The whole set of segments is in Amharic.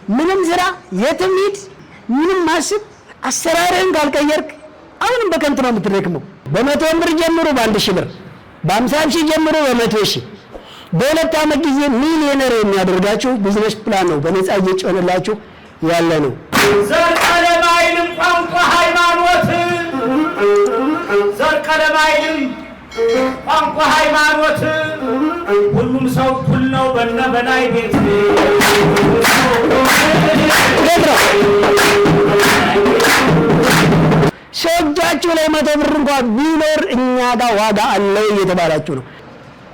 ምንም ስራ የትም ሂድ ምንም ማስብ አሰራርን ካልቀየርክ አሁንም በከንቱ ነው የምትረክመው። በ100 ብር ጀምሮ በ1000 ብር በ50 ሺህ ጀምሮ በ100 ሺህ በሁለት ዓመት ጊዜ ሚሊዮነር የሚያደርጋችሁ ቢዝነስ ፕላን ነው በነፃ እየጨመረላችሁ ያለ ነው። ዘር ቀለም አይልም ቋንቋ ሃይማኖት ዘር ቀለም አይልም ቋንቋ ሃይማኖት ሁሉም ሰው እኩል ነው በላይ ቤት ሸጃችሁ ላይ 100 ብር እንኳን ቢኖር እኛ ጋር ዋጋ አለው እየተባላችሁ ነው።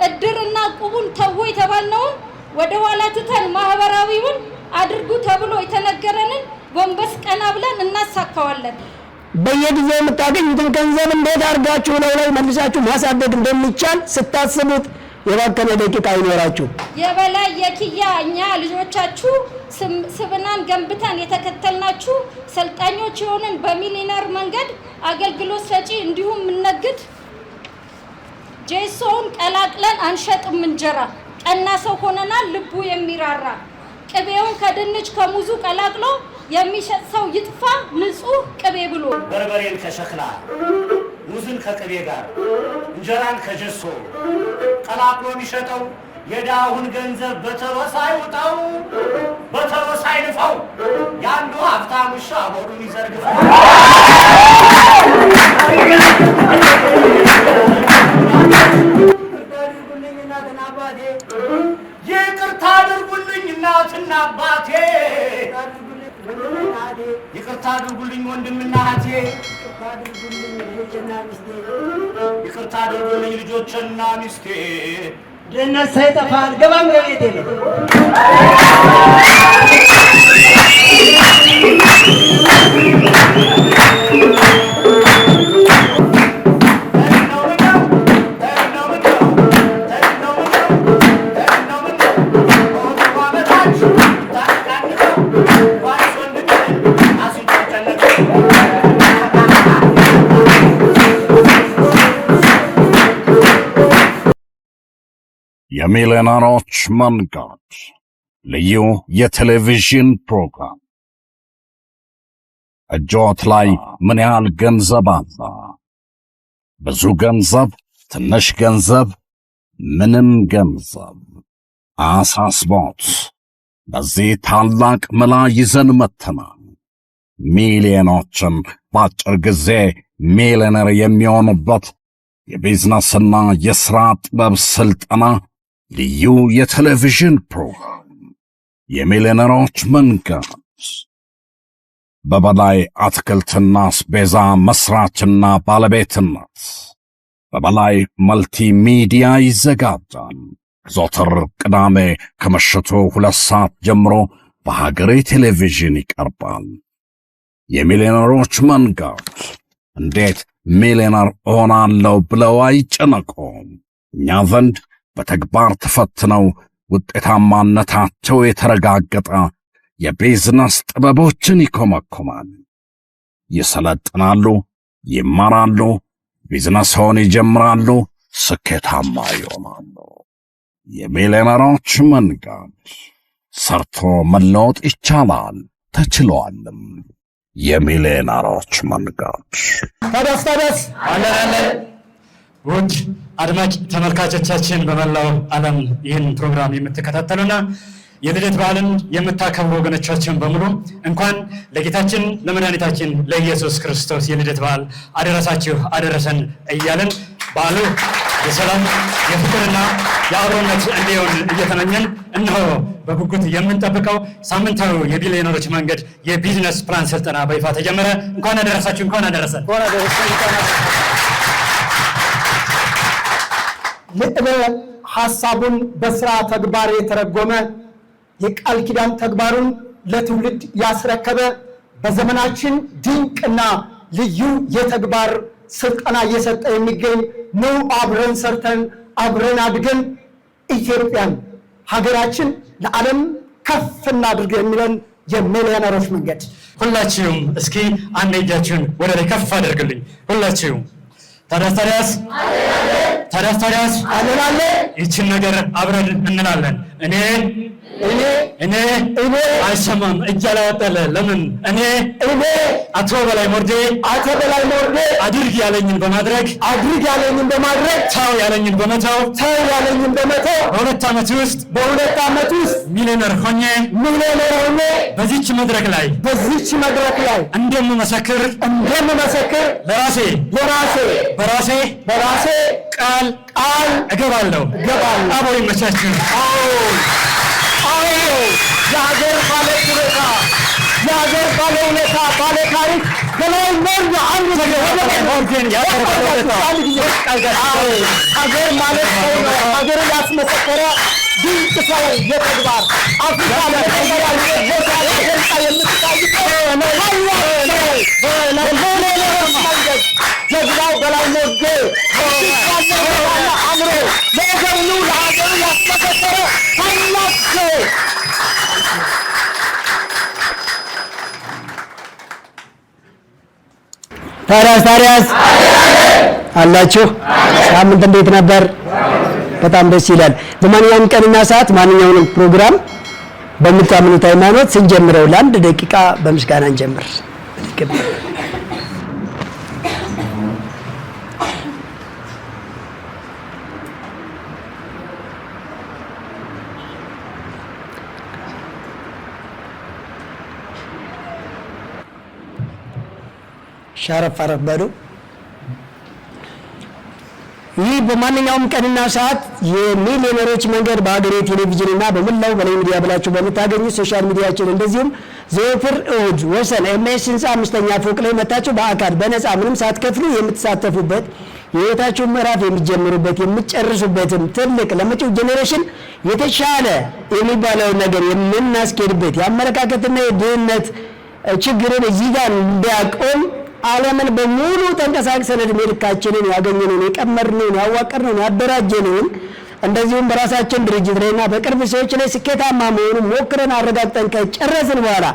እድርና ቁቡን ተው የተባልነው ወደ ኋላ ትተን ማህበራዊውን አድርጉ ተብሎ የተነገረንን ጎንበስ ቀና ብለን እናሳካዋለን። በየጊዜው የምታገኙትን ገንዘብ እንዴት አድርጋችሁ ላይ መልሳችሁ ማሳደግ እንደሚቻል ስታስቡት የባከነ ደቂቃ አይኖራችሁ። የበላይ የኪያ እኛ ልጆቻችሁ ስብናን ገንብተን የተከተልናችሁ ሰልጣኞች የሆንን በሚሊዮነር መንገድ አገልግሎት ሰጪ እንዲሁም ምንነግድ ጄሶን ቀላቅለን አንሸጥም እንጀራ ቀና ሰው ሆነናል ልቡ የሚራራ ቅቤውን ከድንች ከሙዙ ቀላቅሎ የሚሸጥ ሰው ይጥፋ ንጹህ ቅቤ ብሎ በርበሬን ከሸክላ ሙዝን ከቅቤ ጋር እንጀራን ከጀሶ ቀላቅሎ የሚሸጠው የዳሁን ገንዘብ በተወሳ ይውጣው በተወሳ ይልፈው ያንዱ ሀብታም ውሻ ሆዱን ይዘርግፋው። ይቅርታ አድርጉልኝ እናትና አባቴ ይቅርታ አድርጉልኝ ወንድምና እህቴ ይቅርታ አድርጉልኝ ልጆችና ሚስቴ ድህነት ሳይጠፋ አልገባም በቤቴ ነው። የሚሊዮነሮች መንገድ ልዩ የቴሌቪዥን ፕሮግራም። እጆት ላይ ምን ያህል ገንዘብ አለ? ብዙ ገንዘብ፣ ትንሽ ገንዘብ፣ ምንም ገንዘብ አሳስቦት በዚህ ታላቅ መላ ይዘን መጥተናል። ሚሊዮኖችን በአጭር ጊዜ ሚሊዮነር የሚሆኑበት የቢዝነስና የሥራ ጥበብ ስልጠና ልዩ የቴሌቪዥን ፕሮግራም የሚሊዮነሮች መንገድ በበላይ አትክልትና አስቤዛ መስራችና ባለቤትነት በበላይ መልቲ ሚዲያ ይዘጋጃል። ዘወትር ቅዳሜ ከምሽቱ 2 ሰዓት ጀምሮ በሀገሬ ቴሌቪዥን ይቀርባል። የሚሊዮነሮች መንገድ እንዴት ሚሊዮነር ሆናለሁ ብለው አይጨነቁም። እኛ ዘንድ በተግባር ተፈትነው ውጤታማነታቸው የተረጋገጠ የቢዝነስ ጥበቦችን ይኮመኮማል። ይሰለጥናሉ፣ ይማራሉ፣ ቢዝነስን ይጀምራሉ፣ ስኬታማ ይሆናሉ። የሚሊዮነሮች መንገድ ሰርቶ መለወጥ ይቻላል፣ ተችሏልም። የሚሊዮነሮች መንገድ ታዲያስ አለ ውድ አድማጭ ተመልካቾቻችን በመላው ዓለም ይህን ፕሮግራም የምትከታተሉና የልደት በዓልን የምታከብሩ ወገኖቻችን በሙሉ እንኳን ለጌታችን ለመድኃኒታችን ለኢየሱስ ክርስቶስ የልደት በዓል አደረሳችሁ አደረሰን እያለን በዓሉ የሰላም የፍቅርና የአብሮነት እንዲሆን እየተመኘን እነሆ በጉጉት የምንጠብቀው ሳምንታዊ የሚሊዮነሮች መንገድ የቢዝነስ ፕላን ስልጠና በይፋ ተጀመረ። እንኳን አደረሳችሁ፣ እንኳን አደረሰን። ልዕለ ሐሳቡን በስራ ተግባር የተረጎመ የቃል ኪዳን ተግባሩን ለትውልድ ያስረከበ በዘመናችን ድንቅና ልዩ የተግባር ስልጠና እየሰጠ የሚገኝ ነው። አብረን ሰርተን አብረን አድገን ኢትዮጵያን ሀገራችን ለዓለም ከፍ እናድርግ የሚለን የሚሊዮነሮች መንገድ። ሁላችሁም እስኪ አንድ እጃችሁን ወደ ላይ ከፍ አድርጉልኝ። ሁላችሁም ታዲያስ አለናለ ይህችን ነገር አብረን እንላለን። እኔ አይሰማም እጅ አላወጣለ ለምን እኔ አቶ በላይ ሞርዴ አድርግ ያለኝን በማድረግ ተው ያለኝን በመተው በሁለት ዓመት ውስጥ ሚሊዮነር ሆኜ በዚች መድረክ ላይ እንደምመሰክር በራሴ ቃል እገባለሁ። አቦ ይመቻችሁ። የሀገር ባለውለታ ባለ ታሪክ በላይ ሞርዶ አንድ ነገር ሀገር ማለት ሀገርን ያስመሰከረ ድንቅ ሰው የተግባር አፍሪካ ለመጀመሪያ ቦታ ገልጻ የምትታይበት ጀግናው በላይ ሞርዶ አምሮ ለወገኑ ለሀገሩ ያስመሰከረ ታላቅ ሰው ታዲያስ አላችሁ? ሳምንት እንዴት ነበር? በጣም ደስ ይላል። በማንኛውም ቀንና ሰዓት ማንኛውንም ፕሮግራም በምታምኑት ሃይማኖት ስንጀምረው ለአንድ ደቂቃ በምስጋና እንጀምር። ሻረፍ በሉ። ይህ በማንኛውም ቀንና ሰዓት የሚሊዮነሮች መንገድ በሀገሬ ቴሌቪዥን እና በመላው በላይ ሚዲያ ብላችሁ በምታገኙ ሶሻል ሚዲያችን እንደዚሁም ዘወትር እሑድ ወሰን ኤምኤስ ህንፃ 5ኛ ፎቅ ላይ መታችሁ በአካል በነፃ ምንም ሳትከፍሉ የምትሳተፉበት የህይወታችሁን ምዕራፍ የሚጀምሩበት የምትጨርሱበትም ትልቅ ለመጪው ጄኔሬሽን የተሻለ የሚባለውን ነገር የምናስኬድበት የአመለካከትና የድህነት ችግርን እዚህ ጋር እንዲያቆም ዓለምን በሙሉ ተንቀሳቅሰን እድሜ ልካችንን ያገኘነውን የቀመርነውን ያዋቀርነውን ያደራጀነውን እንደዚሁም በራሳችን ድርጅት ላይና በቅርብ ሰዎች ላይ ስኬታማ መሆኑን ሞክረን አረጋግጠን ከጨረስን በኋላ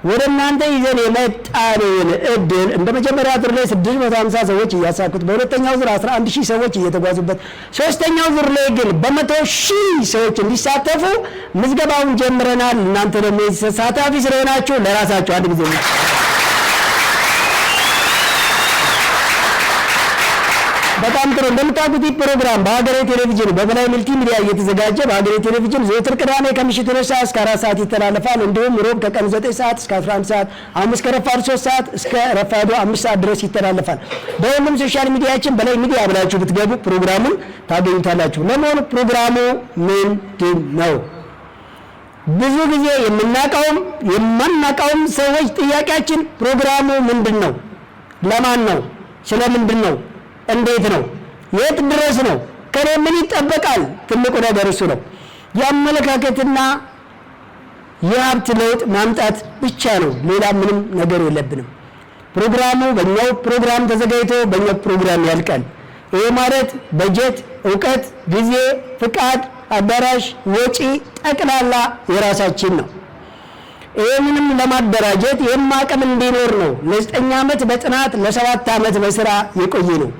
ወደ እናንተ ይዘን የመጣነውን እድል እንደ መጀመሪያ ዙር ላይ 650 ሰዎች እያሳኩት፣ በሁለተኛው ዙር 11000 ሰዎች እየተጓዙበት፣ ሶስተኛው ዙር ላይ ግን በ100,000 ሰዎች እንዲሳተፉ ምዝገባውን ጀምረናል። እናንተ ደግሞ ተሳታፊ ስለሆናችሁ ለራሳችሁ አንድ ጊዜ በጣም ጥሩ። እንደምታውቁት ፕሮግራም በሀገሬ ቴሌቪዥን በበላይ መልቲ ሚዲያ እየተዘጋጀ በሀገሬ ቴሌቪዥን ዘወትር ቅዳሜ ከምሽቱ 2 ሰዓት እስከ 4 ሰዓት ይተላለፋል። እንዲሁም ሮብ ከቀኑ 9 ሰዓት እስከ 11 ሰዓት፣ ሐሙስ ከረፋዱ 3 ሰዓት እስከ ረፋዱ 5 ሰዓት ድረስ ይተላለፋል። በሁሉም ሶሻል ሚዲያችን በላይ ሚዲያ ብላችሁ ብትገቡ ፕሮግራሙን ታገኙታላችሁ። ለመሆኑ ፕሮግራሙ ምንድን ነው? ብዙ ጊዜ የምናውቀውም የማናውቀውም ሰዎች ጥያቄያችን ፕሮግራሙ ምንድን ነው? ለማን ነው? ስለምንድን ነው? እንዴት ነው? የት ድረስ ነው? ከኔ ምን ይጠበቃል? ትልቁ ነገር እሱ ነው። የአመለካከትና የሀብት ለውጥ ማምጣት ብቻ ነው። ሌላ ምንም ነገር የለብንም። ፕሮግራሙ በእኛው ፕሮግራም ተዘጋጅቶ በእኛው ፕሮግራም ያልቃል። ይሄ ማለት በጀት፣ እውቀት፣ ጊዜ፣ ፍቃድ፣ አዳራሽ፣ ወጪ ጠቅላላ የራሳችን ነው። ይህንንም ለማደራጀት ይህም አቅም እንዲኖር ነው ለ9 ዓመት በጥናት ለ7 ዓመት በስራ የቆየ ነው።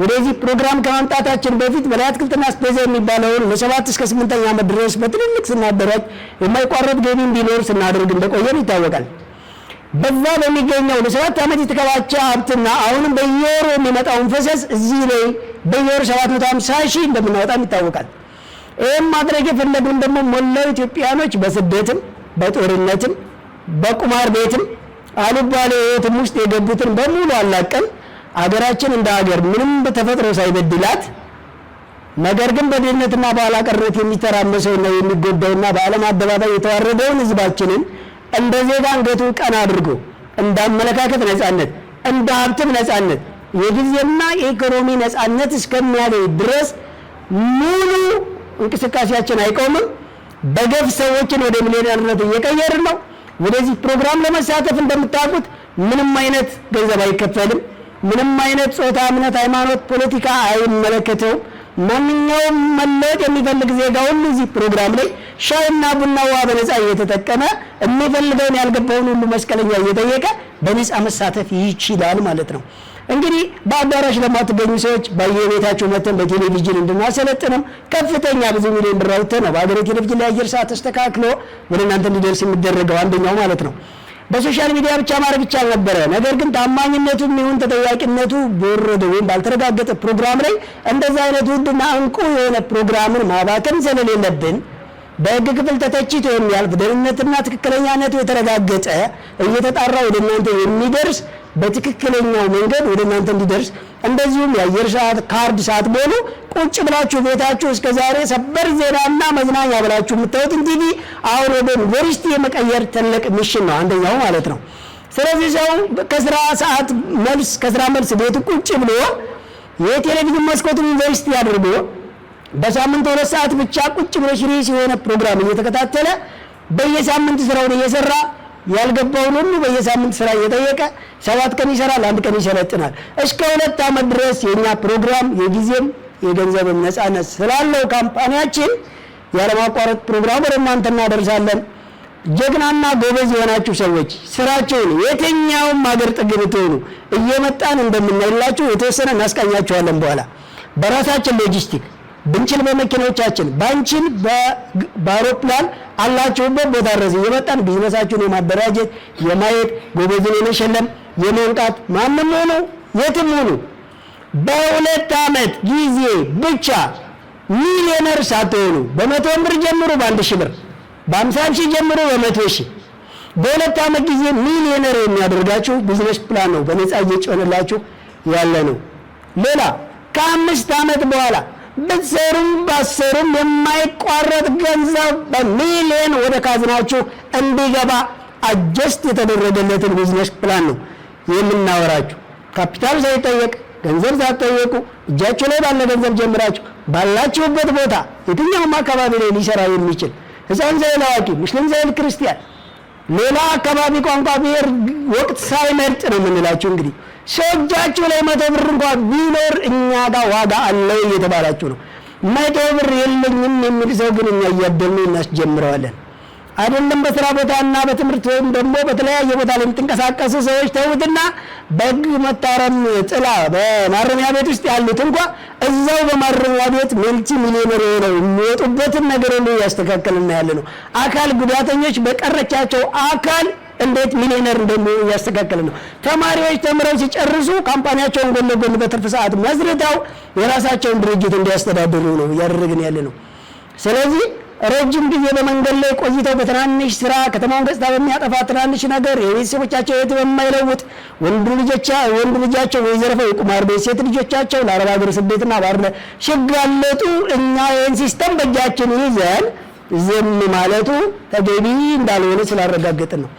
ወደዚህ ፕሮግራም ከማምጣታችን በፊት በላይ አትክልትና ስፔዛ የሚባለውን ለ7 እስከ 8ኛ ዓመት ድረስ በትልልቅ ስናደራጅ የማይቋረጥ ገቢ እንዲኖር ስናደርግ እንደቆየን ይታወቃል። በዛ በሚገኘው ለ7 ዓመት የተከማቸ ሀብትና አሁንም በየወሩ የሚመጣውን ፈሰስ እዚህ ላይ በየወሩ 750,000 እንደምናወጣም ይታወቃል። ይህም ማድረግ የፈለግን ደግሞ ሞላው ኢትዮጵያኖች በስደትም በጦርነትም በቁማር ቤትም አልባሌ ህይወትም ውስጥ የገቡትን በሙሉ አላቀን አገራችን እንደ ሀገር ምንም በተፈጥሮ ሳይበድላት ነገር ግን በድህነትና በኋላቀርነት የሚተራመሰውና የሚጎዳውና በዓለም አደባባይ የተዋረደውን ህዝባችንን እንደ ዜጋ አንገቱን ቀና አድርጎ እንደ አመለካከት ነፃነት፣ እንደ ሀብትም ነፃነት፣ የጊዜና የኢኮኖሚ ነፃነት እስከሚያገኝ ድረስ ሙሉ እንቅስቃሴያችን አይቆምም። በገፍ ሰዎችን ወደ ሚሊዮነርነት እየቀየርን ነው። ወደዚህ ፕሮግራም ለመሳተፍ እንደምታውቁት ምንም አይነት ገንዘብ አይከፈልም። ምንም አይነት ጾታ፣ እምነት፣ ሃይማኖት፣ ፖለቲካ አይመለከተውም። ማንኛውም መለወጥ የሚፈልግ ዜጋ ሁሉ እዚህ ፕሮግራም ላይ ሻይና ቡና ውሃ በነፃ እየተጠቀመ የሚፈልገውን ያልገባውን ሁሉ መስቀለኛ እየጠየቀ በነፃ መሳተፍ ይችላል ማለት ነው። እንግዲህ በአዳራሽ ለማትገኙ ሰዎች በየቤታችሁ መተን በቴሌቪዥን እንድናሰለጥንም ከፍተኛ ብዙ ሚሊዮን ብር አውጥተን ነው በአገሬ ቴሌቪዥን ላይ አየር ሰዓት ተስተካክሎ ወደ እናንተ እንዲደርስ የሚደረገው አንደኛው ማለት ነው። በሶሻል ሚዲያ ብቻ ማድረግ ይቻል ነበረ። ነገር ግን ታማኝነቱም ይሁን ተጠያቂነቱ በወረደ ወይም ባልተረጋገጠ ፕሮግራም ላይ እንደዛ አይነት ውድና እንቁ የሆነ ፕሮግራምን ማባከን ስለሌለብን በሕግ ክፍል ተተችቶ የሚያልፍ ደህንነትና ትክክለኛነቱ የተረጋገጠ እየተጣራ ወደ እናንተ የሚደርስ በትክክለኛው መንገድ ወደ እናንተ እንዲደርስ እንደዚሁም የአየር ሰዓት ካርድ ሳትሞሉ ቁጭ ብላችሁ ቤታችሁ እስከ ዛሬ ሰበር ዜናና መዝናኛ ብላችሁ የምታዩትን ቲቪ አሁን ወደ ዩኒቨርሲቲ የመቀየር ትልቅ ሚሽን ነው አንደኛው ማለት ነው። ስለዚህ ሰው ከስራ መልስ ቤት ቁጭ ብሎ የቴሌቪዥን መስኮቱን ዩኒቨርሲቲ አድርጎ በሳምንት 2 ሰዓት ብቻ ቁጭ ብሎ ሲሪየስ የሆነ ፕሮግራም እየተከታተለ በየሳምንት ስራውን እየሰራ ያልገባውን ሁሉ በየሳምንት ስራ እየጠየቀ 7 ቀን ይሰራል፣ 1 ቀን ይሰለጥናል። እስከ 2 ዓመት ድረስ የኛ ፕሮግራም የጊዜም የገንዘብም ነፃነት ስላለው ካምፓኒያችን ያለማቋረጥ ፕሮግራም ወደ እናንተ እናደርሳለን። ጀግናና ጎበዝ የሆናችሁ ሰዎች ስራቸውን የትኛውም ሀገር ጥግ ብትሆኑ እየመጣን እንደምናይላችሁ የተወሰነ እናስቃኛችኋለን። በኋላ በራሳችን ሎጂስቲክ ብንችል በመኪናዎቻችን ባንችል በአውሮፕላን አላችሁበት ቦታ ድረስ እየመጣን ቢዝነሳችሁን የማደራጀት የማየት ጎበዝን የመሸለም የመንቃት ማንም ሆኑ የትም ሆኑ በ2 ዓመት ጊዜ ብቻ ሚሊዮነር ሳትሆኑ በ100 ብር ጀምሩ፣ በ1000 ብር፣ በ50 ሺህ ጀምሩ፣ በ100 ሺህ በ2 ዓመት ጊዜ ሚሊዮነር የሚያደርጋችሁ ቢዝነስ ፕላን ነው በነፃ እየጮህንላችሁ ያለ ነው። ሌላ ከ5 ዓመት በኋላ ብትሰሩም ባሰሩም የማይቋረጥ ገንዘብ በሚሊዮን ወደ ካዝናችሁ እንዲገባ አጀስት የተደረገለትን ቢዝነስ ፕላን ነው የምናወራችሁ። ካፒታል ሳይጠየቅ ገንዘብ ሳትጠየቁ እጃችሁ ላይ ባለ ገንዘብ ጀምራችሁ ባላችሁበት ቦታ የትኛውም አካባቢ ላይ ሊሰራ የሚችል ሕፃን ሳይል አዋቂ፣ ሙስሊም ሳይል ክርስቲያን፣ ሌላ አካባቢ ቋንቋ፣ ብሔር፣ ወቅት ሳይመርጥ ነው የምንላችሁ። እንግዲህ ሰው እጃችሁ ላይ 100 ብር እንኳን ቢኖር እኛ ጋር ዋጋ አለው እየተባላችሁ ነው። 100 ብር የለኝም የሚል ሰው ግን እኛ እያደልን እናስጀምረዋለን። አይደለም በስራ ቦታና በትምህርት ወይም ደግሞ በተለያየ ቦታ ላይ የምትንቀሳቀሱ ሰዎች ተውትና በሕግ መታረም ጥላ በማረሚያ ቤት ውስጥ ያሉት እንኳን እዛው በማረሚያ ቤት መልቲ ሚሊዮነር ሆነው የሚወጡበትን ነገር ሁሉ እያስተካከልን ያለ ነው። አካል ጉዳተኞች በቀረቻቸው አካል እንዴት ሚሊዮነር እንደሚሆኑ እያስተካከልን ነው። ተማሪዎች ተምረው ሲጨርሱ ካምፓኒያቸውን ጎን ለጎን በትርፍ ሰዓት መስርተው የራሳቸውን ድርጅት እንዲያስተዳድሩ ነው እያደረግን ያለ ነው። ስለዚህ ረጅም ጊዜ በመንገድ ላይ ቆይተው በትናንሽ ስራ ከተማውን ገጽታ በሚያጠፋ ትናንሽ ነገር የቤተሰቦቻቸው ሕይወት በማይለውጥ ወንድ ልጃቸው ወይዘረፈው የቁማር ቤት፣ ሴት ልጆቻቸው ለአረብ ሀገር ስደትና ባርነት ሲጋለጡ እኛ ይህን ሲስተም በእጃችን ይዘን ዝም ማለቱ ተገቢ እንዳልሆነ ስላረጋገጥን ነው።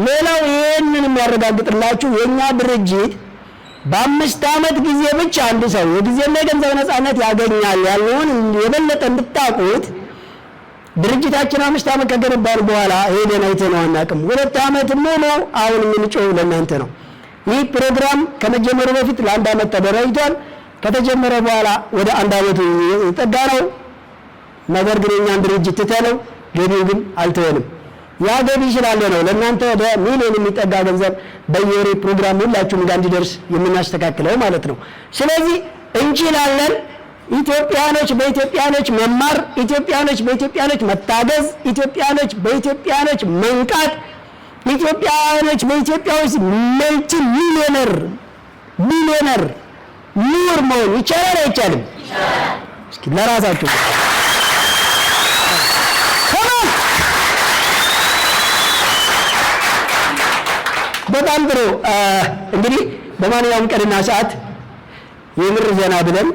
ሌላው ይህንን የሚያረጋግጥላችሁ የእኛ ድርጅት በ5 ዓመት ጊዜ ብቻ አንድ ሰው የጊዜና የገንዘብ ነፃነት ያገኛል ያለውን የበለጠ እንድታውቁት ድርጅታችን 5 ዓመት ከገነባን በኋላ ሄደን አይተነው አናውቅም። 2 ዓመት ሙሉ አሁን የምንጮህ ለእናንተ ነው። ይህ ፕሮግራም ከመጀመሩ በፊት ለ1 ዓመት ተደራጅቷል። ከተጀመረ በኋላ ወደ 1 ዓመቱ የጠጋ ነው። ነገር ግን የእኛን ድርጅት ትተነው ገቢው ግን አልተወንም። ያ ገቢ ስላለ ነው ለእናንተ ወደ ሚሊዮን የሚጠጋ ገንዘብ በየወሬ ፕሮግራም ሁላችሁም ጋር እንዲደርስ የምናስተካክለው ማለት ነው። ስለዚህ እንችላለን። ኢትዮጵያኖች በኢትዮጵያኖች መማር፣ ኢትዮጵያኖች በኢትዮጵያኖች መታገዝ፣ ኢትዮጵያኖች በኢትዮጵያኖች መንቃት፣ ኢትዮጵያኖች በኢትዮጵያ ውስጥ መልቲ ሚሊዮነር ምሁር መሆን ይቻላል አይቻልም? እስኪ ለራሳችሁ በጣም ጥሩ። እንግዲህ በማንኛውም ቀንና ሰዓት የምር ዘና ብለን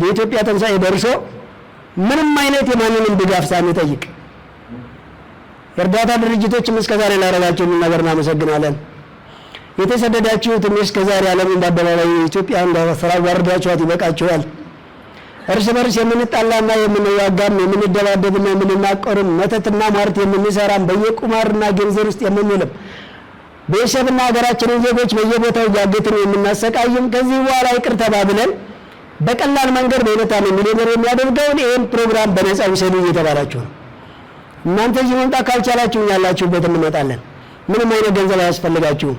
የኢትዮጵያ ትንሣኤ ደርሶ ምንም አይነት የማንንም ድጋፍ ሳንጠይቅ የእርዳታ ድርጅቶችም እስከዛሬ ላደረጋችሁን ነገር እናመሰግናለን። የተሰደዳችሁትም እስከዛሬ ዓለም እንዳበላላይ ኢትዮጵያ እንዳፈራ ዋርዳችኋት ይበቃችኋል። እርስ በርስ የምንጣላና የምንዋጋም የምንደባደብና የምንናቆርም መተትና ሟርት የምንሰራም በየቁማርና ገንዘብ ውስጥ የምንውልም ቤተሰብና ሀገራችንን ዜጎች በየቦታው እያገትን የምናሰቃይም ከዚህ በኋላ ይቅር ተባብለን በቀላል መንገድ በሁለት ዓመት ሚሊዮነር የሚያደርገውን ይህን ፕሮግራም በነፃ ውሰዱ እየተባላችሁ ነው። እናንተ እዚህ መምጣት ካልቻላችሁ ያላችሁበት እንመጣለን። ምንም አይነት ገንዘብ አያስፈልጋችሁም።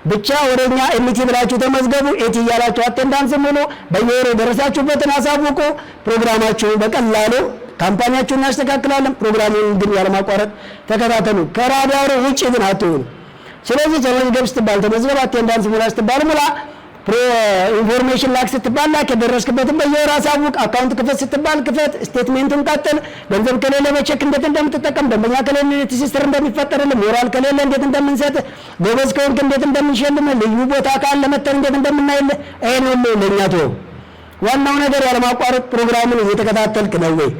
ብቻ ወደኛ ኤምቲ ብላችሁ ተመዝገቡ። ኤቲ እያላችሁ አቴንዳንስ ሙሉ፣ በየወሩ ደረሳችሁበትን አሳውቁ። ፕሮግራማችሁ በቀላሉ ካምፓኒያችሁን እናስተካክላለን። ፕሮግራሙን ግን ያለማቋረጥ ተከታተሉ። ከራዳሩ ውጪ ግን አትሁኑ። ስለዚህ ተመዝገብ ስትባል ተመዝገብ፣ አቴንዳንስ ሙላ ስትባል ሙላ፣ ኢንፎርሜሽን ላክ ስትባል ላክ፣ የደረስክበትን በየወሩ አሳውቅ። አካውንት ክፈት ስትባል ክፈት፣ ስቴትሜንቱን ቀጥል። ገንዘብ ከሌለ በቼክ እንዴት እንደምትጠቀም፣ ደንበኛ ከሌለ ትስስር እንደሚፈጠርልህ፣ ሞራል ከሌለ እንዴት እንደምንሰጥ፣ ጎበዝ ከሆንክ እንዴት እንደምንሸልም፣ ልዩ ቦታ ካለ መተን እንዴት እንደምናይልህ፣ ይሄን ሁሉ ለኛ ተወው። ዋናው ነገር ያለማቋረጥ ፕሮግራሙን እየተከታተልክ ነው ወይ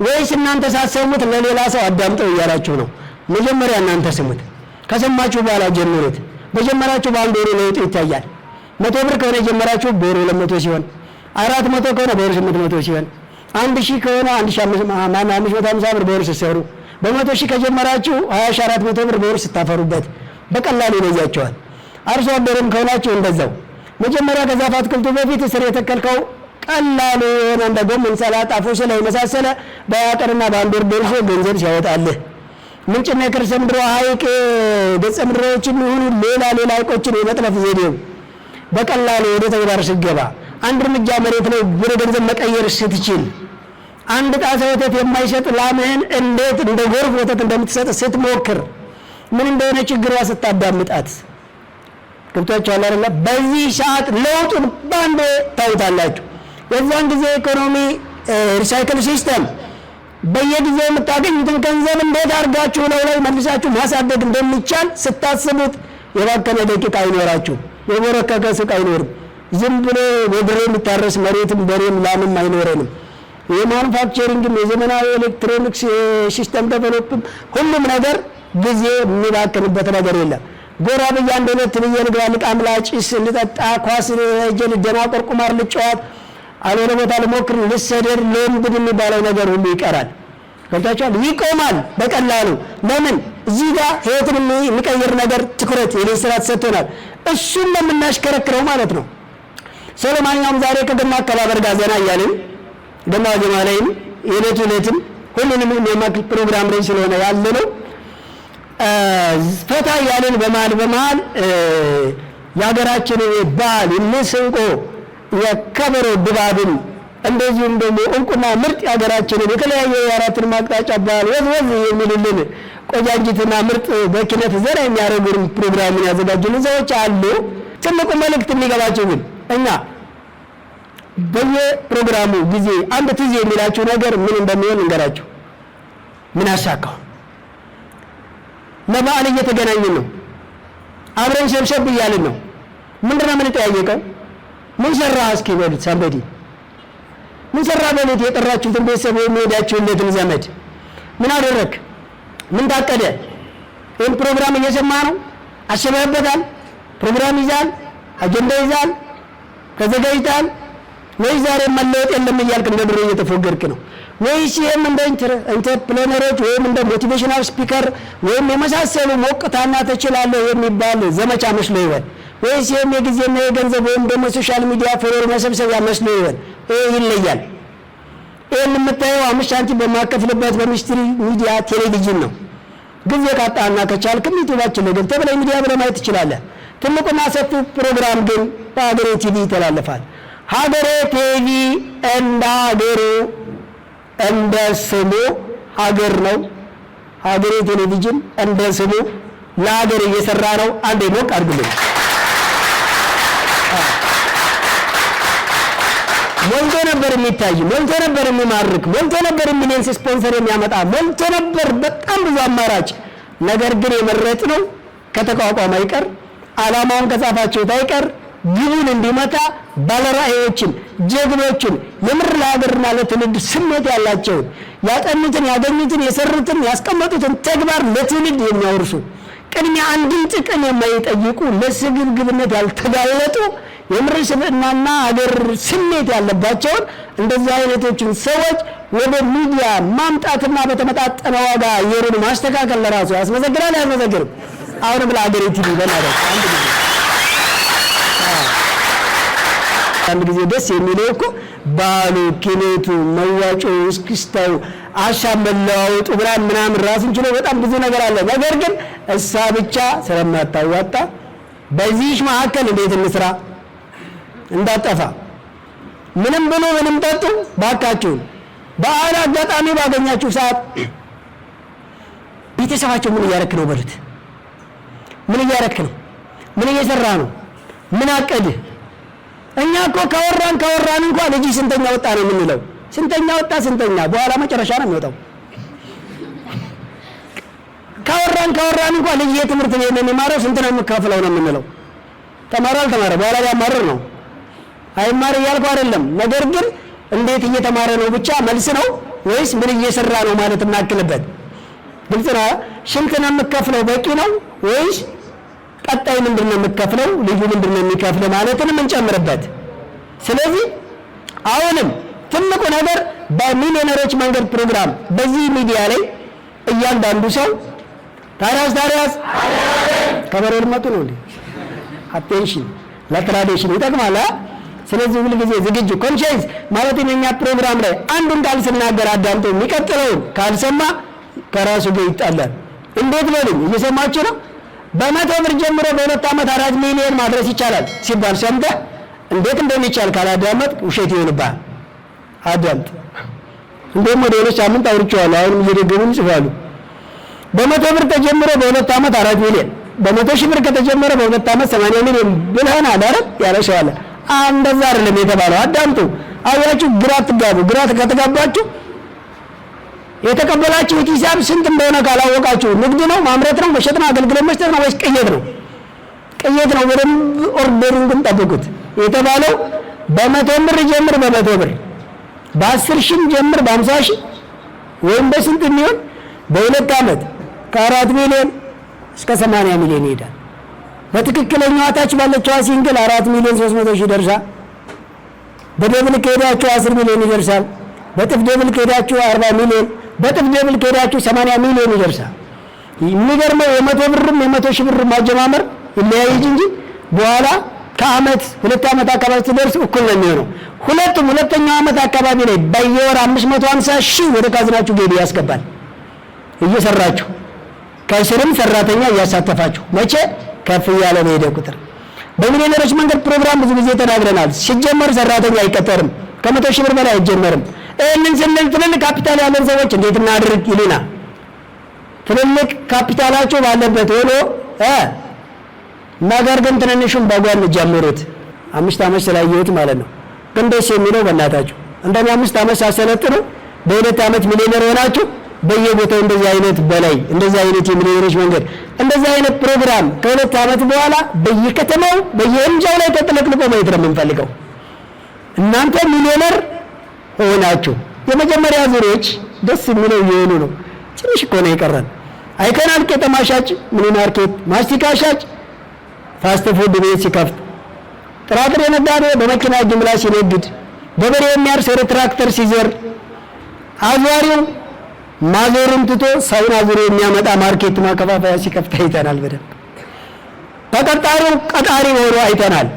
ወይስ እናንተ ሳሰሙት ለሌላ ሰው አዳምጠው እያላችሁ ነው? መጀመሪያ እናንተ ስሙት፣ ከሰማችሁ በኋላ ጀምሩት። በጀመራችሁ በአንድ ወሩ ለውጥ ይታያል። 100 ብር ከሆነ ጀመራችሁ በወሩ 200 ሲሆን፣ 400 ከሆነ በወሩ 800 ሲሆን፣ 1000 ከሆነ 1550 ብር በወሩ ስትሰሩ፣ በ100 ሺህ ከጀመራችሁ 20400 ብር በወሩ ስታፈሩበት በቀላሉ ይለያቸዋል። አርሶ አደርም ከሆናችሁ እንደዛው መጀመሪያ ከዛፍ አትክልቱ በፊት ስር የተከልከው ቀላሉ የሆነ እንደ ጎመን፣ ሰላጣ፣ ፎሰላ የመሳሰለ በአቀርና በአንድ ወር ደርሶ ገንዘብ ሲያወጣልህ ምንጭና የከርሰ ምድር ሐይቅ ገጸ ምድሮችን ይሁኑ ሌላ ሐይቆችን የመጥለፍ ዘዴው በቀላሉ ወደ ተግባር ሲገባ አንድ እርምጃ መሬት ላይ ወደ ገንዘብ መቀየር ስትችል አንድ ጣሳ ወተት የማይሰጥ ላምህን እንዴት እንደ ጎርፍ ወተት እንደምትሰጥ ስትሞክር ምን እንደሆነ ችግሯ ስታዳምጣት ገብቷችኋል አይደል? በዚህ ሰዓት ለውጡን ባንዴ ታውታላችሁ። የዛን ጊዜ ኢኮኖሚ ሪሳይክል ሲስተም በየጊዜው የምታገኙትን ገንዘብ እንዴት አድርጋችሁ ላይ መልሳችሁ ማሳደግ እንደሚቻል ስታስቡት የባከነ ደቂቃ አይኖራችሁ፣ የቦረከከ ሱቅ አይኖርም። ዝም ብሎ በድሬ የሚታረስ መሬትም በሬም ላምም አይኖረንም። የማኑፋክቸሪንግም የዘመናዊ ኤሌክትሮኒክስ ሲስተም ዴቨሎፕም ሁሉም ነገር ጊዜ የሚባክንበት ነገር የለም። ጎራ ብዬ አንድ ሁለት ብዬ ልግባ፣ ልቃም፣ ላጭስ፣ ልጠጣ፣ ኳስ ሄጄ ልደናቆር፣ ቁማር ልጫወት፣ አልሆነ ቦታ ልሞክር፣ ልሰደድ፣ ልምብድ የሚባለው ነገር ሁሉ ይቀራል። ገብታችኋል? ይቆማል በቀላሉ። ለምን? እዚህ ጋር ህይወትን የሚቀይር ነገር ትኩረት የሌላ ስራ ተሰጥቶናል። እሱን ለምናሽከረክረው ማለት ነው። ሰለማንኛውም ዛሬ ከገና አከባበር ጋር ዘና እያልን ገና ገማ ላይም የዕለቱም ሁሉንም የማክል ፕሮግራም ላይ ስለሆነ ያለ ነው። ፈታ እያልን በመሀል የሀገራችንን ባህል የመሰንቆ የከበሮ ድባብን እንደዚሁም ደግሞ እንቁና ምርጥ የሀገራችንን የተለያየ የአራቱን ማቅጣጫ ባህል ወዝ የሚልልን ቆጃጅትና ምርጥ በኪነት ዘና የሚያደርጉን ፕሮግራምን ያዘጋጁልን ሰዎች አሉ። ትልቁ መልእክት የሚገባቸው ግን እኛ በየፕሮግራሙ ጊዜ አንድ ትዝ የሚላችሁ ነገር ምን እንደሚሆን እንገራችሁ። ምን አሳካው ለበዓል እየተገናኘን ነው፣ አብረን ሸብሸብ እያልን ነው። ምንድነው የምንጠያየቀው? ምን ሰራ እስኪ በሉት። ሰንበዲ ምን ሰራ በሉት። የጠራችሁትን ቤተሰብ ወይም የሄዳችሁለትን ዘመድ ምን አደረክ? ምን ታቀደ? ይህን ፕሮግራም እየሰማ ነው? አስበህበታል? ፕሮግራም ይዛል? አጀንዳ ይዛል? ተዘጋጅታል? ወይ ዛሬ መለወጥ የለም እያልክ እንደ ድሮ እየተፎገርክ ነው? ወይስ ይሄም እንደ ኢንተርፕረነሮች ወይም እንደ ሞቲቬሽናል ስፒከር ወይም የመሳሰሉ ሞቅታና ተችላለህ የሚባል ዘመቻ መስሎ ይሆን? ወይስ ይሄም የጊዜና የገንዘብ ወይም ደግሞ ሶሻል ሚዲያ ፎሎወር መሰብሰቢያ መስሎ ይሆን? ይለያል። ይሄን የምታየው 5 ሳንቲም በማከፍልበት በሚኒስትሪ ሚዲያ ቴሌቪዥን ነው። ጊዜ ካጣና ከቻልክም ዩቲዩባችን ላይ ገብተህ በላይ ሚዲያ ብለህ ማየት ትችላለህ። ትልቁና ሰፊው ፕሮግራም ግን በሀገሬ ቲቪ ይተላለፋል። ሀገሬ ቲቪ እንደ ሀገሩ እንደ ስሙ ሀገር ነው። ሀገሬ ቴሌቪዥን እንደ ስሙ ለሀገር እየሰራ ነው። አንዴ ሞቅ አድርጉልኝ። ሞልቶ ነበር የሚታይ፣ ሞልቶ ነበር የሚማርክ፣ ሞልቶ ነበር ሚሊየንስ ስፖንሰር የሚያመጣ፣ ሞልቶ ነበር በጣም ብዙ አማራጭ። ነገር ግን የመረጥነው ከተቋቋመ አይቀር ዓላማውን ከጻፋችሁት አይቀር ግቡን እንዲመታ ባለራዕዮችን፣ ጀግኖችን፣ የምር ለሀገርና ለትውልድ ስሜት ያላቸውን ያጠኑትን፣ ያገኙትን፣ የሰሩትን፣ ያስቀመጡትን ተግባር ለትውልድ የሚያወርሱ ቅድሚያ አንድን ጥቅም የማይጠይቁ ለስግብግብነት ያልተጋለጡ የምር ስብዕናና ሀገር ስሜት ያለባቸውን እንደዚህ አይነቶችን ሰዎች ወደ ሚዲያ ማምጣትና በተመጣጠነ ዋጋ አየሩን ማስተካከል ለራሱ ያስመሰግናል። ያስመሰግንም። አሁንም ለሀገሬ ቲቪ በማለት አንድ ጊዜ ደስ የሚለው እኮ ባሉ ኪኔቱ፣ መዋጮ፣ እስክስታው፣ አሻም መለዋወጡ ምናምን ራሱን ችሎ በጣም ብዙ ነገር አለ። ነገር ግን እሳ ብቻ ስለማታዋጣ በዚህ መካከል እንዴት እንስራ እንዳጠፋ ምንም ብሎ ምንም ጠጡ ባካችሁ በዓል አጋጣሚ ባገኛችሁ ሰዓት ቤተሰባቸው ምን እያረክ ነው በሉት። ምን እያረክ ነው? ምን እየሰራ ነው? ምን አቀድ? እኛ እኮ ካወራን እንኳን ልጅ ስንተኛ ወጣ ነው የምንለው። ስንተኛ ወጣ ስንተኛ በኋላ መጨረሻ ነው የሚወጣው። ካወራን እንኳን ልጅ የትምህርት ቤት ነው የሚማረው ስንት ነው የምከፍለው ነው የምንለው። ተማረ አልተማረ በኋላ ያማርር ነው አይማር እያልኩ አይደለም። ነገር ግን እንዴት እየተማረ ነው ብቻ መልስ ነው ወይስ ምን እየሰራ ነው ማለት እናክልበት። ግልጽ ነው። ስንት ነው የምከፍለው በቂ ነው ወይስ ቀጣይ ምንድነው የምከፍለው ልዩ ምንድነው የሚከፍለው ማለትንም እንጨምርበት። ስለዚህ አሁንም ትልቁ ነገር በሚሊዮነሮች መንገድ ፕሮግራም በዚህ ሚዲያ ላይ እያንዳንዱ ሰው ታዲያስ ከበሮ ልመጡ ነው እንዴ? አቴንሽን ለትራዲሽን ይጠቅማል። ስለዚህ ሁሉ ጊዜ ዝግጁ ኮንሺየስ ማለት የኛ ፕሮግራም ላይ አንዱን ቃል ስናገር አዳምጦ የሚቀጥለውን ካልሰማ ከራሱ ጋር ይጣላል። እንዴት በሉኝ፣ እየሰማችሁ ነው? በ100 ብር ጀምሮ በ2 ዓመት 4 ሚሊዮን ማድረስ ይቻላል ሲባል ሰምተህ እንዴት እንደሚቻል ካላዳመጥ ውሸት ይሆንብሃል። አዳምጥ። እንደውም ወደ ሌሎች ሳምንት አውርቼዋለሁ፣ አሁንም እየደገሙ ይጽፋሉ። በ100 ብር ተጀምሮ በ2 ዓመት 4 ሚሊዮን፣ በ100 ሺህ ብር ከተጀመረ በ2 ዓመት 80 ሚሊዮን ብለህና አይደል ያለሻለ። እንደዛ አይደለም የተባለው። አዳምጡ። አያችሁ፣ ግራ አትጋቡ። ግራ ከተጋባችሁ የተቀበላችሁት ሂሳብ ስንት እንደሆነ ካላወቃችሁ ንግድ ነው፣ ማምረት ነው፣ መሸጥ ነው፣ አገልግሎት መስጠት ነው ወይስ ቅየት ነው? ቅየት ነው። በደንብ ኦርደሩን ጠብቁት። የተባለው በ100 ብር ጀምር፣ በ100 ብር በ10 ሺህ ጀምር፣ በ50 ሺህ ወይም በስንት የሚሆን በ2 ዓመት ከ4 ሚሊዮን እስከ 80 ሚሊዮን ይሄዳል። በትክክለኛው ታች ባለችው ሲንግል 4 ሚሊዮን 300 ሺህ ይደርሳል። በደብል ከሄዳችሁ 10 ሚሊዮን ይደርሳል። በጥፍ ደብል ከሄዳችሁ 40 ሚሊዮን፣ በጥፍ ደብል ከሄዳችሁ 80 ሚሊዮን ይደርሳል። የሚገርመው የ100 ብርም የ100 ሺህ ብርም ማጀማመር ይለያይ እንጂ በኋላ ከአመት 2 ዓመት አካባቢ ሲደርስ እኩል ነው የሚሆነው። ሁለተኛው ዓመት አካባቢ ላይ በየወር 550 ሺህ ወደ ካዝናችሁ ገቢ ያስገባል። እየሰራችሁ ከስርም ሰራተኛ እያሳተፋችሁ መቼ ከፍ ያለ በሄደ ቁጥር። በሚሊዮነሮች መንገድ ፕሮግራም ብዙ ጊዜ ተናግረናል። ሲጀመር ሰራተኛ አይቀጠርም፣ ከ100 ሺህ ብር በላይ አይጀመርም። ይህንን ስንል ትልልቅ ካፒታል ያለን ሰዎች እንዴት እናድርግ ይሉና ትልልቅ ካፒታላቸው ባለበት ሆኖ ነገር ግን ትንንሹን በጓን ጀምሩት። 5 ዓመት ስላየሁት ማለት ነው። ግን ደስ የሚለው በእናታችሁ እንደኔ 5 ዓመት ሳሰለጥኑ በ2 ዓመት ሚሊዮነር ሆናችሁ በየቦታው እንደዚህ አይነት በላይ እንደዚህ አይነት የሚሊዮነሮች መንገድ እንደዚህ አይነት ፕሮግራም ከ2 ዓመት በኋላ በየከተማው በየእንጃው ላይ ተጥለቅልቆ ማየት ነው የምንፈልገው። እናንተ ሚሊዮነር ሆናችሁ የመጀመሪያ ዙሮች ደስ የሚለው የሆኑ ነው። ትንሽ እኮ ነው የቀረን። አይከናል ቄጠማ ሻጭ፣ ሚኒ ማርኬት፣ ማስቲካ ሻጭ ፋስት ፉድ ቤት ሲከፍት፣ ጥራጥሬ ነጋዴ በመኪና ጅምላ ሲነግድ፣ በበሬ የሚያርስ ወደ ትራክተር ሲዘር፣ አዟሪው ማዞሩን ትቶ ሰውን አዙሮ የሚያመጣ ማርኬት ማከፋፈያ ሲከፍት አይተናል። በደንብ ተቀጣሪው ቀጣሪ ሆኖ አይተናል።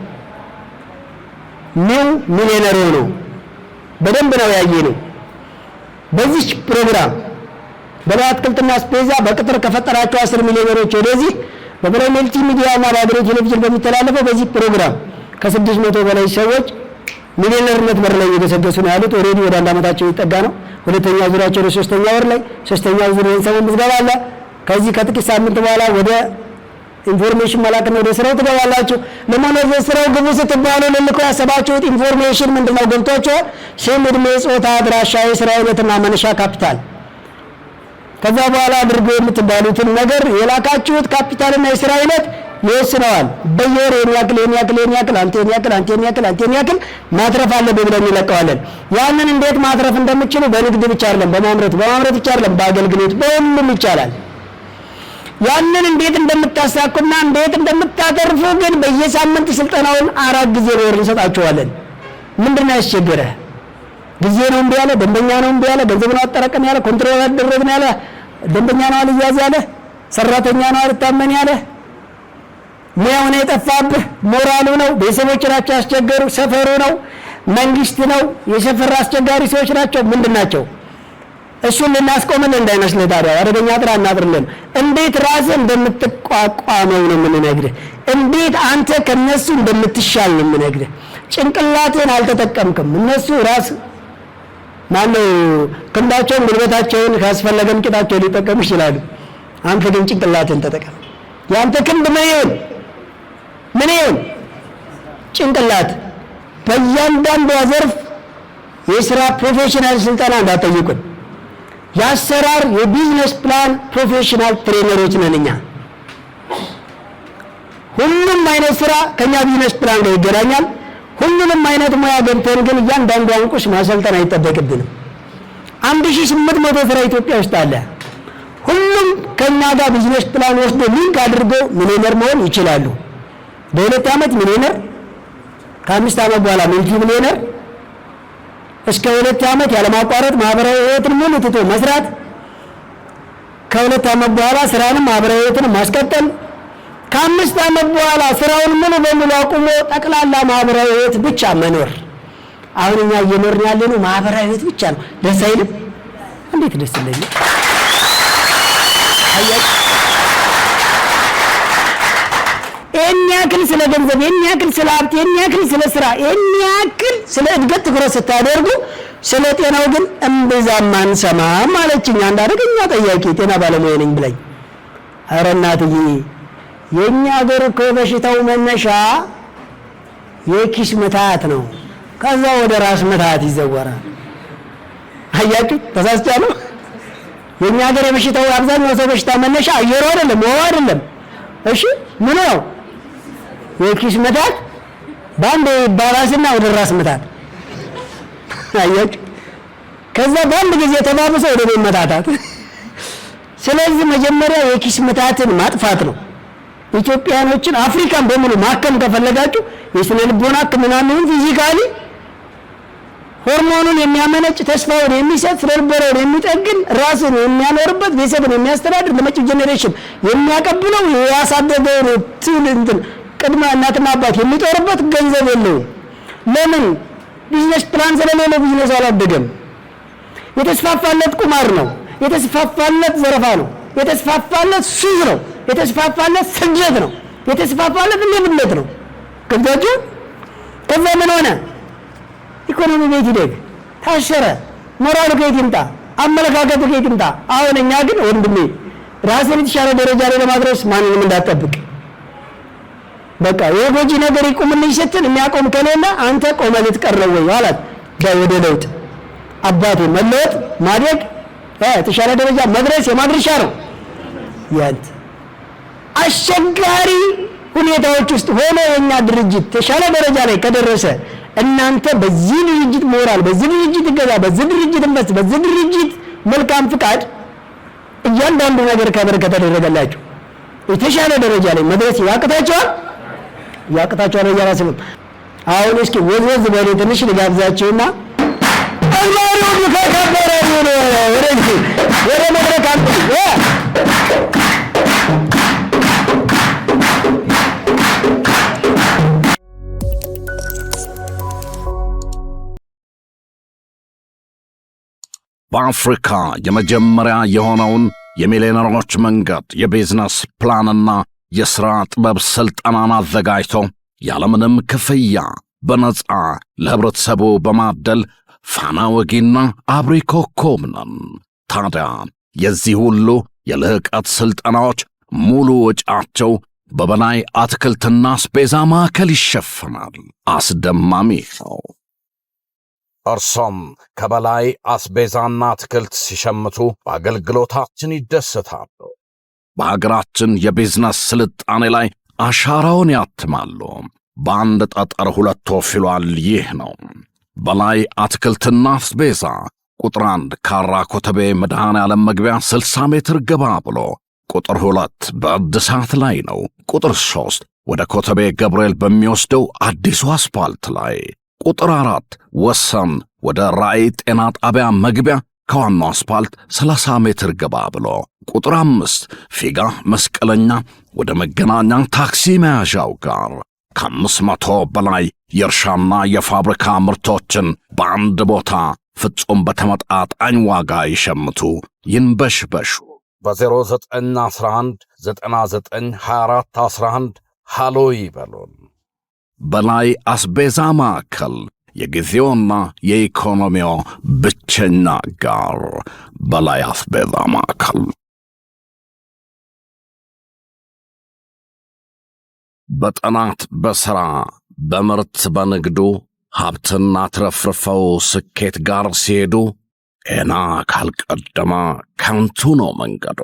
ኒው ሚሊዮነር ሆኖ በደንብ ነው ያየነው። በዚህ ፕሮግራም በአትክልትና አስቤዛ በቅጥር ከፈጠራቸው 10 ሚሊዮነሮች ወደዚህ በብሔራዊ መልቲ ሚዲያ እና በአገሬ ቴሌቪዥን በሚተላለፈው በዚህ ፕሮግራም ከ600 በላይ ሰዎች ሚሊዮነርነት በር ላይ እየገሰገሱ ነው ያሉት። ኦሬዲ ወደ 1 ዓመታቸው ይጠጋ ነው። ሁለተኛ ዙሪያቸው ወደ 3ኛ ወር ላይ 3ኛ ዙር ሰው ምዝገባ አለ። ከዚህ ከጥቂት ሳምንት በኋላ ወደ ኢንፎርሜሽን መላክና ወደ ስራው ትገባላችሁ። ለማለት ስራው ግቡ ስትባሉ ልልኮ ያሰባችሁት ኢንፎርሜሽን ምንድነው? ገብቷችኋል? ስም፣ ዕድሜ፣ ጾታ፣ አድራሻ፣ የስራ አይነትና መነሻ ካፒታል። ከዛ በኋላ አድርጎ የምትባሉትን ነገር የላካችሁት ካፒታልና የስራ አይነት ይወስነዋል። በየወር የሚያክል አንተ የሚያክል ማትረፍ አለብህ ብለን እንለቀዋለን። ያንን እንዴት ማትረፍ እንደምትችሉ በንግድ ብቻ አይደለም፣ በማምረት ብቻ አይደለም፣ በአገልግሎት በሁሉም ይቻላል። ያንን እንዴት እንደምታሳኩና እንዴት እንደምታተርፉ ግን በየሳምንት ስልጠናውን 4 ጊዜ ነው እንሰጣችኋለን። ምንድነው ያስቸገረህ? ጊዜ ነው እምቢ ያለ፣ ደንበኛ ነው እምቢ ያለ፣ ገንዘብ ነው አጠራቀም ያለ፣ ኮንትሮል አደረግን ያለ፣ ደንበኛ ነው አልያዝ ያለ፣ ሰራተኛ ነው አልታመን ያለ፣ ሙያው ነው የጠፋብህ፣ ሞራሉ ነው፣ ቤተሰቦች ናቸው ያስቸገሩ፣ ሰፈሩ ነው፣ መንግስት ነው፣ የሰፈር አስቸጋሪ ሰዎች ናቸው። ምንድናቸው? እሱን ልናስቆምን እንዳይመስልህ ታዲያ አደገኛ ጥራ እናጥርልን። እንዴት ራስህ እንደምትቋቋመው ነው የምንነግርህ። እንዴት አንተ ከነሱ እንደምትሻል ነው የምንነግርህ። ጭንቅላትህን አልተጠቀምክም። እነሱ ራስ ማነው ክንዳቸውን ጉልበታቸውን ካስፈለገም ቂጣቸውን ሊጠቀሙ ይችላሉ። አንተ ግን ጭንቅላትህን ተጠቀም። ያንተ ክንድ ምን ይሁን ጭንቅላት። በእያንዳንዱ ዘርፍ የሥራ ፕሮፌሽናል ስልጠና እንዳትጠይቁን። የአሰራር የቢዝነስ ፕላን ፕሮፌሽናል ትሬነሮች ነን እኛ። ሁሉም አይነት ስራ ከኛ ቢዝነስ ፕላን ጋር ይገናኛል። ሁሉንም አይነት ሙያ ገብተን ግን እያንዳንዷን ቁስ ማሰልጠን አይጠበቅብንም። 1800 ስራ ኢትዮጵያ ውስጥ አለ። ሁሉም ከኛ ጋር ቢዝነስ ፕላን ወስዶ ሊንክ አድርጎ ሚሊዮነር መሆን ይችላሉ። በ2 ዓመት ሚሊዮነር፣ ከ5 ዓመት በኋላ መልቲ ሚሊዮነር፣ እስከ 2 ዓመት ያለማቋረጥ ማህበራዊ ህይወትን ሙሉ ትቶ መስራት፣ ከ2 ዓመት በኋላ ስራንም ማህበራዊ ህይወትን ማስቀጠል፣ ከ5 ዓመት በኋላ ስራውን ሙሉ በሙሉ አቁሞ ጠቅላላ ማህበራዊ ህይወት ብቻ መኖር። አሁን እኛ እየኖርን ያለነው ማህበራዊ ህይወት ብቻ ነው። ደስ አይልም? እንዴት ደስ ይለኛል! ይህን ያክል ስለ ገንዘብ፣ ይህን ያክል ስለ ሀብት፣ ይህን ያክል ስለ ስራ፣ ይህን ያክል ስለ እድገት ትኩረት ስታደርጉ ስለ ጤናው ግን እምብዛም አንሰማም አለችኝ አንድ አደገኛ ጠያቂ፣ ጤና ባለሙያ ነኝ ብላኝ። ኧረ እናትዬ የእኛ ሀገር እኮ በሽታው መነሻ የኪስ ምታት ነው። ከዛ ወደ ራስ ምታት ይዘወራል። አያችሁ ተሳስቻለሁ። የእኛ ሀገር የበሽታው አብዛኛው ሰው በሽታ መነሻ አየሩ አይደለም፣ ውሃ አይደለም። እሺ ምን ነው የኪስ ምታት ባንዴ ባራስና ወደ ራስ ምታት። አያችሁ ከዛ ባንድ ጊዜ ተባብሶ ወደ መታታት። ስለዚህ መጀመሪያ የኪስ ምታትን ማጥፋት ነው። ኢትዮጵያኖችን አፍሪካን በሙሉ ማከም ከፈለጋችሁ የስነ ልቦና ሕክምናን ፊዚካሊ ሆርሞኑን የሚያመነጭ ተስፋውን የሚሰጥ ስነ ልቦናውን የሚጠግን ራስን የሚያኖርበት ቤተሰብን የሚያስተዳድር ለመጪው ጄኔሬሽን የሚያቀብለው ያሳደገው ትውልድ ቅድመ እናትና አባት የሚጦርበት ገንዘብ የለውም። ለምን? ቢዝነስ ፕላን ስለሌለው ቢዝነስ አላደገም። የተስፋፋለት ቁማር ነው። የተስፋፋለት ዘረፋ ነው። የተስፋፋለት ሱስ ነው። የተስፋፋለት ስግደት ነው። የተስፋፋለት ሌብነት ነው። ገብታችሁ? ከዛ ምን ሆነ? ኢኮኖሚ ቤት ይደግ ታሸረ። ሞራል ከየት ይምጣ? አመለካከት ከየት ይምጣ? አሁን እኛ ግን ወንድሜ ራስን የተሻለ ደረጃ ላይ ለማድረስ ማንንም እንዳትጠብቅ። በቃ የጎጂ ነገር ይቁምልኝ ስትል የሚያቆም ከሌለ አንተ ቆመህ ልትቀር ነው ወይ አላት። ወደ ለውጥ አባቴ መለወጥ ማደግ የተሻለ ደረጃ መድረስ የማድረሻ ነው። ያንተ አስቸጋሪ ሁኔታዎች ውስጥ ሆኖ የኛ ድርጅት ተሻለ ደረጃ ላይ ከደረሰ እናንተ በዚህ ድርጅት ሞራል፣ በዚህ ድርጅት እገዛ፣ በዚህ ድርጅት ኢንቨስት፣ በዚህ ድርጅት መልካም ፍቃድ እያንዳንዱ ነገር ከበር ከተደረገላችሁ የተሻለ ደረጃ ላይ መድረስ ያቅታችኋል እያላስብም። አሁን እስኪ ወዝወዝ በሉ ትንሽ ልጋብዛችሁና አላሩን ከከበረ ነው ወደ መድረክ አንተ በአፍሪካ የመጀመሪያ የሆነውን የሚሊዮነሮች መንገድ የቢዝነስ ፕላንና የሥራ ጥበብ ሥልጠናን አዘጋጅቶ ያለምንም ክፍያ በነጻ ለህብረተሰቡ በማደል ፋና ወጊና አብሪ ኮከብ ነን። ታዲያ የዚህ ሁሉ የልህቀት ሥልጠናዎች ሙሉ ወጪያቸው በበላይ አትክልትና አስቤዛ ማዕከል ይሸፈናል። አስደማሚ ነው። እርሶም ከበላይ አስቤዛና አትክልት ሲሸምቱ በአገልግሎታችን ይደሰታሉ። በሀገራችን የቢዝነስ ስልጣኔ ላይ አሻራውን ያትማሉ። በአንድ ጠጠር ሁለት ወፍ ይሏል። ይህ ነው በላይ አትክልትና አስቤዛ። ቁጥር 1 ካራ ኮተቤ መድኃኔ ዓለም መግቢያ 60 ሜትር ገባ ብሎ። ቁጥር 2 በእድሳት ላይ ነው። ቁጥር 3 ወደ ኮተቤ ገብርኤል በሚወስደው አዲሱ አስፓልት ላይ። ቁጥር 4 ወሰን ወደ ራእይ ጤና ጣቢያ መግቢያ ከዋናው አስፓልት 30 ሜትር ገባ ብሎ። ቁጥር 5 ፊጋ መስቀለኛ ወደ መገናኛ ታክሲ መያዣው ጋር ከ500 በላይ የእርሻና የፋብሪካ ምርቶችን በአንድ ቦታ ፍጹም በተመጣጣኝ ዋጋ ይሸምቱ፣ ይንበሽበሹ። በ0911 992411 ሃሎ ይበሉን። በላይ አስቤዛ ማዕከል የጊዜውና የኢኮኖሚው ብቸኛ አጋር። በላይ አስቤዛ ማዕከል። በጥናት በሥራ በምርት በንግዱ ሀብትና ትረፍርፈው ስኬት ጋር ሲሄዱ ጤና ካልቀደመ ከንቱ ነው መንገዱ።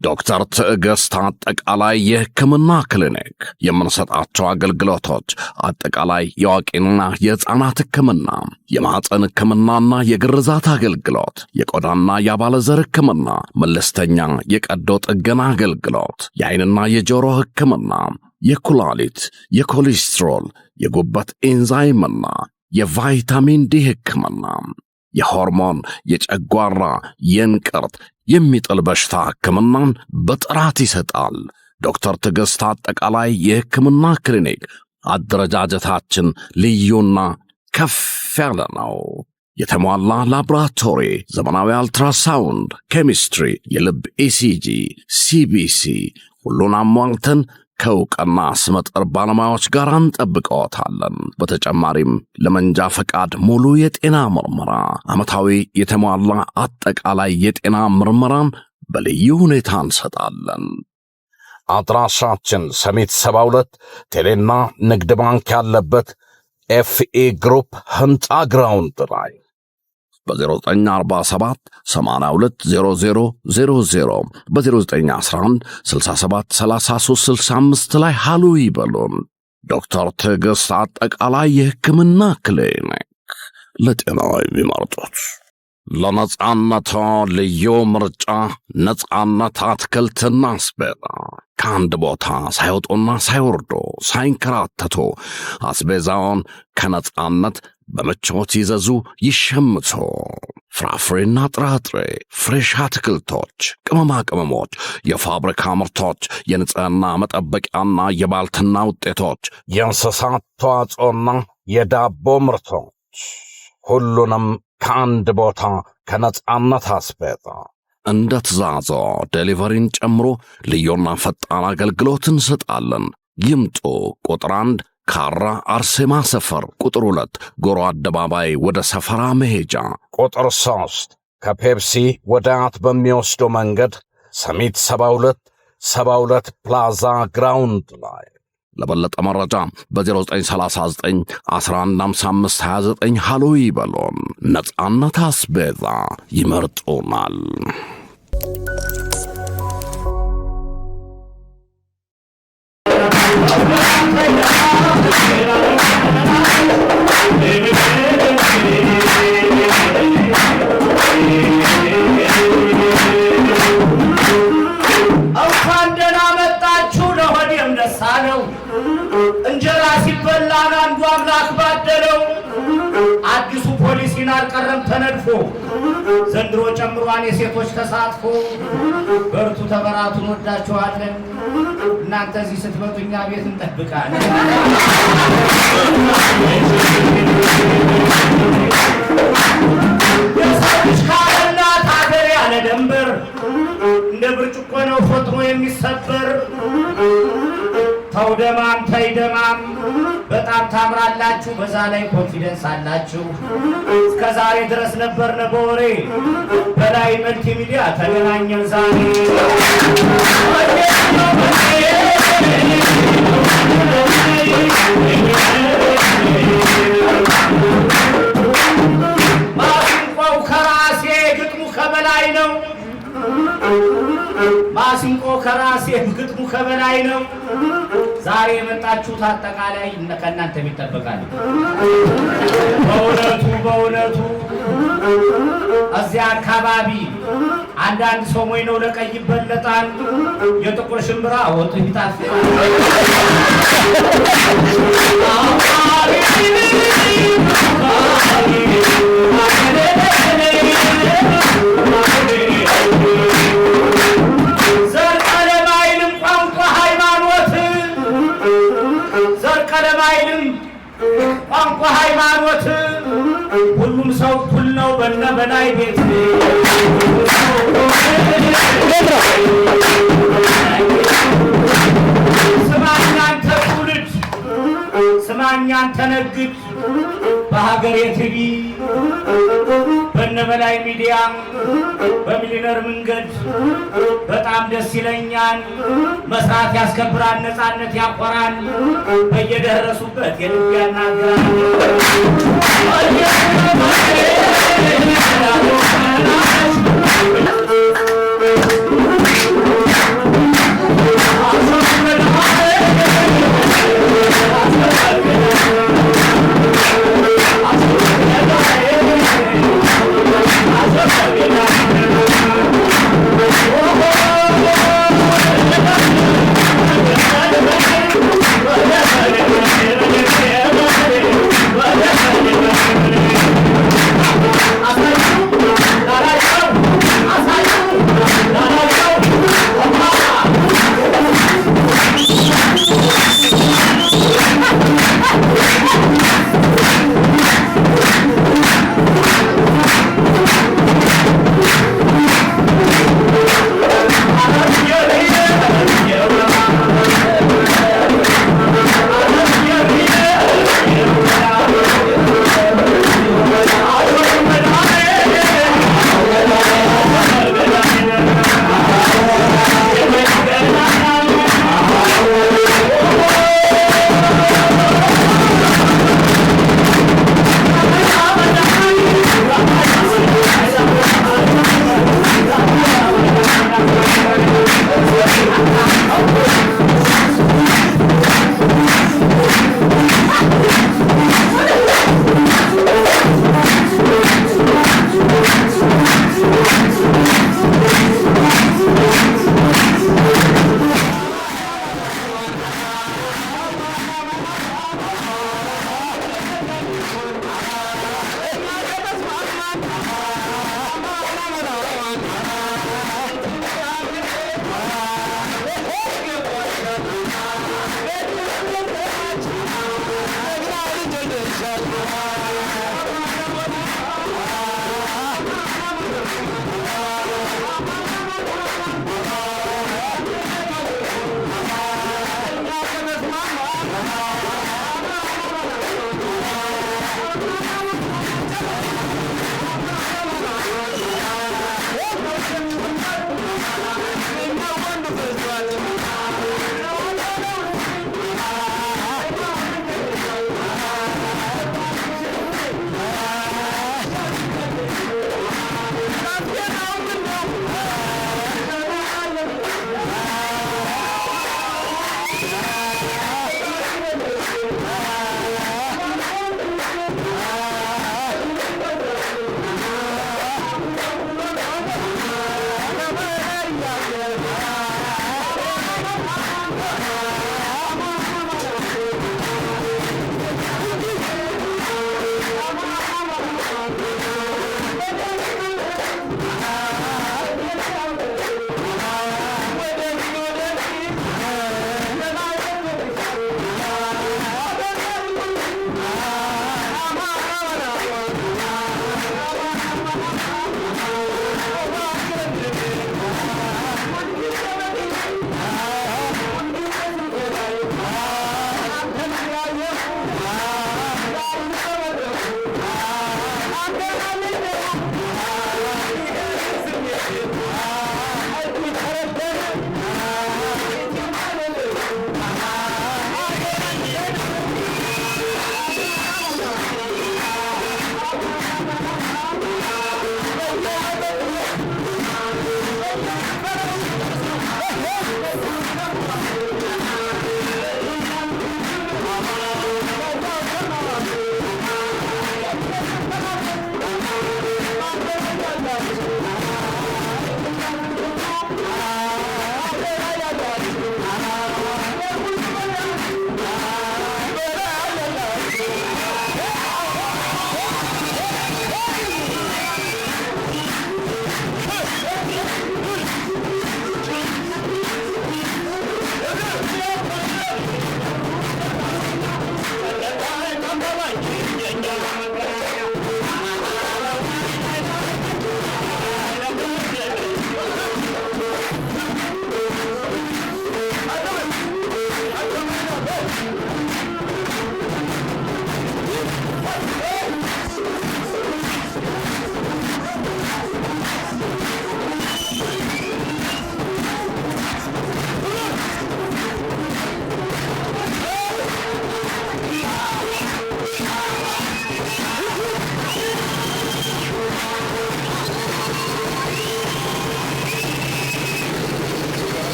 ዶክተር ትዕግስት አጠቃላይ የሕክምና ክሊኒክ የምንሰጣቸው አገልግሎቶች አጠቃላይ የአዋቂና የሕፃናት ሕክምና፣ የማኅፀን ሕክምናና የግርዛት አገልግሎት፣ የቆዳና የአባለዘር ሕክምና፣ መለስተኛ የቀዶ ጥገና አገልግሎት፣ የዓይንና የጆሮ ሕክምና፣ የኩላሊት፣ የኮሌስትሮል፣ የጉበት ኤንዛይምና የቫይታሚን ዲ ሕክምና፣ የሆርሞን፣ የጨጓራ፣ የእንቅርት የሚጥል በሽታ ሕክምናን በጥራት ይሰጣል። ዶክተር ትዕግስት አጠቃላይ የሕክምና ክሊኒክ አደረጃጀታችን ልዩና ከፍ ያለ ነው። የተሟላ ላቦራቶሪ፣ ዘመናዊ አልትራሳውንድ፣ ኬሚስትሪ፣ የልብ ኢሲጂ፣ ሲቢሲ ሁሉን አሟልተን ከእውቅና ስመጥር ባለሙያዎች ጋር እንጠብቀዎታለን። በተጨማሪም ለመንጃ ፈቃድ ሙሉ የጤና ምርመራ፣ ዓመታዊ የተሟላ አጠቃላይ የጤና ምርመራን በልዩ ሁኔታ እንሰጣለን። አድራሻችን ሰሚት 72 ቴሌና ንግድ ባንክ ያለበት ኤፍኢ ግሩፕ ሕንፃ ግራውንድ ላይ በ0947 820000 በ0911 673365 ላይ ሃሎ ይበሉን። ዶክተር ትዕግስት አጠቃላይ የሕክምና ክሊኒክ ለጤናው የሚመርጡት። ለነጻነቶ ልዩ ምርጫ ነጻነት አትክልትና አስቤዛ። ከአንድ ቦታ ሳይወጡና ሳይወርዱ ሳይንከራተቱ አስቤዛውን ከነጻነት በምቾት ይዘዙ፣ ይሸምቱ። ፍራፍሬና ጥራጥሬ፣ ፍሬሽ አትክልቶች፣ ቅመማ ቅመሞች፣ የፋብሪካ ምርቶች፣ የንጽህና መጠበቂያና የባልትና ውጤቶች፣ የእንስሳት ተዋጽኦና የዳቦ ምርቶች፣ ሁሉንም ከአንድ ቦታ ከነጻነት አስቤዛ። እንደ ትእዛዞ ዴሊቨሪን ጨምሮ ልዩና ፈጣን አገልግሎት እንሰጣለን። ይምጡ። ቁጥር 1 ካራ አርሴማ ሰፈር፣ ቁጥር 2 ጎሮ አደባባይ ወደ ሰፈራ መሄጃ፣ ቁጥር 3 ከፔፕሲ ወደ አያት በሚወስደው መንገድ ሰሚት 72 ፕላዛ ግራውንድ ላይ። ለበለጠ መረጃ በ0939 115529 ሃሎ ይበሉን። ነጻነት አስቤዛ ይመርጡናል። እንኳን ደህና መጣችሁ። ለሆዴም ደስ አለው። እንጀራ ሲበላ አንዱ አምላክ ባደለው። አዲሱ ፖሊሲን አልቀረም ተነድፎ፣ ዘንድሮ ጨምሯን የሴቶች ተሳትፎ። በርቱ ተበራቱ፣ እንወዳችኋለን። እናንተ እዚህ ስትመጡ እኛ ቤት እንጠብቃለን። የሰው ልጅ ካለ እናት ሀገር ያለ ደንበር እንደ ብርጭቆ ነው ፈጥኖ የሚሰበር። ተው ደማም ተይ ደማም፣ በጣም ታምራላችሁ፣ በዛ ላይ ኮንፊደንስ አላችሁ። እስከ ዛሬ ድረስ ነበርነ በወሬ፣ በላይ መልቲ ሚዲያ ተገናኘን ዛሬ። ማሲንቆው ከራሴ ግጥሙ ከበላይ ነው። ማሲንቆ ከራሴ ግጥሙ ከበላይ ነው። ዛሬ የመጣችሁት አጠቃላይ ከእናንተ ይጠበቃል። በእውነቱ እዚያ አካባቢ አንዳንድ ሰው ሞይ ነው ለቀይ ይበለጣል፣ የጥቁር ሽምብራ ወጡ ይጣፍጣል። ቋንቋ ሃይማኖት፣ ሁሉም ሰው እኩል ነው በነ በላይ ቤት ስማኝ አንተ ትውልድ ስማኝ አንተ ነግድ በሀገሬ ቲቪ በነ በላይ ሚዲያ በሚሊነር መንገድ በጣም ደስ ይለኛል። መስራት ያስከብራል፣ ነፃነት ያቆራል። በየደረሱበት የልብ ያናግራል።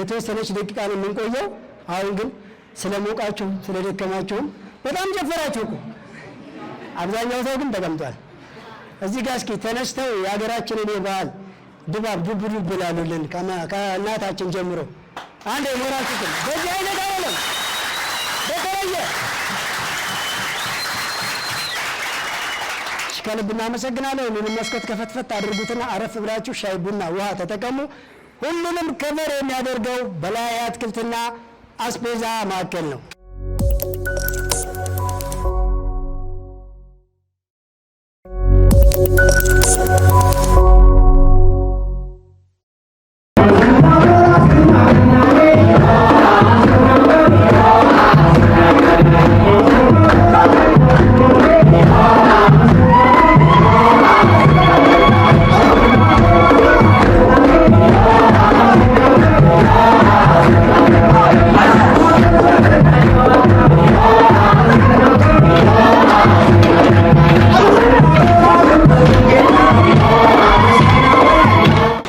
ለተወሰነች ደቂቃ ነው የምንቆየው። አሁን ግን ስለሞቃችሁ ስለደከማችሁም በጣም ጨፈራችሁ እኮ። አብዛኛው ሰው ግን ተቀምጧል። እዚህ ጋር እስኪ ተነስተው የሀገራችንን የበዓል ድባብ ዱብ ዱብ ብላሉልን ከእናታችን ጀምሮ አንድ የሞራችሁትን በዚህ አይነት አይደለም በተለየ ከልብ እናመሰግናለን። ሁሉንም መስኮት ከፈትፈት አድርጉትና አረፍ ብላችሁ ሻይ ቡና ውሃ ተጠቀሙ። ሁሉንም ከቨር የሚያደርገው በላይ አትክልትና አስቤዛ ማዕከል ነው።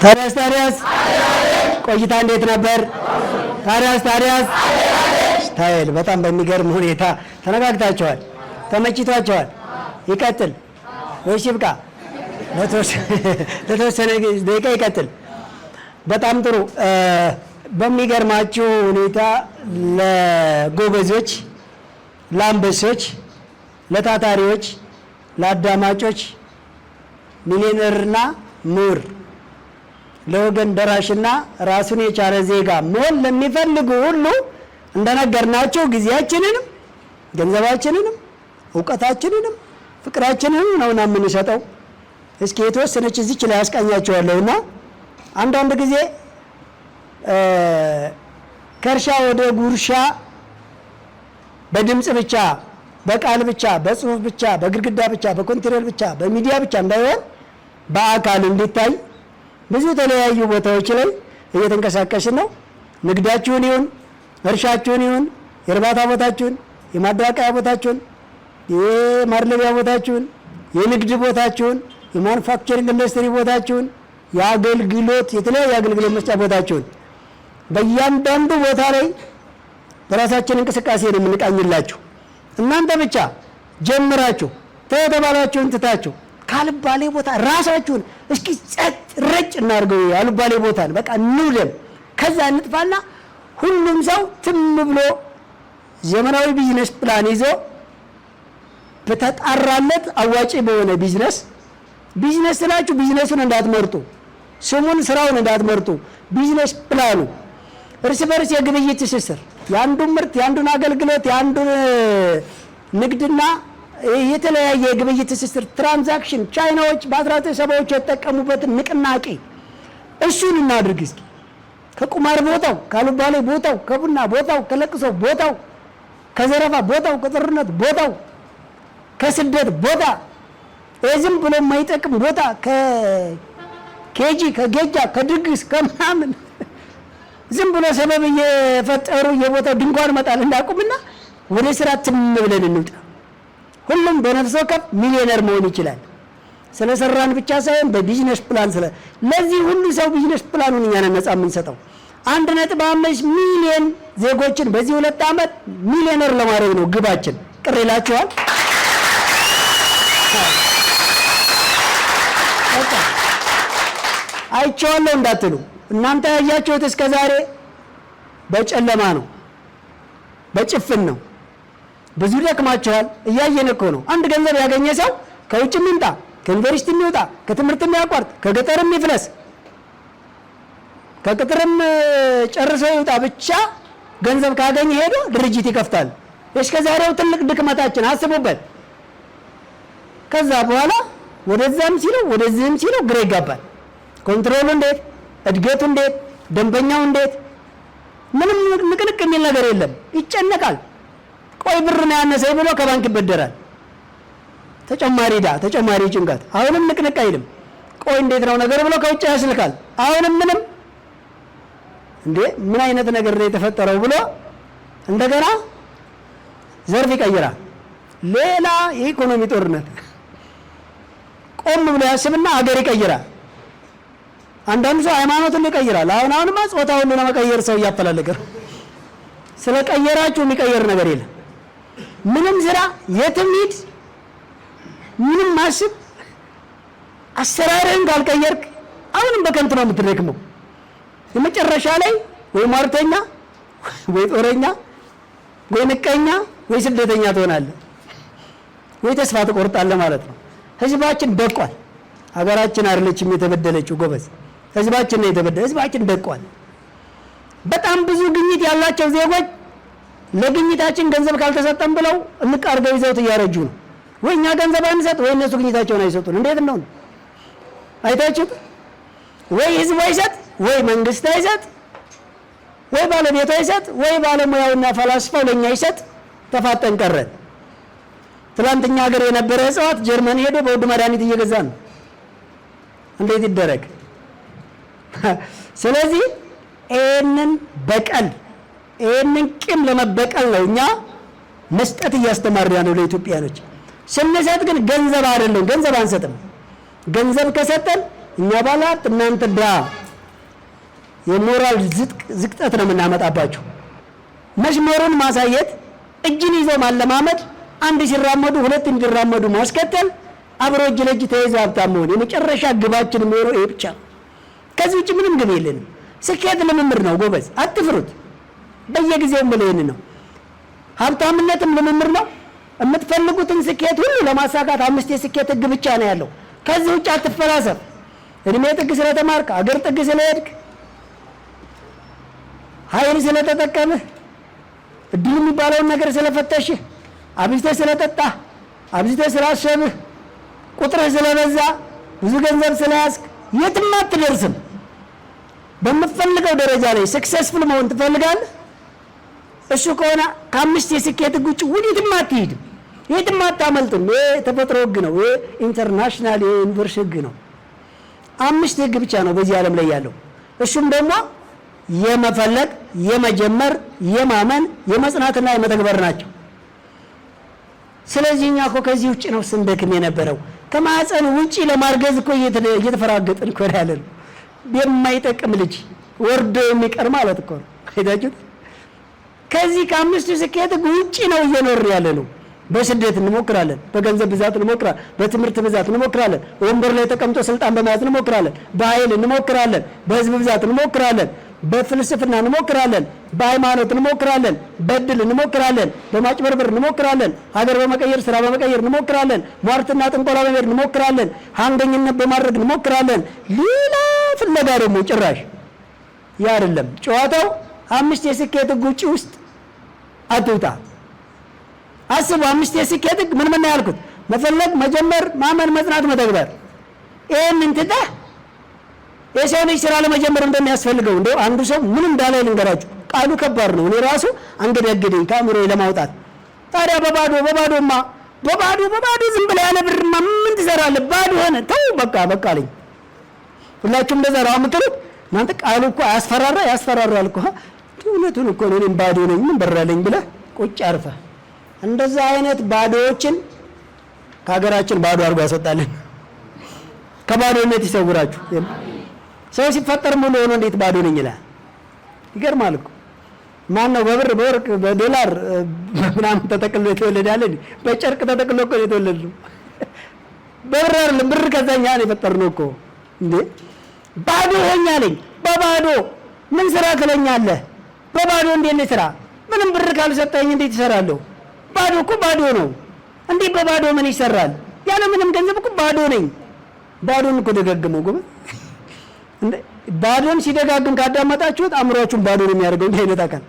ታዲያስ ቆይታ እንዴት ነበር? ታዲያስ ስታይል በጣም በሚገርም ሁኔታ ተነጋግታቸዋል፣ ተመችቷቸዋል። ይቀጥል ወይስ ይብቃ? ለተወሰነ ደቂቃ ይቀጥል። በጣም ጥሩ። በሚገርማችሁ ሁኔታ ለጎበዞች፣ ለአንበሶች፣ ለታታሪዎች፣ ለአዳማጮች ሚሊዮነርና ምሁር ለወገን ደራሽና ራሱን የቻለ ዜጋ መሆን ለሚፈልጉ ሁሉ እንደነገርናቸው ጊዜያችንንም ገንዘባችንንም እውቀታችንንም ፍቅራችንንም ነውና የምንሰጠው። እስኪ የተወሰነች እዚች ላይ ያስቃኛቸዋለሁና አንዳንድ ጊዜ ከእርሻ ወደ ጉርሻ በድምፅ ብቻ በቃል ብቻ በጽሁፍ ብቻ በግድግዳ ብቻ በኮንትሮል ብቻ በሚዲያ ብቻ እንዳይሆን በአካል እንዲታይ ብዙ የተለያዩ ቦታዎች ላይ እየተንቀሳቀስን ነው። ንግዳችሁን ይሁን እርሻችሁን ይሁን የእርባታ ቦታችሁን የማዳቀያ ቦታችሁን የማድለቢያ ቦታችሁን የንግድ ቦታችሁን የማኑፋክቸሪንግ ኢንዱስትሪ ቦታችሁን የአገልግሎት የተለያዩ አገልግሎት መስጫ ቦታችሁን በእያንዳንዱ ቦታ ላይ በራሳችን እንቅስቃሴ ነው የምንቃኝላችሁ። እናንተ ብቻ ጀምራችሁ ተባላችሁን ትታችሁ ካልባሌ ቦታ ራሳችሁን እስኪ ጸጥ ረጭ እናርገው። ያልባሌ ቦታን በቃ እንውለም። ከዛ እንጥፋና ሁሉም ሰው ትም ብሎ ዘመናዊ ቢዝነስ ፕላን ይዞ በተጣራለት አዋጪ በሆነ ቢዝነስ ስላችሁ ቢዝነሱን እንዳትመርጡ፣ ስሙን ስራውን እንዳትመርጡ። ቢዝነስ ፕላኑ እርስ በርስ የግብይት ትስስር የአንዱን ምርት የአንዱን አገልግሎት የአንዱን ንግድና የተለያየ የግብይት ትስስር ትራንዛክሽን ቻይናዎች በ1970ዎቹ የተጠቀሙበትን ንቅናቄ እሱን እናድርግ እስኪ። ከቁማር ቦታው፣ ካልባሌ ቦታው፣ ከቡና ቦታው፣ ከለቅሶ ቦታው፣ ከዘረፋ ቦታው፣ ከጦርነት ቦታው፣ ከስደት ቦታ፣ ዝም ብሎ የማይጠቅም ቦታ፣ ከኬጂ ከጌጃ ከድግስ ከምናምን ዝም ብሎ ሰበብ እየፈጠሩ የቦታው ድንኳን መጣል እንዳቁምና ወደ ስራ ትም ብለን እንውጣ። ሁሉም በነፍስ ወከፍ ሚሊዮነር መሆን ይችላል። ስለሰራን ብቻ ሳይሆን በቢዝነስ ፕላን ለዚህ ሁሉ ሰው ቢዝነስ ፕላኑን እኛ ነን ነፃ የምንሰጠው። 1.5 ሚሊዮን ዜጎችን በዚህ 2 ዓመት ሚሊዮነር ለማድረግ ነው ግባችን። ቅር ይላችኋል? አይቼዋለሁ እንዳትሉ። እናንተ ያያችሁት እስከ ዛሬ በጨለማ ነው፣ በጭፍን ነው። ብዙ ደክማችኋል። እያየን እኮ ነው። አንድ ገንዘብ ያገኘ ሰው ከውጭም ይምጣ፣ ከዩኒቨርሲቲ የሚወጣ፣ ከትምህርት የሚያቋርጥ፣ ከገጠርም ይፍለስ፣ ከቅጥርም ጨርሶ ይውጣ፣ ብቻ ገንዘብ ካገኘ ሄዶ ድርጅት ይከፍታል። እስከ ዛሬው ትልቅ ድክመታችን አስቡበት። ከዛ በኋላ ወደዛም ሲለው ወደዚህም ሲለው ግራ ይጋባል። ኮንትሮሉ እንዴት፣ እድገቱ እንዴት፣ ደንበኛው እንዴት፣ ምንም ንቅንቅ የሚል ነገር የለም። ይጨነቃል። ቆይ ብር ነው ያነሰኝ ብሎ ከባንክ ይበደራል። ተጨማሪ ዕዳ፣ ተጨማሪ ጭንቀት። አሁንም ንቅንቅ አይልም። ቆይ እንዴት ነው ነገር ብሎ ከውጭ ያስልካል። አሁንም ምንም እንዴ ምን አይነት ነገር ነው የተፈጠረው ብሎ እንደገና ዘርፍ ይቀይራል። ሌላ የኢኮኖሚ ጦርነት። ቆም ብሎ ያስብና አገር ይቀይራል። አንዳንዱ ሰው ሃይማኖትን ይቀይራል። አሁንማ ጾታውን ለመቀየር ሰው እያፈላለገ ስለቀየራችሁ የሚቀየር ነገር የለም። ምንም ስራ የትም ሂድ ምንም ማስብ አሰራርን ካልቀየርክ አሁንም በከንቱ ነው የምትደክመው። የመጨረሻ ላይ ወይ ሟርተኛ ወይ ጦረኛ ወይ ንቀኛ ወይ ስደተኛ ትሆናለህ ወይ ተስፋ ትቆርጣለህ ማለት ነው። ህዝባችን ደቋል። ሀገራችን አይደለችም የተበደለችው ጎበዝ፣ ህዝባችን ነው የተበደለ። ህዝባችን ደቋል። በጣም ብዙ ግኝት ያላቸው ዜጎች ለግኝታችን ገንዘብ ካልተሰጠን ብለው እንቃርገው ይዘውት እያረጁ ነው። ወይ እኛ ገንዘብ አንሰጥ ወይ እነሱ ግኝታቸውን አይሰጡን። እንዴት ነው አይታችሁት? ወይ ህዝብ አይሰጥ ወይ መንግስት አይሰጥ ወይ ባለቤቱ አይሰጥ ወይ ባለሙያውና ፈላስፋው ለኛ አይሰጥ። ተፋጠን ቀረን። ትላንትኛ ሀገር የነበረ እጽዋት ጀርመን ሄዶ በውድ መድኃኒት እየገዛ ነው። እንዴት ይደረግ? ስለዚህ ይህንን በቀል ይህንን ቂም ለመበቀል ነው እኛ መስጠት እያስተማርን ነው ለኢትዮጵያኖች። ስንሰጥ ግን ገንዘብ አይደለም፣ ገንዘብ አንሰጥም። ገንዘብ ከሰጠን እኛ ባላት እናንተ ዳ የሞራል ዝቅጠት ነው የምናመጣባችሁ። መስመሩን ማሳየት፣ እጅን ይዞ ማለማመድ፣ አንድ ሲራመዱ ሁለት እንዲራመዱ ማስከተል፣ አብሮ እጅ ለእጅ ተይዞ ሀብታም መሆን የመጨረሻ ግባችን የሚሆነው ይሄ ብቻ ነው። ከዚህ ውጭ ምንም ግብ የለንም። ስኬት ልምምድ ነው ጎበዝ፣ አትፍሩት። በየጊዜው ምለይን ነው። ሀብታምነትም ልምምድ ነው። የምትፈልጉትን ስኬት ሁሉ ለማሳካት 5 የስኬት ህግ ብቻ ነው ያለው። ከዚህ ውጭ አትፈላሰፍ። እድሜ ጥግ ስለተማርክ፣ አገር ጥግ ስለሄድክ፣ ኃይል ስለተጠቀምህ፣ እድል የሚባለውን ነገር ስለፈተሽህ፣ አብዝተህ ስለጠጣህ፣ አብዝተህ ስላሰብህ፣ ቁጥርህ ስለበዛ፣ ብዙ ገንዘብ ስለያዝክ የትም አትደርስም። በምትፈልገው ደረጃ ላይ ሰክሰስፉል መሆን ትፈልጋለህ? እሱ ከሆነ ከ5 የስኬት ህግ ውጭ ወዴትም አትሄድም፣ የትም አታመልጥም። ይሄ ተፈጥሮ ህግ ነው። ይሄ ኢንተርናሽናል የዩኒቨርስ ህግ ነው። 5 ህግ ብቻ ነው በዚህ ዓለም ላይ ያለው። እሱም ደግሞ የመፈለግ፣ የመጀመር፣ የማመን፣ የመጽናትና የመተግበር ናቸው። ስለዚህ እኛ እኮ ከዚህ ውጭ ነው ስንደክም የነበረው። ከማህፀን ውጪ ለማርገዝ እኮ እየተፈራገጥን እኮ ያለን የማይጠቅም ልጅ ወርዶ የሚቀር ማለት እኮ ነው። አይታችሁት? ከዚህ ከ5 ስኬት ውጪ ነው እየኖርን ያለ ነው። በስደት እንሞክራለን፣ በገንዘብ ብዛት እንሞክራለን፣ በትምህርት ብዛት እንሞክራለን፣ ወንበር ላይ ተቀምጦ ስልጣን በመያዝ እንሞክራለን፣ በኃይል እንሞክራለን፣ በህዝብ ብዛት እንሞክራለን፣ በፍልስፍና እንሞክራለን፣ በሃይማኖት እንሞክራለን፣ በእድል እንሞክራለን፣ በማጭበርበር እንሞክራለን፣ ሀገር በመቀየር ስራ በመቀየር እንሞክራለን፣ ሟርትና ጥንቆላ በመሄድ እንሞክራለን፣ ሀንገኝነት በማድረግ እንሞክራለን። ሌላ ፍለጋ ደግሞ ጭራሽ ያ አይደለም ጨዋታው። 5 የስኬት ህግ ውጪ ውስጥ አትውጣ። አስቡ። 5 የስኬት ህግ ምን ምን ያልኩት? መፈለግ፣ መጀመር፣ ማመን፣ መጽናት፣ መተግበር። ይሄንን ትተህ የሰው ልጅ ስራ ለመጀመር እንደሚያስፈልገው እንደው አንዱ ሰው ምን እንዳለ ልንገራችሁ። ቃሉ ከባድ ነው። እኔ ራሱ አንገዳገደኝ ከአእምሮዬ ለማውጣት። ታዲያ በባዶ ዝም ብለህ ያለ ብርማ ምን ትሰራለህ? ባዶ ሆነ። ተው በቃ አለኝ። ሁላችሁም እንደዛ ነው የምትሉት እናንተ። ቃሉ እኮ ያስፈራራል እኮ። እውነቱን እኮ ነው። እኔም ባዶ ነኝ ምን በራለኝ ብለህ ቁጭ አርፈህ እንደዛ አይነት ባዶዎችን ከሀገራችን ባዶ አድርጎ ያስወጣልን። ከባዶነት ይሰውራችሁ። ሰው ሲፈጠር ሙሉ ሆኖ እንዴት ባዶ ነኝ ይላል? ይገርማል እኮ። ማን ነው በብር በወርቅ በዶላር ምናምን ተጠቅሎ የተወለደ ያለ? በጨርቅ ተጠቅሎ እኮ የተወለደው በብር አይደለም። ብር ከዛኛ ነው የፈጠርነው እኮ እንዴ። ባዶ ሆኛለኝ። በባዶ ምን ስራ ትለኛለህ? በባዶ እንዴት ነው ስራ? ምንም ብር ካልሰጠኝ እንዴት እሰራለሁ? ባዶ እኮ ባዶ ነው እንዴ። በባዶ ምን ይሰራል? ያለ ምንም ገንዘብ እኮ ባዶ ነኝ። ባዶን እኮ ደጋግመው ጎበዝ እንዴ። ባዶን ሲደጋግም ካዳመጣችሁት አእምሮአችሁን ባዶ ነው የሚያደርገው እንዴ አይነት አካል።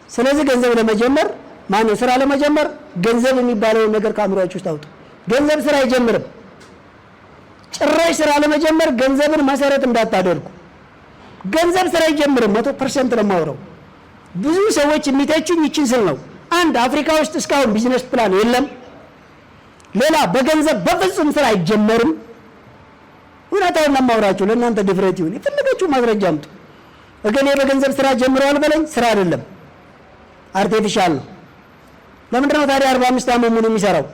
ስለዚህ ገንዘብ ለመጀመር ማነው ስራ ለመጀመር ገንዘብ የሚባለውን ነገር ከአእምሮአችሁ ውስጥ አውጡ። ገንዘብ ስራ አይጀምርም። ጭራሽ ስራ ለመጀመር ገንዘብን መሰረት እንዳታደርጉ። ገንዘብ ስራ አይጀምርም። 100% ነው የማወራው። ብዙ ሰዎች የሚተቹኝ ይችን ስል ነው። አንድ አፍሪካ ውስጥ እስካሁን ቢዝነስ ፕላን የለም። ሌላ በገንዘብ በፍጹም ስራ አይጀመርም። እውነታውን ነው የማወራችሁ። ለእናንተ ድፍረት ይሁን። የፈለጋችሁ ማስረጃ አምጡ። እገሌ በገንዘብ ስራ ጀምረዋል በለኝ። ስራ አይደለም፣ አርቲፊሻል ነው። ለምንድን ነው ታዲያ 45 ዓመት ሙሉ የሚሰራው?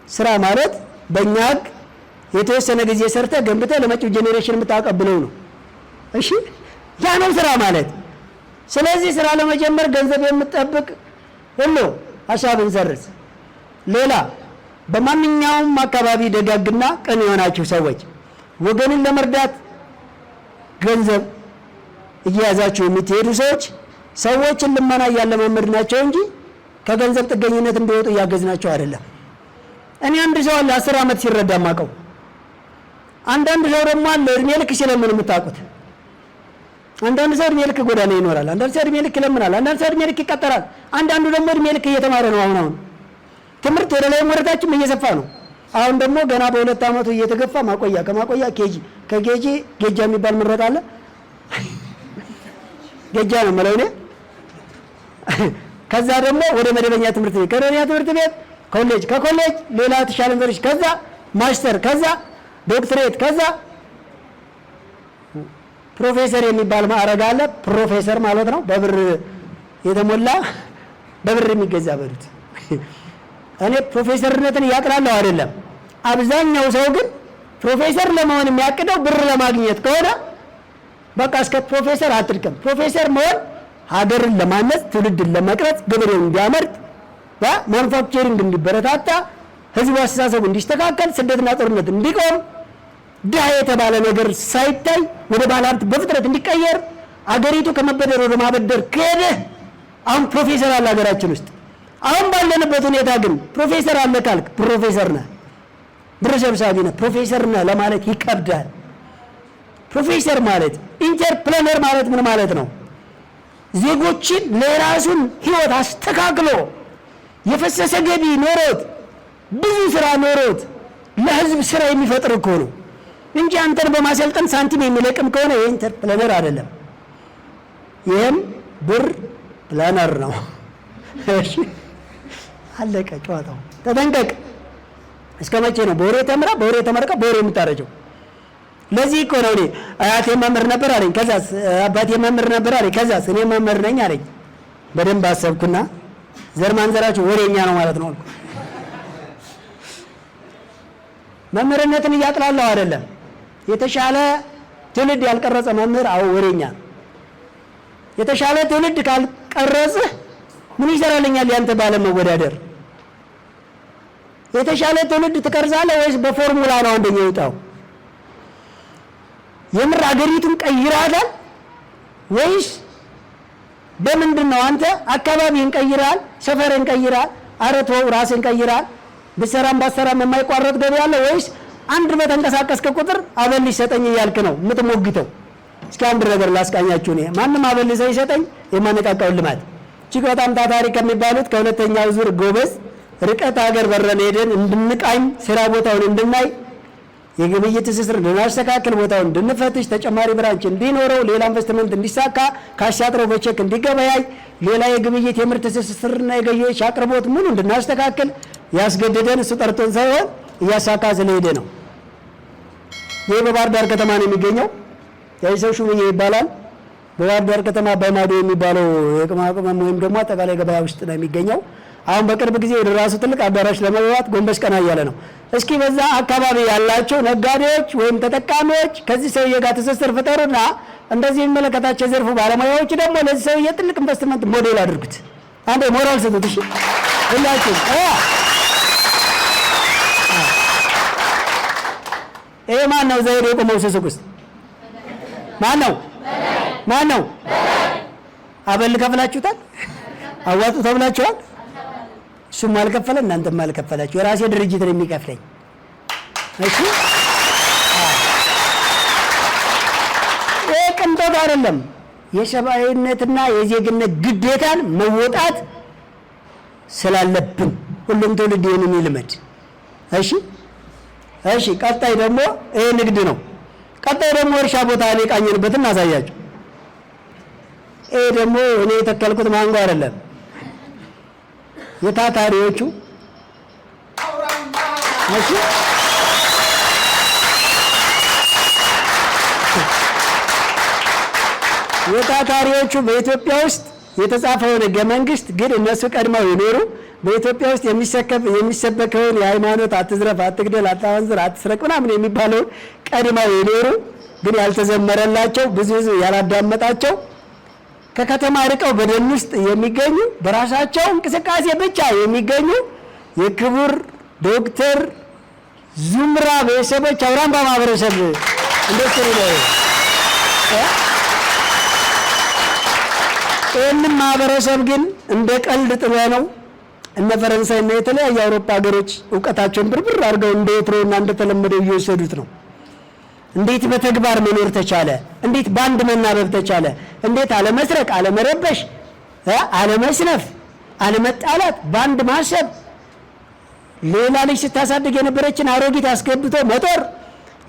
ስራ ማለት በእኛ ህግ የተወሰነ ጊዜ ሰርተህ ገንብተህ ለመጪው ጄኔሬሽን የምታቀብለው ነው። እሺ ያ ነው ስራ ማለት። ስለዚህ ስራ ለመጀመር ገንዘብ የምትጠብቅ ሁሉ ሀሳብን ሰርዝ። ሌላ በማንኛውም አካባቢ ደጋግና ቅን የሆናችሁ ሰዎች ወገንን ለመርዳት ገንዘብ እየያዛችሁ የምትሄዱ ሰዎች ሰዎችን ልመና እያለማመድናቸው እንጂ ከገንዘብ ጥገኝነት እንዲወጡ እያገዝናቸው አይደለም። እኔ አንድ ሰው አለ 10 ዓመት ሲረዳ ማቀው። አንዳንድ ሰው ደግሞ አለ እድሜ ልክ ሲለምን የምታውቁት። አንዳንድ ሰው እድሜ ልክ ጎዳና ይኖራል። አንዳንድ ሰው እድሜ ልክ ይለምናል። አንዳንድ ሰው እድሜ ልክ ይቀጠራል። አንዳንዱ ደግሞ እድሜ ልክ እየተማረ ነው። አሁን ትምህርት ወደ ላይ ወረታችም እየሰፋ ነው። አሁን ደግሞ ገና በ2 ዓመቱ እየተገፋ ማቆያ፣ ከማቆያ ኬጂ፣ ከኬጂ ጌጃ የሚባል ምረጥ አለ። ጌጃ ነው የምለው እኔ። ከዛ ደግሞ ወደ መደበኛ ትምህርት ቤት፣ ከመደበኛ ትምህርት ቤት ኮሌጅ፣ ከኮሌጅ ሌላ ተሻለ ዩኒቨርሲቲ፣ ከዛ ማስተር፣ ከዛ ዶክትሬት፣ ከዛ ፕሮፌሰር የሚባል ማዕረግ አለ። ፕሮፌሰር ማለት ነው በብር የተሞላ በብር የሚገዛ በሉት። እኔ ፕሮፌሰርነትን እያቅላለሁ አይደለም። አብዛኛው ሰው ግን ፕሮፌሰር ለመሆን የሚያቅደው ብር ለማግኘት ከሆነ በቃ እስከ ፕሮፌሰር አትድከም። ፕሮፌሰር መሆን ሀገርን ለማነጽ፣ ትውልድን ለመቅረጽ፣ ገበሬውን እንዲያመርት፣ ማኑፋክቸሪንግ እንዲበረታታ፣ ህዝቡ አስተሳሰቡ እንዲስተካከል፣ ስደትና ጦርነት እንዲቆም፣ ድሃ የተባለ ነገር ሳይታይ ወደ ባለሀብት በፍጥነት እንዲቀየር፣ አገሪቱ ከመበደር ወደ ማበደር ከሄደ አሁን ፕሮፌሰር አለ ሀገራችን ውስጥ። አሁን ባለንበት ሁኔታ ግን ፕሮፌሰር አለ ካልክ ፕሮፌሰር ነህ፣ ብር ሰብሳቢ ነህ፣ ፕሮፌሰር ነህ ለማለት ይከብዳል። ፕሮፌሰር ማለት ኢንተርፕረነር ማለት ምን ማለት ነው? ዜጎችን ለራሱን ህይወት አስተካክሎ የፈሰሰ ገቢ ኖሮት ብዙ ስራ ኖሮት ለህዝብ ስራ የሚፈጥር እኮ ነው እንጂ አንተን በማሰልጠን ሳንቲም የሚለቅም ከሆነ የኢንተርፕረነር አይደለም። ይህም ብር ፕላነር ነው። እሺ አለቀ ጨዋታው። ተጠንቀቅ። እስከ መቼ ነው በወሬ ተምራ በወሬ ተመርቃ በወሬ የምታረጀው? ለዚህ እኮ ነው እኔ አያቴ መምህር ነበር አለኝ፣ ከዛስ አባቴ መምህር ነበር አለኝ፣ ከዛስ እኔ መምህር ነኝ አለኝ። በደንብ አሰብኩና ዘር ማንዘራችሁ ወሬኛ ነው ማለት ነው። መምህርነትን እያጥላለሁ አይደለም። የተሻለ ትውልድ ያልቀረጸ መምህር አዎ ወሬኛ። የተሻለ ትውልድ ካልቀረጽህ ምን ይሰራልኛል ያንተ ባለመወዳደር? የተሻለ ትውልድ ትቀርጻለህ ወይስ በፎርሙላ ነው አንደኛ ይውጣው? የምር አገሪቱን ቀይራታል ወይስ በምንድን ነው? አንተ አካባቢን ቀይራል፣ ሰፈርን ቀይራል፣ አረቶ ራስን ቀይራል። ብሰራም ባሰራም የማይቋረጥ ገቢ አለ ወይስ አንድ በተንቀሳቀስከ ቁጥር አበል ይሰጠኝ እያልክ ነው የምትሞግተው? እስኪ አንድ ነገር ላስቃኛችሁ። እኔ ማንም አበል ሳይሰጠኝ የማነቃቃውን ልማት እጅግ በጣም ታታሪ ከሚባሉት ከሁለተኛው ዙር ጎበዝ ርቀት ሀገር በረን ሄደን እንድንቃኝ፣ ስራ ቦታውን እንድናይ፣ የግብይት ትስስር እንድናስተካክል፣ ቦታውን እንድንፈትሽ፣ ተጨማሪ ብራንች እንዲኖረው፣ ሌላ ኢንቨስትመንት እንዲሳካ፣ ካሻጥረው በቼክ እንዲገበያይ፣ ሌላ የግብይት የምርት ትስስርና የገዢዎች አቅርቦት ሙሉ እንድናስተካክል ያስገድደን እሱ ጠርቶን ሳይሆን እያሳካ ስለሄደ ነው። ይህ በባህር ዳር ከተማ ነው የሚገኘው። የሰው ሹምዬ ይባላል። በባህር ዳር ከተማ በማዶ የሚባለው የቅመማ ቅመም ወይም ደግሞ አጠቃላይ ገበያ ውስጥ ነው የሚገኘው። አሁን በቅርብ ጊዜ ወደ ራሱ ትልቅ አዳራሽ ለመግባት ጎንበስ ቀና እያለ ነው። እስኪ በዛ አካባቢ ያላቸው ነጋዴዎች ወይም ተጠቃሚዎች ከዚህ ሰውዬ ጋር ትስስር ፍጠሩና እንደዚህ የሚመለከታቸው የዘርፉ ባለሙያዎች ደግሞ ለዚህ ሰውዬ ትልቅ ኢንቨስትመንት ሞዴል አድርጉት። አንዴ ሞራል ስጡት። እሺ ሁላችሁ ይሄ ማን ነው? ዘይድ የቆመው ስሱቅ ውስጥ ማን ነው? ማን ነው? አበል ከፍላችሁታል? አዋጡ ተብላችኋል? እሱም አልከፈለ እናንተም አልከፈላችሁ። የራሴ ድርጅት ነው የሚከፍለኝ። እሺ ይሄ ቅንጦት አይደለም። የሰብአዊነትና የዜግነት ግዴታን መወጣት ስላለብን ሁሉም ትውልድ ይህንን ይልመድ። እሺ እሺ። ቀጣይ ደግሞ ይሄ ንግድ ነው። ቀጣይ ደግሞ እርሻ ቦታ እኔ ቃኘንበት እናሳያችሁ። ይሄ ደግሞ እኔ የተከልኩት ማንጎ አይደለም፣ የታታሪዎቹ እሺ የታታሪዎቹ በኢትዮጵያ ውስጥ የተጻፈውን ሕገ መንግስት ግን እነሱ ቀድመው የኖሩ በኢትዮጵያ ውስጥ የሚሰበከውን የሃይማኖት አትዝረፍ፣ አትግደል፣ አታመንዝር፣ አትስረቅ ምናምን የሚባለውን ቀድመው የኖሩ ግን ያልተዘመረላቸው ብዙ ሕዝብ ያላዳመጣቸው ከከተማ ርቀው በደን ውስጥ የሚገኙ በራሳቸው እንቅስቃሴ ብቻ የሚገኙ የክቡር ዶክተር ዙምራ ቤተሰቦች አውራምባ ማህበረሰብ ኢንዱስትሪ ነው። ይህንን ማህበረሰብ ግን እንደ ቀልድ ጥሎ ነው እነ ፈረንሳይና የተለያዩ የአውሮፓ ሀገሮች እውቀታቸውን ብርብር አድርገው እንደ ወትሮና እንደተለመደው እየወሰዱት ነው። እንዴት በተግባር መኖር ተቻለ? እንዴት በአንድ መናበብ ተቻለ? እንዴት አለመስረቅ፣ አለመረበሽ፣ አለመስነፍ፣ አለመጣላት፣ በአንድ ማሰብ፣ ሌላ ልጅ ስታሳድግ የነበረችን አሮጊት አስገብቶ መጦር፣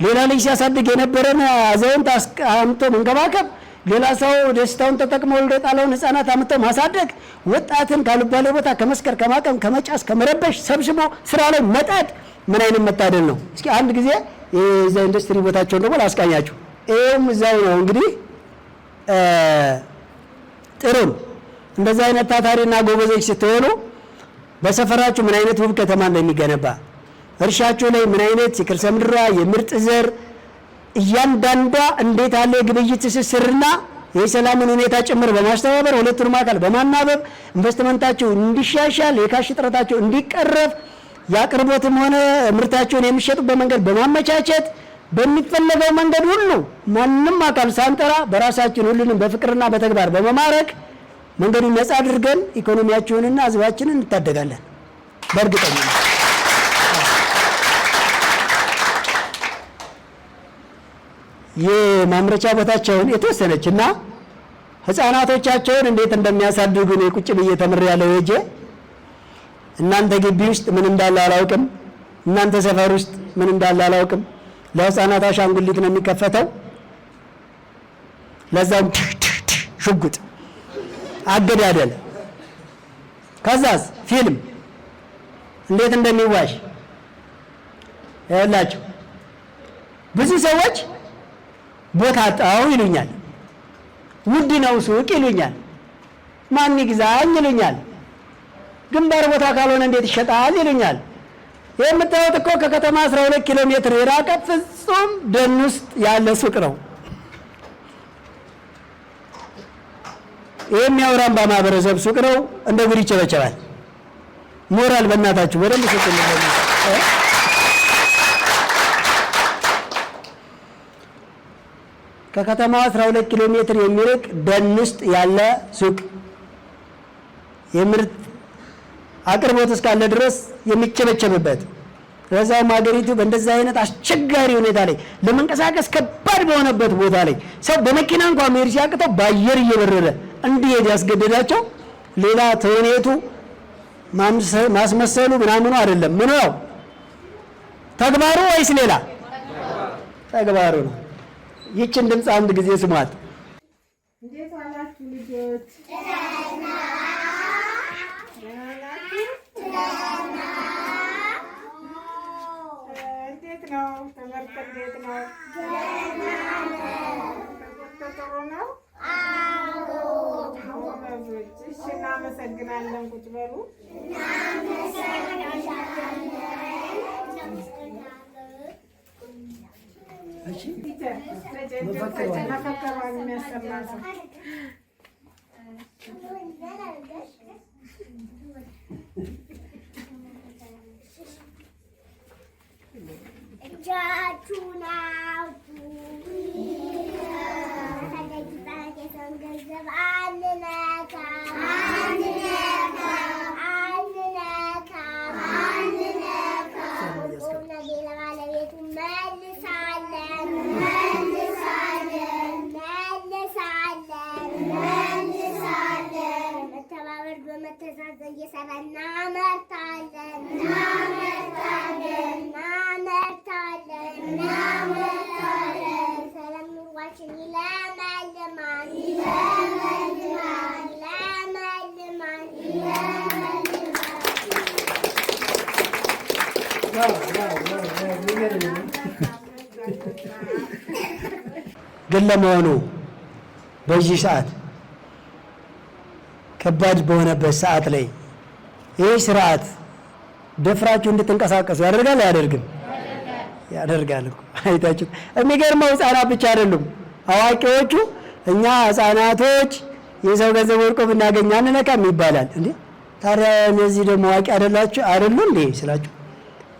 ሌላ ልጅ ሲያሳድግ የነበረን አዛውንት አምጥቶ መንከባከብ፣ ሌላ ሰው ደስታውን ተጠቅሞ ወልዶ የጣለውን ህፃናት አምጥቶ ማሳደግ፣ ወጣትን ካልባሌ ቦታ ከመስከር፣ ከማቀም፣ ከመጫስ፣ ከመረበሽ ሰብስቦ ስራ ላይ መጣድ ምን አይነት መታደል ነው? እስኪ አንድ ጊዜ የዛ ኢንዱስትሪ ቦታቸውን ደግሞ ላስቃኛችሁ። ይሄም እዛው ነው እንግዲህ ጥሩም እንደዛ አይነት ታታሪና ጎበዞች ስትሆኑ በሰፈራችሁ ምን አይነት ውብ ከተማ እንደሚገነባ እርሻችሁ ላይ ምን አይነት የከርሰ ምድሯ የምርጥ ዘር እያንዳንዷ እንዴት ያለ የግብይት ትስስርና የሰላምን ሁኔታ ጭምር በማስተባበር ሁለቱንም አካል በማናበብ ኢንቨስትመንታችሁ እንዲሻሻል የካሽ እጥረታችሁ እንዲቀረፍ ያቅርቦትም ሆነ ምርታቸውን የሚሸጡበት መንገድ በማመቻቸት በሚፈለገው መንገድ ሁሉ ማንንም አካል ሳንጠራ በራሳችን ሁሉንም በፍቅርና በተግባር በመማረክ መንገዱን ነፃ አድርገን ኢኮኖሚያችንና ህዝባችንን እንታደጋለን። በእርግጠኝነት የማምረቻ ቦታቸውን የተወሰነችና ህፃናቶቻቸውን እንዴት እንደሚያሳድጉ ነው ቁጭ ብዬ ተምሬያለሁ ሄጄ። እናንተ ግቢ ውስጥ ምን እንዳለ አላውቅም። እናንተ ሰፈር ውስጥ ምን እንዳለ አላውቅም። ለህፃናት አሻንጉሊት ነው የሚከፈተው። ለዛም ሽጉጥ አገዳደል፣ ከዛስ ፊልም እንዴት እንደሚዋሽ ያላችሁ። ብዙ ሰዎች ቦታ አጣው ይሉኛል። ውድ ነው ሱቅ ይሉኛል። ማን ይግዛኝ ይሉኛል። ግንባር ቦታ ካልሆነ እንዴት ይሸጣል ይሉኛል። የምታዩት እኮ ከከተማ 12 ኪሎ ሜትር የራቀ ፍጹም ደን ውስጥ ያለ ሱቅ ነው። የሚያወራም በማህበረሰብ ሱቅ ነው። እንደ ጉድ ይቸበቸባል። ሞራል በእናታችሁ በደንብ ስጡልኝ። ከከተማ 12 ኪሎ ሜትር የሚርቅ ደን ውስጥ ያለ ሱቅ የምርት አቅርቦት እስካለ ድረስ የሚቸበቸብበት ለዛውም ሀገሪቱ በእንደዚህ አይነት አስቸጋሪ ሁኔታ ላይ ለመንቀሳቀስ ከባድ በሆነበት ቦታ ላይ ሰው በመኪና እንኳን መሄድ ሲያቅተው በአየር እየበረረ እንዲሄድ ያስገደዳቸው ሌላ ተውኔቱ ማስመሰሉ ምናምኑ አይደለም። ምን ነው ተግባሩ ወይስ ሌላ? ተግባሩ ነው። ይችን ድምፅ አንድ ጊዜ ስሟት። እንዴት ዋላችሁ ልጆች? እንዴት ነው ትምህርት? እንዴት ነው? ጥሩ ነው። እሺ፣ እናመሰግናለን። ቁጭ በሉ። እጃችሁን አውጡ። የሰውን ገንዘብ አንነካም፣ ነገ ለባለቤቱ መልሳለን። በመተባበር በመተዛዘን እየሰራን እናመርታለን። ሰላም ኑሯችን ይለመልማል። ግን ለመሆኑ በዚህ ሰዓት ከባድ በሆነበት ሰዓት ላይ ይህ ስርዓት ደፍራችሁ እንድትንቀሳቀሱ ያደርጋል አያደርግም? ያደርጋል እኮ አይታችሁ። የሚገርመው ህፃናት ብቻ አይደሉም አዋቂዎቹ። እኛ ህፃናቶች የሰው ገንዘብ ወርቆ ብናገኝ አንነካም ይባላል እንዴ። ታዲያ እነዚህ ደግሞ አዋቂ አይደላችሁ አይደሉ እንዴ ስላችሁ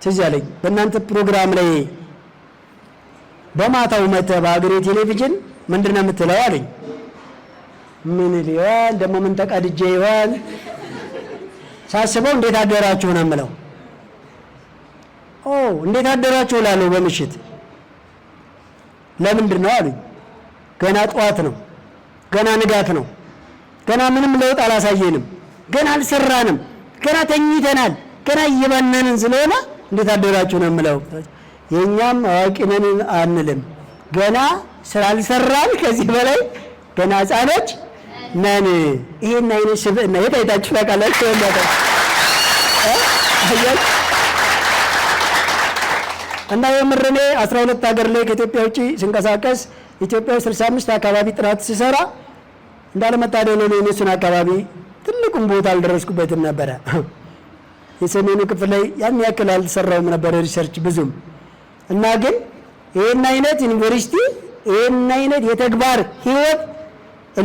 ትዝ ያለኝ በእናንተ ፕሮግራም ላይ በማታው መተህ በአገሬ ቴሌቪዥን ምንድን ነው የምትለው አለኝ። ምን ሊሆን ደግሞ ምን ተቀድጄ ይሆን ሳስበው እንዴት አደራችሁ ነው የምለው። እንዴት አደራችሁ እላለሁ በምሽት። ለምንድን ነው አሉኝ። ገና ጠዋት ነው፣ ገና ንጋት ነው፣ ገና ምንም ለውጥ አላሳየንም፣ ገና አልሰራንም፣ ገና ተኝተናል፣ ገና እየባነንን ስለሆነ እንዴት አደራችሁ ነው የምለው። የእኛም አዋቂ ነን አንልም፣ ገና ስላልሰራን ከዚህ በላይ ገና ህፃኖች ነን። ይሄን አይነት ስብዕና የት አይታችሁ ታውቃላችሁ? እና የምር እኔ 12 ሀገር ላይ ከኢትዮጵያ ውጪ ስንቀሳቀስ ኢትዮጵያ 65 አካባቢ ጥናት ስሰራ እንዳለመታደል ነው የእነሱን አካባቢ ትልቁን ቦታ አልደረስኩበትም ነበረ። የሰሜኑ ክፍል ላይ ያን ያክል አልሰራውም ነበር ሪሰርች ብዙም። እና ግን ይሄን አይነት ዩኒቨርሲቲ ይሄን አይነት የተግባር ህይወት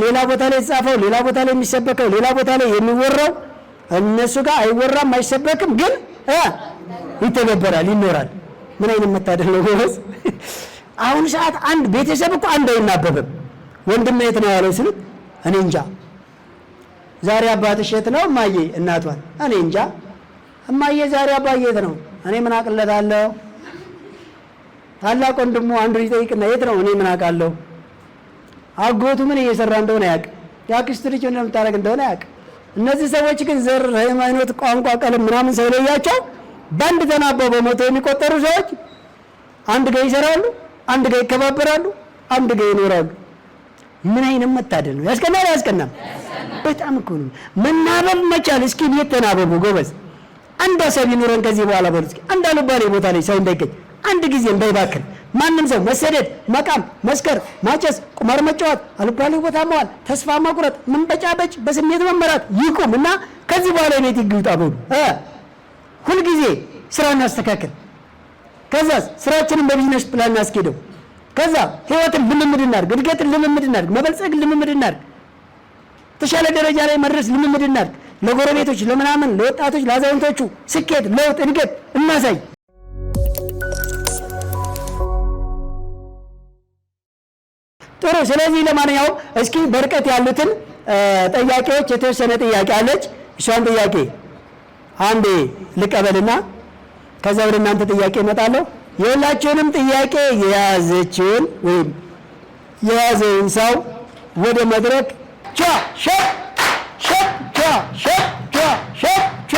ሌላ ቦታ ላይ የተጻፈው፣ ሌላ ቦታ ላይ የሚሰበከው፣ ሌላ ቦታ ላይ የሚወራው እነሱ ጋር አይወራም አይሰበክም፣ ግን ይተገበራል፣ ይኖራል። ምን አይነት መታደል ነው ጎበዝ። አሁን ሰዓት አንድ ቤተሰብ እኮ አንድ አይናበብም። ወንድም የት ነው ያለው ሲሉት እኔ እንጃ። ዛሬ አባትሽ የት ነው እማዬ እናቷን እኔ እንጃ። እማዬ ዛሬ አባዬ የት ነው እኔ ምን አቅለታለሁ። ታላቅ ወንድሙ አንዱ ይጠይቅና የት ነው እኔ ምን አውቃለሁ። አጎቱ ምን እየሰራ እንደሆነ ያውቅ፣ ያክስት ልጅ ምን እንደምታደርግ እንደሆነ ያውቅ። እነዚህ ሰዎች ግን ዘር፣ ሃይማኖት፣ ቋንቋ፣ ቀለም ምናምን ሳይለያቸው በአንድ ተናበው በመቶ የሚቆጠሩ ሰዎች አንድ ጋር ይሰራሉ፣ አንድ ጋር ይከባበራሉ፣ አንድ ጋር ይኖራሉ። ምን አይነት መታደል ነው! ያስቀናል ያስቀናል። በጣም እኮ ነው መናበብ መቻል። እስኪ ቤት ተናበቡ ጎበዝ። አንድ ሀሳብ ይኖረን ከዚህ በኋላ በሉ እስኪ። አንድ አልባሌ ቦታ ላይ ሰው እንዳይገኝ፣ አንድ ጊዜ እንዳይባክን፣ ማንም ሰው መሰደድ፣ መቃም፣ መስከር፣ ማጨስ፣ ቁማር መጫወት፣ አልባሌ ቦታ መዋል፣ ተስፋ መቁረጥ፣ መንበጫበጭ፣ በስሜት መመራት ይቁም እና ከዚህ በኋላ ቤት ይግውጣ በሉ። ሁልጊዜ ስራ እናስተካክል። ከዛ ስራችንን በቢዝነስ ፕላን እናስኬደው። ከዛ ህይወትን ልምምድ እናድርግ፣ እድገትን ልምምድ እናድርግ፣ መበልጸግ ልምምድ እናድርግ፣ ተሻለ ደረጃ ላይ መድረስ ልምምድ እናድርግ። ለጎረቤቶች፣ ለምናምን፣ ለወጣቶች፣ ለአዛውንቶቹ ስኬት፣ ለውጥ፣ እድገት እናሳይ። ጥሩ። ስለዚህ ለማንኛውም እስኪ በርቀት ያሉትን ጥያቄዎች የተወሰነ ጥያቄ አለች። እሷን ጥያቄ አንዴ ልቀበልና ከዛ ወደ እናንተ ጥያቄ እመጣለሁ። የሁላችሁንም ጥያቄ የያዘችውን ወይም የያዘውን ሰው ወደ መድረክ ቻ ሸ ሸ ቻ ሸ ቻ ሸ ቻ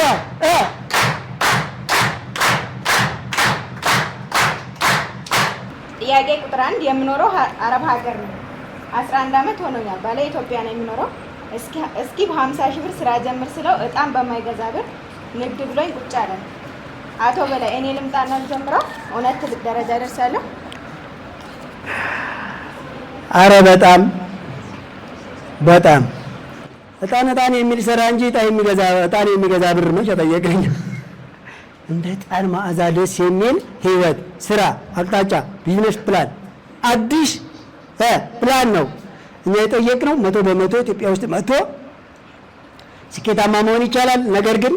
ጥያቄ ቁጥር 1 የምኖረው አረብ ሀገር ነው። 11 ዓመት ሆኖኛል። ባለ ኢትዮጵያ ነው የሚኖረው። እስኪ በ50 ሺህ ብር ስራ ጀምር ስለው እጣም በማይገዛ ብር ንግድ ብሎኝ ቁጭ አለ። አቶ በላይ እኔ ልምጣና ጀምረው እውነት ትልቅ ደረጃ ደርሳለሁ? አረ በጣም በጣም እጣን የሚል ስራ እንጂ እጣን የሚገዛ ብር ነው ጠየቀኝ። እንደ እጣን መዓዛ ደስ የሚል ህይወት፣ ስራ፣ አቅጣጫ፣ ቢዝነስ ፕላን፣ አዲስ ፕላን ነው እኛ የጠየቅነው። 100% ኢትዮጵያ ውስጥ መጥቶ ስኬታማ መሆን ይቻላል። ነገር ግን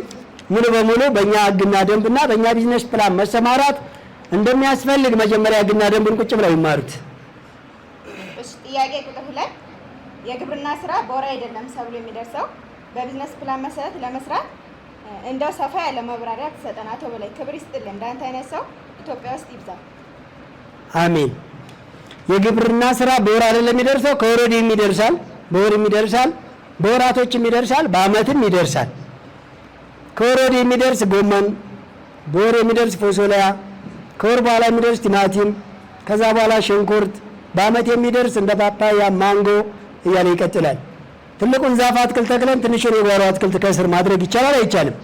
ሙሉ በሙሉ በእኛ ህግና ደንብና በእኛ ቢዝነስ ፕላን መሰማራት እንደሚያስፈልግ መጀመሪያ ህግና ደንብን ቁጭ ብለው ይማሩት። ጥያቄ ቁጥር 2 የግብርና ስራ በወር አይደለም ሰብሎ የሚደርሰው በቢዝነስ ፕላን መሰረት ለመስራት እንደው ሰፋ ያለ ማብራሪያ ተሰጠን። አቶ በላይ ክብር ይስጥልን። እንዳንተ አይነት ሰው ኢትዮጵያ ውስጥ ይብዛል። አሜን። የግብርና ስራ በወር አይደለም የሚደርሰው፣ ከወር ወዲህም ይደርሳል፣ በወር ይደርሳል፣ በወራቶችም ይደርሳል፣ በአመትም ይደርሳል። ከወር ወዲህ የሚደርስ ጎመን፣ በወር የሚደርስ ፎሶሊያ፣ ከወር በኋላ የሚደርስ ቲማቲም፣ ከዛ በኋላ ሽንኩርት፣ በአመት የሚደርስ እንደ ፓፓያ፣ ማንጎ እያለ ይቀጥላል። ትልቁን ዛፍ አትክልት ተክለን ትንሹን የጓሮ አትክልት ከስር ማድረግ ይቻላል አይቻልም?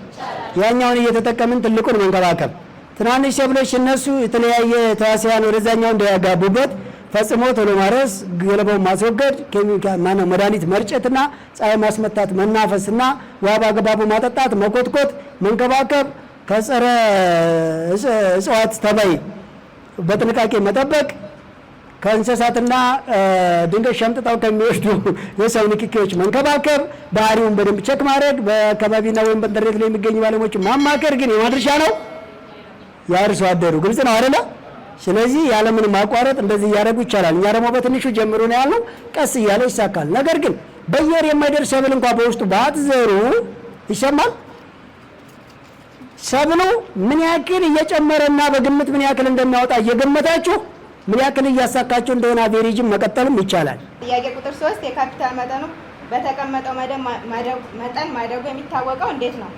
ያኛውን እየተጠቀምን ትልቁን መንከባከብ። ትናንሽ ሰብሎች ሲነሱ የተለያየ ተዋሲያን ወደዛኛው እንዳያጋቡበት ፈጽሞ ቶሎ ማረስ፣ ገለባውን ማስወገድ፣ ኬሚካል መድኃኒት መርጨትና ፀሐይ ማስመታት፣ መናፈስና ውሃ በአግባቡ ማጠጣት፣ መኮትኮት፣ መንከባከብ፣ ከጸረ እጽዋት ተባይ በጥንቃቄ መጠበቅ፣ ከእንስሳትና ድንገት ሸምጥጠው ከሚወስዱ የሰው ንክኪዎች መንከባከብ፣ ባህሪውን በደንብ ቸክ ማድረግ፣ በአካባቢና ወይም በኢንተርኔት ላይ የሚገኙ ባለሙያዎችን ማማከር ግን የማድረሻ ነው የአርሶ አደሩ። ግልጽ ነው አይደለ? ስለዚህ ያለምንም ማቋረጥ እንደዚህ እያደረጉ ይቻላል። እኛ ደግሞ በትንሹ ጀምሮ ነው ያልነው፣ ቀስ እያለ ይሳካል። ነገር ግን በየወር የማይደርስ ሰብል እንኳን በውስጡ ባትዘሩ ይሰማል። ሰብሉ ምን ያክል እየጨመረና በግምት ምን ያክል እንደሚያወጣ እየገመታችሁ ምን ያክል እያሳካችሁ እንደሆነ አቬሬጅም መቀጠልም ይቻላል። ጥያቄ ቁጥር 3 የካፒታል መጠኑ በተቀመጠው መጠን ማደጉ የሚታወቀው እንዴት ነው?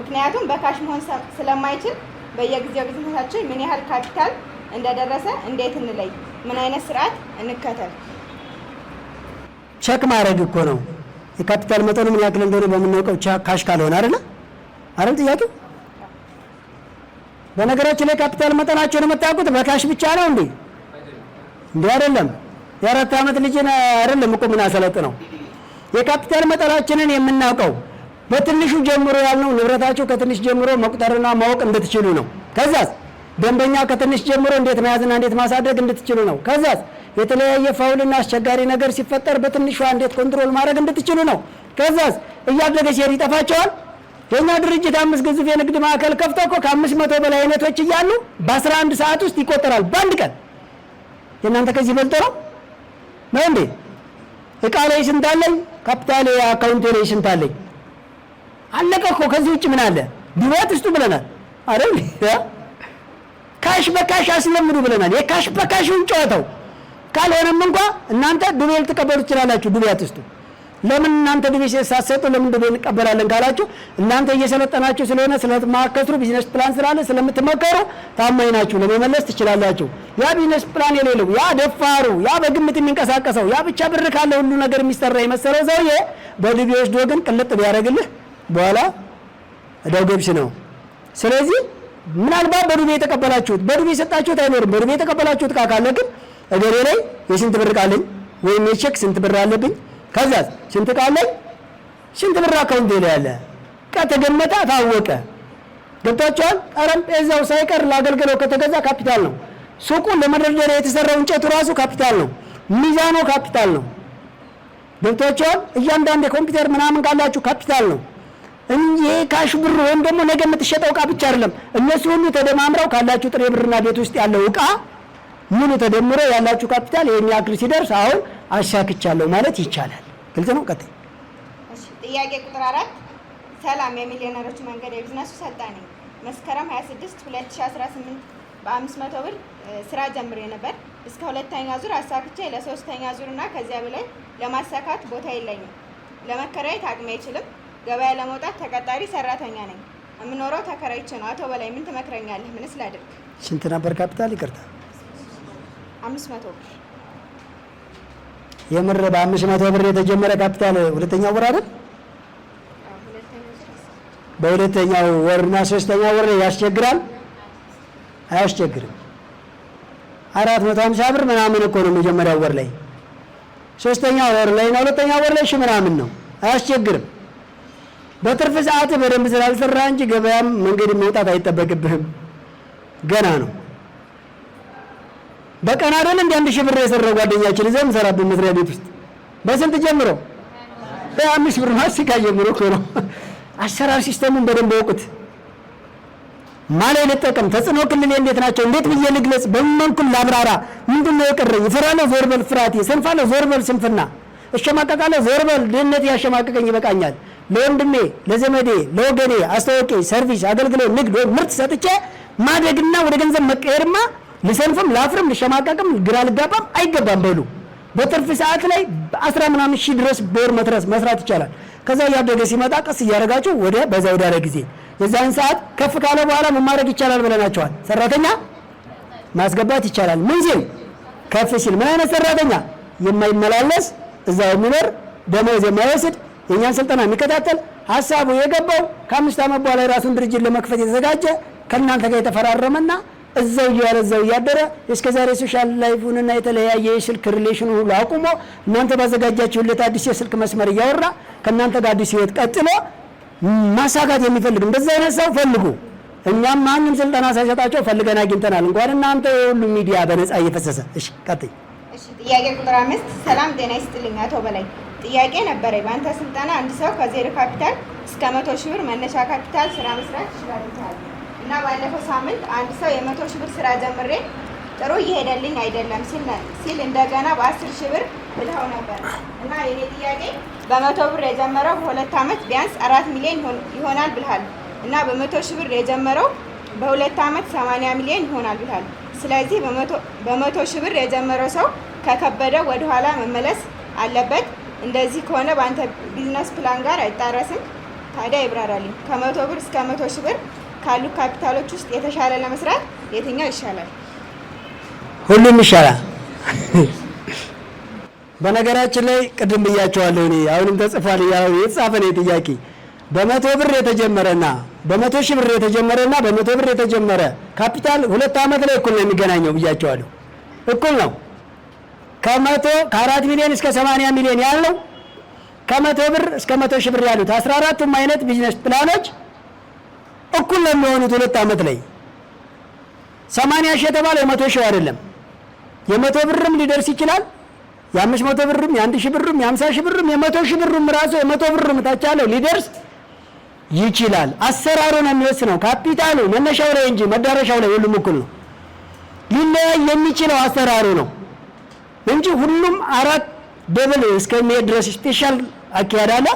ምክንያቱም በካሽ መሆን ስለማይችል በየጊዜው ቢዝነሳችን ምን ያህል ካፒታል እንደደረሰ እንዴት እንለይ? ምን አይነት ስርዓት እንከተል? ቸክ ማድረግ እኮ ነው። የካፒታል መጠኑ ምን ያክል እንደሆነ በምናውቀው ካሽ ካልሆነ አይደል ጥያቄው? በነገራችን ላይ ካፒታል መጠናቸውን የምታውቁት በካሽ ብቻ ነው እንዴ? አይደለም። የ4 ዓመት ልጅን አይደለም እኮ ምን አሰለጥነው። የካፒታል መጠናችንን የምናውቀው በትንሹ ጀምሮ ያልነው ንብረታቸው ከትንሽ ጀምሮ መቁጠርና ማወቅ እንድትችሉ ነው። ከዛስ ደንበኛ ከትንሽ ጀምሮ እንዴት መያዝና እንዴት ማሳደግ እንድትችሉ ነው። ከዛስ የተለያየ ፋውልና አስቸጋሪ ነገር ሲፈጠር በትንሿ እንዴት ኮንትሮል ማድረግ እንድትችሉ ነው። ከዛስ እያደገ ሲሄድ ይጠፋቸዋል። የኛ ድርጅት 5 ግዙፍ የንግድ ማዕከል ከፍቶ እኮ ከ500 በላይ አይነቶች እያሉ በ11 ሰዓት ውስጥ ይቆጠራል በአንድ ቀን። የእናንተ ከዚህ በልጦ ነው እንዴ? እቃ ላይ ስንት አለኝ? ካፒታል አካውንት ላይ ስንት አለኝ? አለቀ እኮ። ከዚህ ውጭ ምን አለ? ቢወት ውስጡ ብለናል አይደል? ካሽ በካሽ አስለምዱ ብለናል። የካሽ በካሽን ጨዋታው ካልሆነም እንኳን እናንተ ዱቤ ልትቀበሉ ትችላላችሁ። ዱቤ አትስጡ። ለምን እናንተ ዱቤ ሳትሰጡ ለምን ዱቤ እንቀበላለን ካላችሁ እናንተ እየሰለጠናችሁ ስለሆነ ስለማከስሩ ቢዝነስ ፕላን ስላለ ስለምትመከሩ ታማኝ ናችሁ፣ ለመመለስ ትችላላችሁ። ያ ቢዝነስ ፕላን የሌለው ያ ደፋሩ ያ በግምት የሚንቀሳቀሰው ያ ብቻ ብር ካለ ሁሉ ነገር የሚሰራ የመሰለው ሰውዬ በዱቤ ወስዶ ግን ቅልጥ ቢያደርግልህ በኋላ እዳው ገብስ ነው። ስለዚህ ምናልባት በዱቤ የተቀበላችሁት በዱቤ የሰጣችሁት አይኖርም። በዱቤ የተቀበላችሁት ዕቃ ካለ ግን እገሌ ላይ የስንት ብር ዕቃ አለኝ ወይም የቼክ ስንት ብር አለብኝ፣ ከዛ ስንት ዕቃ አለኝ፣ ስንት ብር አካውንቴ ላይ አለ፣ ከተገመተ ታወቀ። ገብታችኋል? ጠረጴዛው ሳይቀር ለአገልግሎት ከተገዛ ካፒታል ነው። ሱቁ ለመደርደሪያ የተሰራው እንጨቱ ራሱ ካፒታል ነው። ሚዛኑ ካፒታል ነው። ገብታችኋል? እያንዳንዱ የኮምፒውተር ምናምን ካላችሁ ካፒታል ነው እንጂ ካሽ ብር ወይም ደግሞ ነገ የምትሸጠው ዕቃ ብቻ አይደለም። እነሱ ሁሉ ተደማምረው ካላችሁ ጥሬ ብርና ቤት ውስጥ ያለው ዕቃ ሙሉ ተደምሮ ያላችሁ ካፒታል ይሄን ያክል ሲደርስ አሁን አሻክቻለሁ ማለት ይቻላል። ግልጽ ነው። ቀጥይ። እሺ፣ ጥያቄ ቁጥር 4 ሰላም የሚሊዮነሮች መንገድ የቢዝነሱ ሰልጣኝ ነኝ። መስከረም 26 2018 በ500 ብር ስራ ጀምሬ ነበር። እስከ 2ኛ ዙር አሳክቼ ለ3ኛ ዙር እና ከዚያ በላይ ለማሳካት ቦታ የለኝም። ለመከራየት አቅሜ አይችልም። ገበያ ለመውጣት ተቀጣሪ ሰራተኛ ነኝ። የምኖረው ተከራይቼ ነው። አቶ በላይ ምን ትመክረኛለህ? ምንስ ላድርግ? ስንት ነበር ካፒታል? ይቅርታ 500 ብር። የምር በ500 ብር የተጀመረ ካፒታል ሁለተኛው ወር አይደል? በሁለተኛው ወርና ሶስተኛው ወር ያስቸግራል? አያስቸግርም። 450 ብር ምናምን እኮ ነው መጀመሪያው ወር ላይ። ሶስተኛው ወር ላይ ነው ሁለተኛው ወር ላይ ምናምን ነው። አያስቸግርም። በትርፍ ሰዓት በደንብ ስላልሰራ እንጂ ገበያም መንገድ መውጣት አይጠበቅብህም። ገና ነው። በቀን አይደል እንደ 1000 ብር የሰራው ጓደኛችን እዛም ሰራብን መስሪያ ቤት ውስጥ በስንት ጀምሮ? በ5 ብር ማስካ ጀምሮ እኮ ነው። አሰራር ሲስተሙን በደንብ ያውቁት። ማለት ልጠቀም ተጽዕኖ ክልል እንዴት ናቸው? እንዴት ብዬ ልግለጽ? በመንኩል ላብራራ? ምንድነው የቀረኝ? እፈራለሁ፣ ዞር በል ፍርሃቴ፣ ሰንፋለሁ፣ ዞር በል ስንፍና፣ እሸማቀቃለሁ፣ ዞር በል ድህነት ያሸማቀቀኝ ይበቃኛል። ለወንድሜ፣ ለዘመዴ፣ ለወገኔ አስተዋውቄ ሰርቪስ፣ አገልግሎት፣ ንግድ ወይም ምርት ሰጥቼ ማደግና ወደ ገንዘብ መቀየርማ ልሰንፍም፣ ላፍርም፣ ልሸማቀቅም፣ ግራ ልጋባም አይገባም። በሉ በትርፍ ሰዓት ላይ 10 ምናምን ሺህ ድረስ በወር መስራት ይቻላል። ከዛ እያደገ ሲመጣ ቀስ እያደረጋችሁ ወደ በዛ ወዳለ ጊዜ የዛን ሰዓት ከፍ ካለ በኋላ ምን ማድረግ ይቻላል ብለናቸዋል። ሰራተኛ ማስገባት ይቻላል። ምን ሲል? ከፍ ሲል። ምን አይነት ሰራተኛ? የማይመላለስ እዛው የሚኖር ደሞዝ የማይወስድ የኛን ስልጠና የሚከታተል ሀሳቡ የገባው ከ5 ዓመት በኋላ የራሱን ድርጅት ለመክፈት የተዘጋጀ ከእናንተ ጋር የተፈራረመና እዛው እያደረ እስከዛሬ ሶሻል ላይፉንና የተለያየ የስልክ ሪሌሽን ሁሉ አቁሞ እናንተ ባዘጋጃችሁለት አዲስ የስልክ መስመር እያወራ ከእናንተ ጋር አዲስ ህይወት ቀጥሎ ማሳካት የሚፈልግ እንደዛ አይነት ሰው ፈልጉ። እኛም ማንም ስልጠና ሳይሰጣቸው ፈልገን አግኝተናል። እንኳን እናንተ የሁሉ ሚዲያ በነፃ እየፈሰሰ። እሺ ቀጥይ። እሺ ጥያቄ ቁጥር 5 ሰላም ጤና ይስጥልኝ አቶ በላይ። ጥያቄ ነበረኝ። በአንተ ስልጠና አንድ ሰው ከዜሮ ካፒታል እስከ 100 ሺህ ብር መነሻ ካፒታል ስራ መስራት ይችላል እና ባለፈው ሳምንት አንድ ሰው የ100 ሺህ ብር ስራ ጀምሬ ጥሩ እየሄደልኝ አይደለም ሲል እንደገና በ10 ሺህ ብር ብለው ነበር እና የኔ ጥያቄ በ100 ብር የጀመረው በሁለት ዓመት ቢያንስ 4 ሚሊዮን ይሆናል ብለሃል እና በ100 ሺህ ብር የጀመረው በሁለት ዓመት 80 ሚሊዮን ይሆናል ብለሃል። ስለዚህ በ100 ሺህ ብር የጀመረው ሰው ከከበደው ወደ ኋላ መመለስ አለበት። እንደዚህ ከሆነ በአንተ ቢዝነስ ፕላን ጋር አይጣረስም። ታዲያ ይብራራልኝ። ከ100 ብር እስከ 100 ሺህ ብር ካሉ ካፒታሎች ውስጥ የተሻለ ለመስራት የትኛው ይሻላል? ሁሉም ይሻላል። በነገራችን ላይ ቅድም ብያቸዋለሁ። እኔ አሁንም ተጽፏል የተጻፈ ነው ጥያቄ። በ100 ብር የተጀመረና በ100 ሺህ ብር የተጀመረና በ100 ብር የተጀመረ ካፒታል ሁለት ዓመት ላይ እኩል ነው የሚገናኘው ብያቸዋለሁ። እኩል ነው። ከ4 ሚሊዮን እስከ 80 ሚሊዮን ያለው ከ100 ብር እስከ 100 ሺህ ብር ያሉት 14ቱም አይነት ቢዝነስ ፕላኖች እኩል ነው የሚሆኑት ሁለት ዓመት ላይ። 80 ሺህ የተባለው የ100 ሺህ አይደለም። የ100 ብርም ሊደርስ ይችላል፣ የ500 ብርም፣ የ1 ሺህ ብርም፣ የ50 ሺህ ብርም፣ የ100 ሺህ ብርም ራሱ የ100 ብርም ታች ያለው ሊደርስ ይችላል። አሰራሩ ነው የሚወስነው፣ ካፒታሉ መነሻው ላይ እንጂ መዳረሻው ላይ ሁሉም እኩል ነው። ሊለያይ የሚችለው አሰራሩ ነው እንጂ ሁሉም አራት ደብል እስከሚሄድ ድረስ ስፔሻል አካሄድ አለ።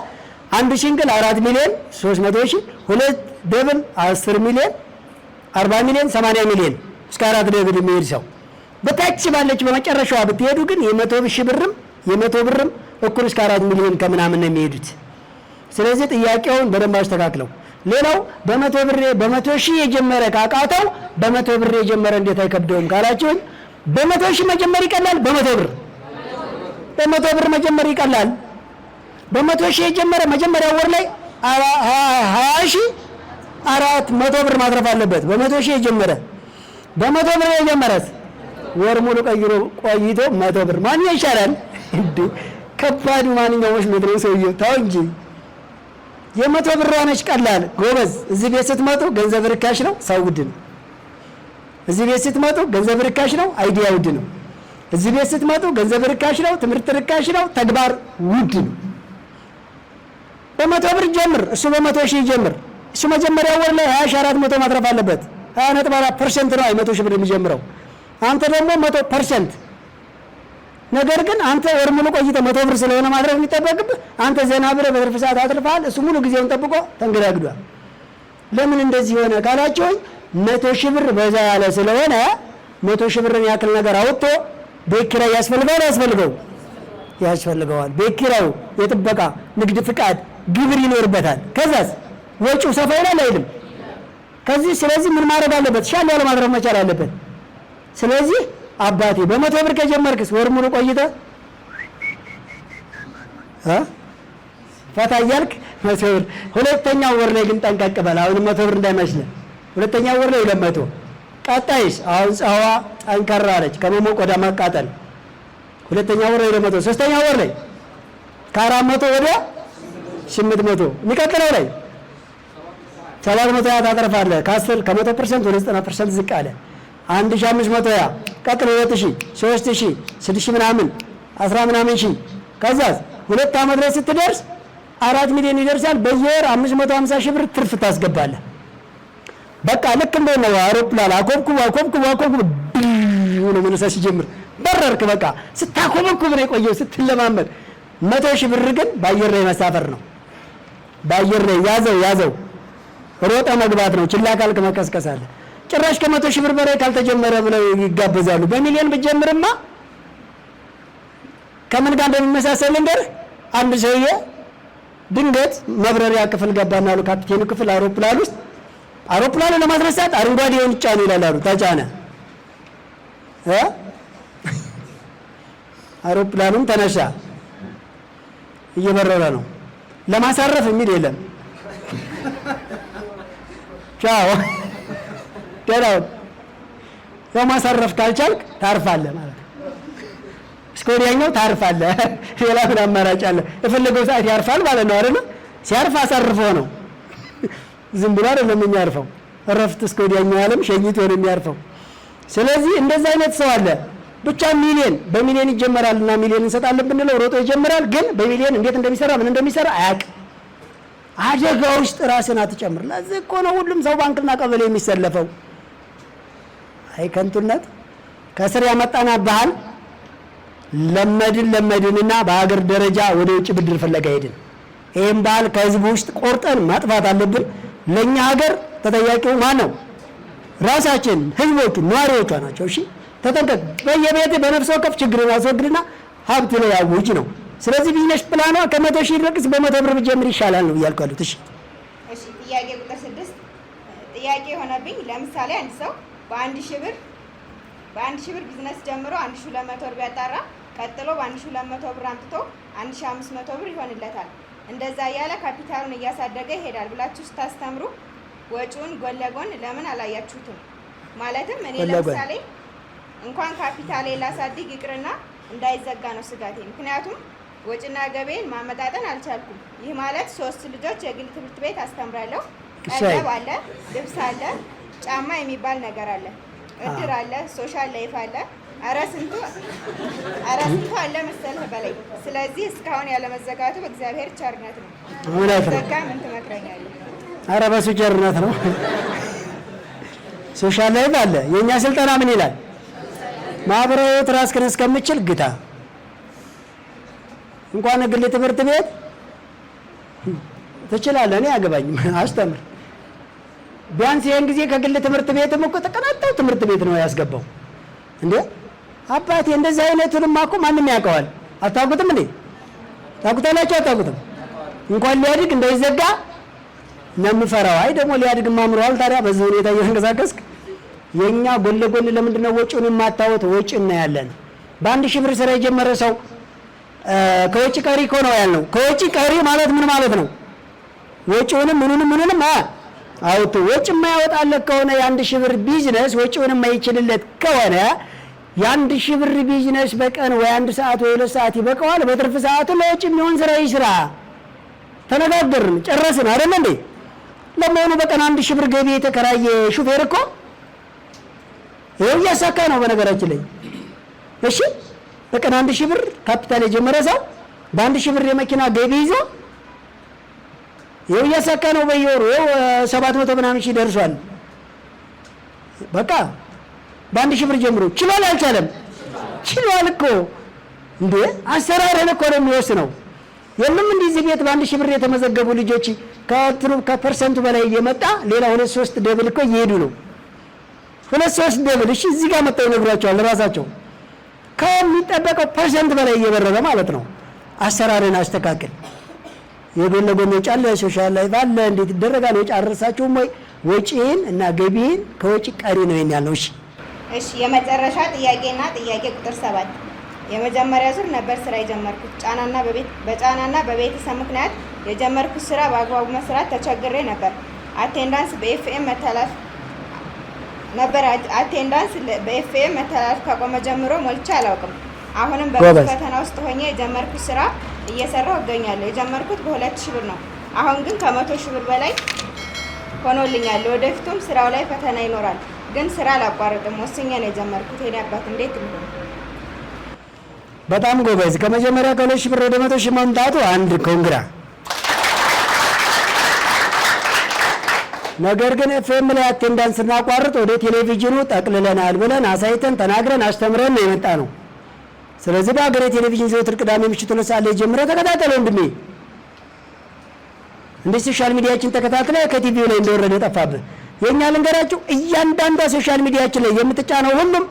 አንድ ሲንግል 4 ሚሊዮን 300 ሺህ፣ ሁለት ደብል 10 ሚሊዮን 40 ሚሊዮን 80 ሚሊዮን እስከ 4 ደብል የሚሄድ ሰው በታች ባለች በመጨረሻዋ ብትሄዱ ግን የ100 ሺህ ብርም የ100 ብርም እኩል እስከ 4 ሚሊዮን ከምናምን ነው የሚሄዱት። ስለዚህ ጥያቄውን በደንብ አስተካክለው። ሌላው በ100 ሺህ የጀመረ ካቃተው በ100 ብር የጀመረ እንዴት አይከብደውም ካላችሁኝ፣ በ100 ሺህ መጀመር ይቀላል። በ100 ብር መጀመር ይቀላል። በ100 ሺህ የጀመረ መጀመሪያ ወር ላይ 20 ሺህ 400 ብር ማትረፍ አለበት። በ100 ሺህ የጀመረ በ100 ብር የጀመረስ ወር ሙሉ ቀይሮ ቆይቶ 100 ብር ማን ይሻላል እንዴ? ከባዱ ማንኛው መስሎት ነው ሰውዬው። ታው እንጂ የ100 ብር ነች ቀላል ጎበዝ። እዚህ ቤት ስትመጡ ገንዘብ ርካሽ ነው፣ ሰው ውድ ነው። እዚህ ቤት ስትመጡ ገንዘብ ርካሽ ነው፣ አይዲያ ውድ ነው። እዚህ ቤት ስትመጡ ገንዘብ ርካሽ ነው፣ ትምህርት ርካሽ ነው፣ ተግባር ውድ ነው። በ100 ብር ጀምር፣ እሱ በ100 ሺህ ጀምር። እሱ መጀመሪያ ወር ላይ 2400 ማትረፍ አለበት። 20.4% ነው 100 ሺህ ብር የሚጀምረው። አንተ ደግሞ 100%። ነገር ግን አንተ ወር ሙሉ ቆይተህ 100 ብር ስለሆነ ማትረፍ የሚጠበቅብህ አንተ ዘና ብለህ በትርፍ ሰዓት አትርፈሃል። እሱ ሙሉ ጊዜውን ጠብቆ ተንገዳግዷል። ለምን እንደዚህ ሆነ ካላችሁኝ 100 ሺህ ብር በዛ ያለ ስለሆነ 100 ሺህ ብርን ያክል ነገር አውጥቶ ቤት ኪራይ ያስፈልገዋል። ቤት ኪራዩ፣ የጥበቃ ንግድ ፍቃድ፣ ግብር ይኖርበታል። ከዛስ ወጪው ሰፋ ይላል አይልም? ከዚህ ስለዚህ ምን ማድረግ አለበት? ሻል ያለ ማድረግ መቻል አለበት። ስለዚህ አባቴ በ100 ብር ከጀመርክስ ወር ሙሉ ቆይተህ ፈታ እያልክ 100 ብር። ሁለተኛው ወር ላይ ግን ጠንቀቅ በል። አሁንም 100 ብር እንዳይመስልህ። ሁለተኛው ወር ላይ 200። ቀጣይስ አሁን ፀሐዋ ጠንከር አለች ከመሞቅ ወደ ማቃጠል። ሁለተኛው ወር ላይ 200። ሶስተኛው ወር ላይ ከ400 ወደ 800። የሚቀጥለው ላይ 700 ታተርፋለህ። ከ100% ወደ 90% ዝቅ አለ። 1500 ያ ቀጥሎ 2000 3000 6000 ምናምን 10 ምናምን ሺህ። ከዛስ ሁለት ዓመት ላይ ስትደርስ 4 ሚሊዮን ይደርሳል። በየወር 550 ሺህ ብር ትርፍ ታስገባለህ። በቃ ልክ እንደው አውሮፕላን አኮብኩብ ብሎ መነሳት ሲጀምር በረርክ። በቃ ስታኮበኩብ ነው የቆየው ስትለማመድ። 100 ሺህ ብር ግን በአየር ላይ መሳፈር ነው። በአየር ላይ ያዘው ሮጠ መግባት ነው። ችላ ካልክ መቀስቀስ አለ። ጭራሽ ከ100 ሺህ ብር በላይ ካልተጀመረ ብለው ይጋበዛሉ። በሚሊዮን ብትጀምርማ ከምን ጋር እንደሚመሳሰል ልንገርህ። አንድ ሰውዬ ድንገት መብረሪያ ክፍል ገባና አሉ ካፒቴኑ ክፍል አውሮፕላን ውስጥ አውሮፕላኑ ለማስነሳት አረንጓዴውን ጫኑ ይላሉ። ተጫነ። አውሮፕላኑም ተነሳ። እየበረረ ነው። ለማሳረፍ የሚል የለም። ቻው ደራው ያው ማሳረፍ ካልቻልክ ታርፋለህ ማለት ነው። እስከ ወዲያኛው ታርፋለህ። ሌላ ምን አማራጭ አለ? የፈለገው ሰዓት ያርፋል ማለት ነው አይደል? ሲያርፍ አሳርፎ ነው፣ ዝም ብሎ አይደለም የሚያርፈው። እረፍት እስከ ወዲያኛው ዓለም ሸኝቶ ነው የሚያርፈው። ስለዚህ እንደዛ አይነት ሰው አለ። ብቻ ሚሊዮን በሚሊዮን ይጀመራልና ሚሊዮን እንሰጣለን ብንለው ሮጦ ይጀምራል። ግን በሚሊዮን እንዴት እንደሚሰራ ምን እንደሚሰራ አያውቅም። አደጋ ውስጥ ራስን አትጨምር። ለዚህ እኮ ነው ሁሉም ሰው ባንክና ቀበሌ የሚሰለፈው። አይ ከንቱነት ከስር ያመጣና ባህል ለመድንና በሀገር ደረጃ ወደ ውጭ ብድር ፍለጋ ሄድን። ይህም ባህል ከህዝቡ ውስጥ ቆርጠን ማጥፋት አለብን። ለእኛ ሀገር ተጠያቂው ማን ነው? ራሳችን ህዝቦቹ ነዋሪዎቿ ናቸው። እሺ ተጠንቀቅ። በየቤት በነፍስ ወከፍ ችግርን አስወግድና ሀብት ላይ ያውጅ ነው። ስለዚህ ቢዝነስ ፕላኗ ከ100 ሺህ ድረስ በ100 ብር ብጀምር ይሻላል ነው እያልኩ ያሉት። እሺ ጥያቄ ቁጥር 6 ጥያቄ የሆነብኝ ለምሳሌ አንድ ሰው በ1 ሺህ ብር ቢዝነስ ጀምሮ 1200 ብር ቢያጣራ ቀጥሎ በ1200 ብር አምጥቶ 1500 ብር ይሆንለታል። እንደዛ እያለ ካፒታሉን እያሳደገ ይሄዳል ብላችሁ ስታስተምሩ ወጪውን ጎን ለጎን ለምን አላያችሁትም? ማለትም እኔ ለምሳሌ እንኳን ካፒታሌ ላሳድግ ይቅርና እንዳይዘጋ ነው ስጋቴ። ምክንያቱም ወጪና ገቢን ማመጣጠን አልቻልኩም። ይህ ማለት 3 ልጆች የግል ትምህርት ቤት አስተምራለሁ። ቀለብ አለ፣ ልብስ አለ፣ ጫማ የሚባል ነገር አለ፣ እድር አለ፣ ሶሻል ላይፍ አለ። ኧረ ስንቱ አለ መሰለህ በላይ። ስለዚህ እስካሁን ያለመዘጋቱ በእግዚአብሔር ቸርነት ነው። ዘጋ ምን ትመክረኛለህ? ኧረ በሱ ቸርነት ነው። ሶሻል ላይፍ አለ። የእኛ ስልጠና ምን ይላል? ማህበራዊ ህይወት ራስህን እስከምችል ግታ። እንኳን ግል ትምህርት ቤት ትችላለህ። እኔ አገባኝም አስተምር። ቢያንስ ይሄን ጊዜ ከግል ትምህርት ቤትም እኮ ተቀናጣው ትምህርት ቤት ነው ያስገባው እንዴ አባቴ። እንደዚህ አይነቱንማ እኮ ማንም ያውቀዋል። አታውቁትም እንዴ? ታውቁታላችሁ? አታውቁትም? እንኳን ሊያድግ እንዳይዘጋ ነው የምፈራው። አይ ደግሞ ሊያድግ ማምሯል። ታዲያ በዚህ ሁኔታ እየተንቀሳቀስክ የኛ ጎን ለጎን ለምንድን ነው ወጪውን የማታወት? ወጪ እናያለን። በ1 ሺህ ብር ስራ የጀመረ ሰው ከወጪ ቀሪ እኮ ነው ያልነው። ከወጪ ቀሪ ማለት ምን ማለት ነው? ወጪውንም ምኑንም አውጡ። ወጪ የማያወጣለት ከሆነ የ1 ሺህ ብር ቢዝነስ ወጪውን የማይችልለት ከሆነ የ1 ሺህ ብር ቢዝነስ በቀን ወይ 1 ሰዓት ወይ 2 ሰዓት ይበቃዋል። በትርፍ ሰዓቱ ለወጪ የሚሆን ስራ ይስራ። ተነጋገርን፣ ጨረስን አይደል እንዴ? ለመሆኑ በቀን 1 ሺህ ብር ገቢ የተከራየ ሹፌር እኮ ይኸው እያሳካ ነው በነገራችን ላይ። እሺ በቀን 1 ሺህ ብር ካፒታል የጀመረ ሰው በ1 ሺህ ብር የመኪና ገቢ ይዞ ይኸው እያሳካ ነው። በየወሩ ይኸው 700 ምናምን ሺህ ደርሷል። በቃ በ1 ሺህ ብር ጀምሮ ችሏል። አልቻለም? ችሏል እኮ እንዴ! አሰራርን እኮ ነው የሚወስነው። የለም እንደዚህ ቤት በ1 ሺህ ብር የተመዘገቡ ልጆች ከፐርሰንቱ በላይ እየመጣ ሌላ 2-3 ደብል እኮ እየሄዱ ነው። 2-3 ደብል። እሺ እዚህ ጋር መጣው ይነግሯቸዋል ራሳቸው። ከሚጠበቀው ፐርሰንት በላይ እየበረረ ማለት ነው። አሰራርን አስተካክል። የጎን ለጎን ወጪ አለ፣ ሶሻል ላይፍ አለ። እንዴት ይደረጋል? ወጪ አረሳችሁም ወይ? ወጪን እና ገቢን ከወጪ ቀሪ ነው ያለው። እሺ የመጨረሻ ጥያቄና ጥያቄ ቁጥር 7 የመጀመሪያ ዙር ነበር ስራ የጀመርኩት። በጫናና በቤተሰብ ምክንያት የጀመርኩት ስራ በአግባቡ መስራት ተቸግሬ ነበር። አቴንዳንስ በኤፍኤም መተላለፍ ከቆመ ጀምሮ ሞልቼ አላውቅም። አሁንም በብዙ ፈተና ውስጥ ሆኜ የጀመርኩት ስራ እየሰራሁ እገኛለሁ። የጀመርኩት በ2 ሺህ ብር ነው። አሁን ግን ከ100 ሺህ ብር በላይ ሆኖልኛል። ወደፊቱም ስራው ላይ ፈተና ይኖራል፣ ግን ስራ አላቋርጥም። ወስኜ ነው የጀመርኩት። የኔ አባት እንዴት ነው? በጣም ጎበዝ። ከመጀመሪያ ከ2 ሺህ ብር ወደ 100 ሺህ መምጣቱ አንድ ኮንግራ። ነገር ግን ኤፍኤም ላይ አቴንዳንስ እናቋርጥ ወደ ቴሌቪዥኑ ጠቅልለናል ብለን አሳይተን ተናግረን አስተምረን ነው የመጣ ነው። ስለዚህ በሀገር ቴሌቪዥን ዘወትር ቅዳሜ ምሽት 2 ሰዓት ላይ ጀምረህ ተከታተለው ወንድሜ። እንደ ሶሻል ሚዲያችን ተከታትለ ከቲቪው ላይ እንደወረደ ጠፋብህ። የኛ ልንገራችሁ፣ እያንዳንዷ ሶሻል ሚዲያችን ላይ የምትጫነው ሁሉም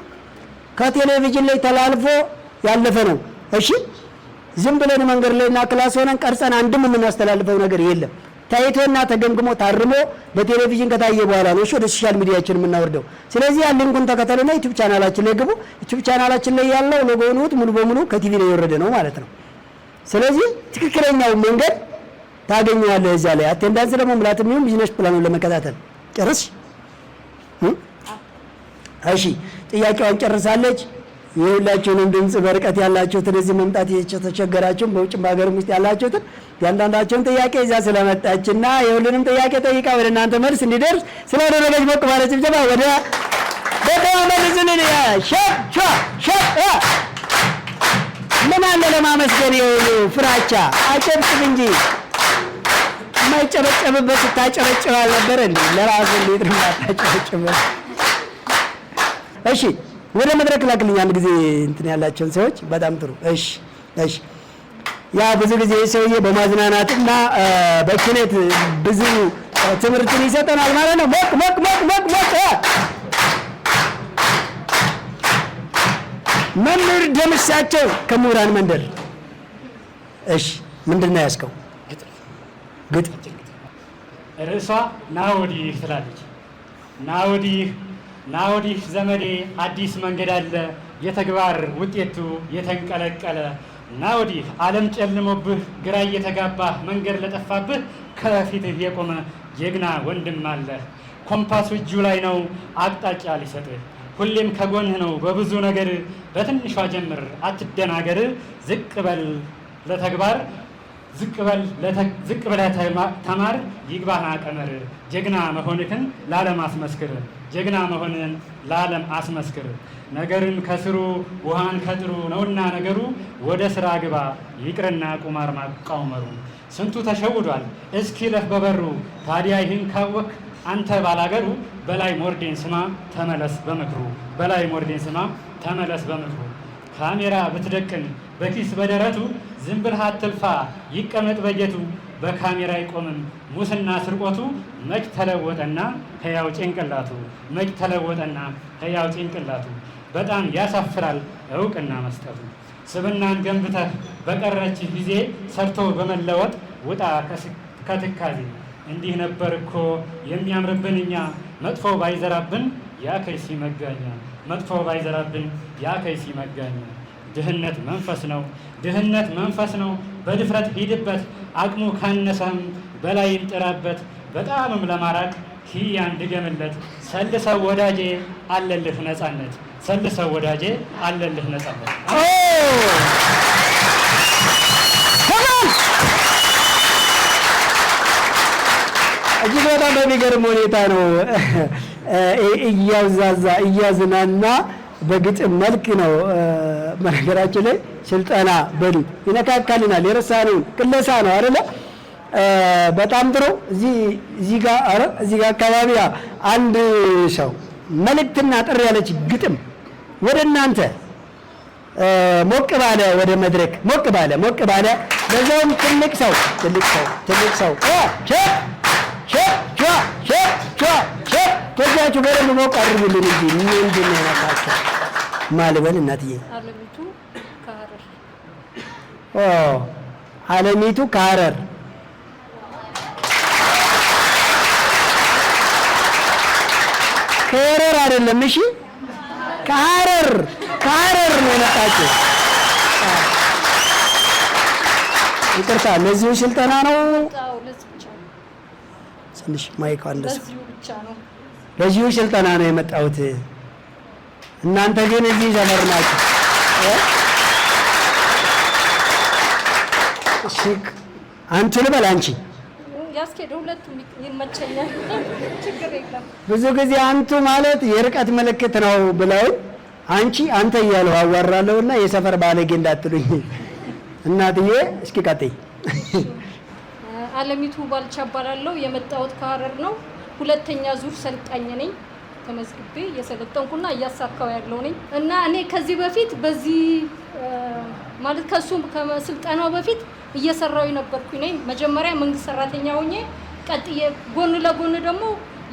ከቴሌቪዥን ላይ ተላልፎ ያለፈ ነው። እሺ ዝም ብለን መንገድ ላይና ክላስ ሆነን ቀርጸን አንድም የምናስተላልፈው ነገር የለም። ታይቶና ተገምግሞ ታርሞ በቴሌቪዥን ከታየ በኋላ ነው ወደ ሶሻል ሚዲያችን የምናወርደው። ስለዚህ ያን ሊንኩን ተከተሉና ዩቲዩብ ቻናላችን ላይ ግቡ። ዩቲዩብ ቻናላችን ላይ ያለው ሎጎውን ሙሉ በሙሉ ከቲቪ ላይ የወረደ ነው ማለት ነው። ስለዚህ ትክክለኛው መንገድ ታገኘዋለህ እዛ ላይ። አቴንዳንስ ለመሙላት የሚሆን ቢዝነስ ፕላኑን ለመከታተል ጨርስ። እሺ ጥያቄዋን ጨርሳለች። የሁላችሁንም ድምፅ በርቀት ያላችሁትን እዚህ መምጣት የተቸገራችሁም በውጭም በሀገርም ውስጥ ያላችሁትን ያንዳንዳቸውን ጥያቄ ይዛ ስለመጣችና የሁሉንም ጥያቄ ጠይቃ ወደ እናንተ መልስ እንዲደርስ ስላደረገች ሞቅ ባለ ጭብጨባ ወደ በተመልስልን ምን አለ ለማመስገን የሆኑ ፍራቻ አጨብጭብ እንጂ የማይጨበጨብበት ስታጨበጭብ አልነበረ እንዴ? ለራሱ እንዴት ነው የማታጨበጭበት? እሺ ወደ መድረክ ላክልኝ አንድ ጊዜ እንትን ያላቸውን ሰዎች። በጣም ጥሩ። እሺ ያ ብዙ ጊዜ ሰውዬ በማዝናናትና በኪነት ብዙ ትምህርትን ይሰጠናል ማለት ነው። ሞቅ መምህር ደምሳቸው ከምሁራን መንደር። እሺ ምንድን ነው ያዝከው? ግጥም። ርዕሷ ና ወዲህ ትላለች። ና ወዲህ ዘመዴ አዲስ መንገድ አለ የተግባር ውጤቱ የተንቀለቀለ። ና ወዲህ ዓለም ጨልሞብህ ግራ እየተጋባህ መንገድ ለጠፋብህ ከፊትህ የቆመ ጀግና ወንድም አለ። ኮምፓሱ እጁ ላይ ነው አቅጣጫ ሊሰጥህ ሁሌም ከጎንህ ነው በብዙ ነገር። በትንሿ ጀምር አትደናገር። ዝቅ በል ለተግባር ዝቅ ብለህ ተማር ይግባህ ቀመር። ጀግና መሆንህን ለዓለም አስመስክር። ጀግና መሆንህን ለዓለም አስመስክር። ነገርን ከስሩ ውሃን ከጥሩ ነውና ነገሩ። ወደ ስራ ግባ ይቅርና ቁማር ማቃውመሩ። ስንቱ ተሸውዷል እስኪ ለፍ በበሩ። ታዲያ ይህን ካወቅ አንተ ባላገሩ በላይ ሞርዴን ስማ ተመለስ በምክሩ። በላይ ሞርዴን ስማ ተመለስ በምክሩ። ካሜራ ብትደቅን በኪስ በደረቱ ዝም ብለህ አትልፋ ይቀመጥ በጀቱ። በካሜራ አይቆምም ሙስና ስርቆቱ። መች ተለወጠና ሕያው ጭንቅላቱ። መች ተለወጠና ሕያው ጭንቅላቱ። በጣም ያሳፍራል እውቅና መስጠቱ። ስብናን ገንብተህ በቀረች ጊዜ ሰርቶ በመለወጥ ውጣ ከትካዜ። እንዲህ ነበር እኮ የሚያምርብን እኛ መጥፎ ባይዘራብን ያከይሲ መጋኛ። መጥፎ ባይዘራብን ያከይሲ መጋኛ። ድህነት መንፈስ ነው ድህነት መንፈስ ነው። በድፍረት ሂድበት አቅሙ ካነሰም በላይ እንጥራበት። በጣምም ለማራቅ ሂያን ድገምለት። ሰልሰው ወዳጄ አለልህ ነፃነት። ሰልሰው ወዳጄ አለልህ ነፃነት። እጅግ በጣም በሚገርም ሁኔታ ነው እያዛዛ እያዝናና በግጥም መልክ ነው። በነገራችን ላይ ስልጠና በሉ ይነካካልናል። የረሳነውን ቅለሳ ነው አይደለ? በጣም ጥሩ። እዚህ ጋር አካባቢ አንድ ሰው መልእክትና ጥሪ ያለች ግጥም ወደ እናንተ ሞቅ ባለ ወደ መድረክ ሞቅ ባለ በዛውም ትልቅ ሰው ከዚያችሁ በደንብ ሞቅ አድርጉልን እንጂ ምንድን ነው ያላችሁ? ማልበል እናትዬ አለሚቱ ከሐረር ከሐረር አይደለም። እሺ ከሐረር ነው የመጣችው። ይቅርታ ለዚሁ ስልጠና ነው። ትንሽ ማይክ አንደስ ለዚሁ ስልጠና ነው የመጣሁት። እናንተ ግን እዚህ ዘመር ናችሁ። እሺ አንቺ ልበል አንቺ ያስኬደው ሁለቱም ይመቸኛል። ችግር የለም። ብዙ ጊዜ አንቱ ማለት የርቀት ምልክት ነው ብለው አንቺ አንተ እያለሁ አዋራለሁና የሰፈር ባለጌ እንዳትሉኝ እናትዬ። እስኪ ቀጥይ። አለሚቱ ባልቻ እባላለሁ። የመጣሁት ከሐረር ነው። ሁለተኛ ዙር ሰልጣኝ ነኝ። ተመዝግቤ እየሰለጠንኩና እያሳካው ያለው ነኝ እና እኔ ከዚህ በፊት በዚህ ማለት ከስልጠናው በፊት እየሰራው የነበርኩኝ ነኝ። መጀመሪያ መንግስት ሰራተኛ ሆኜ ቀጥዬ ጎን ለጎን ደግሞ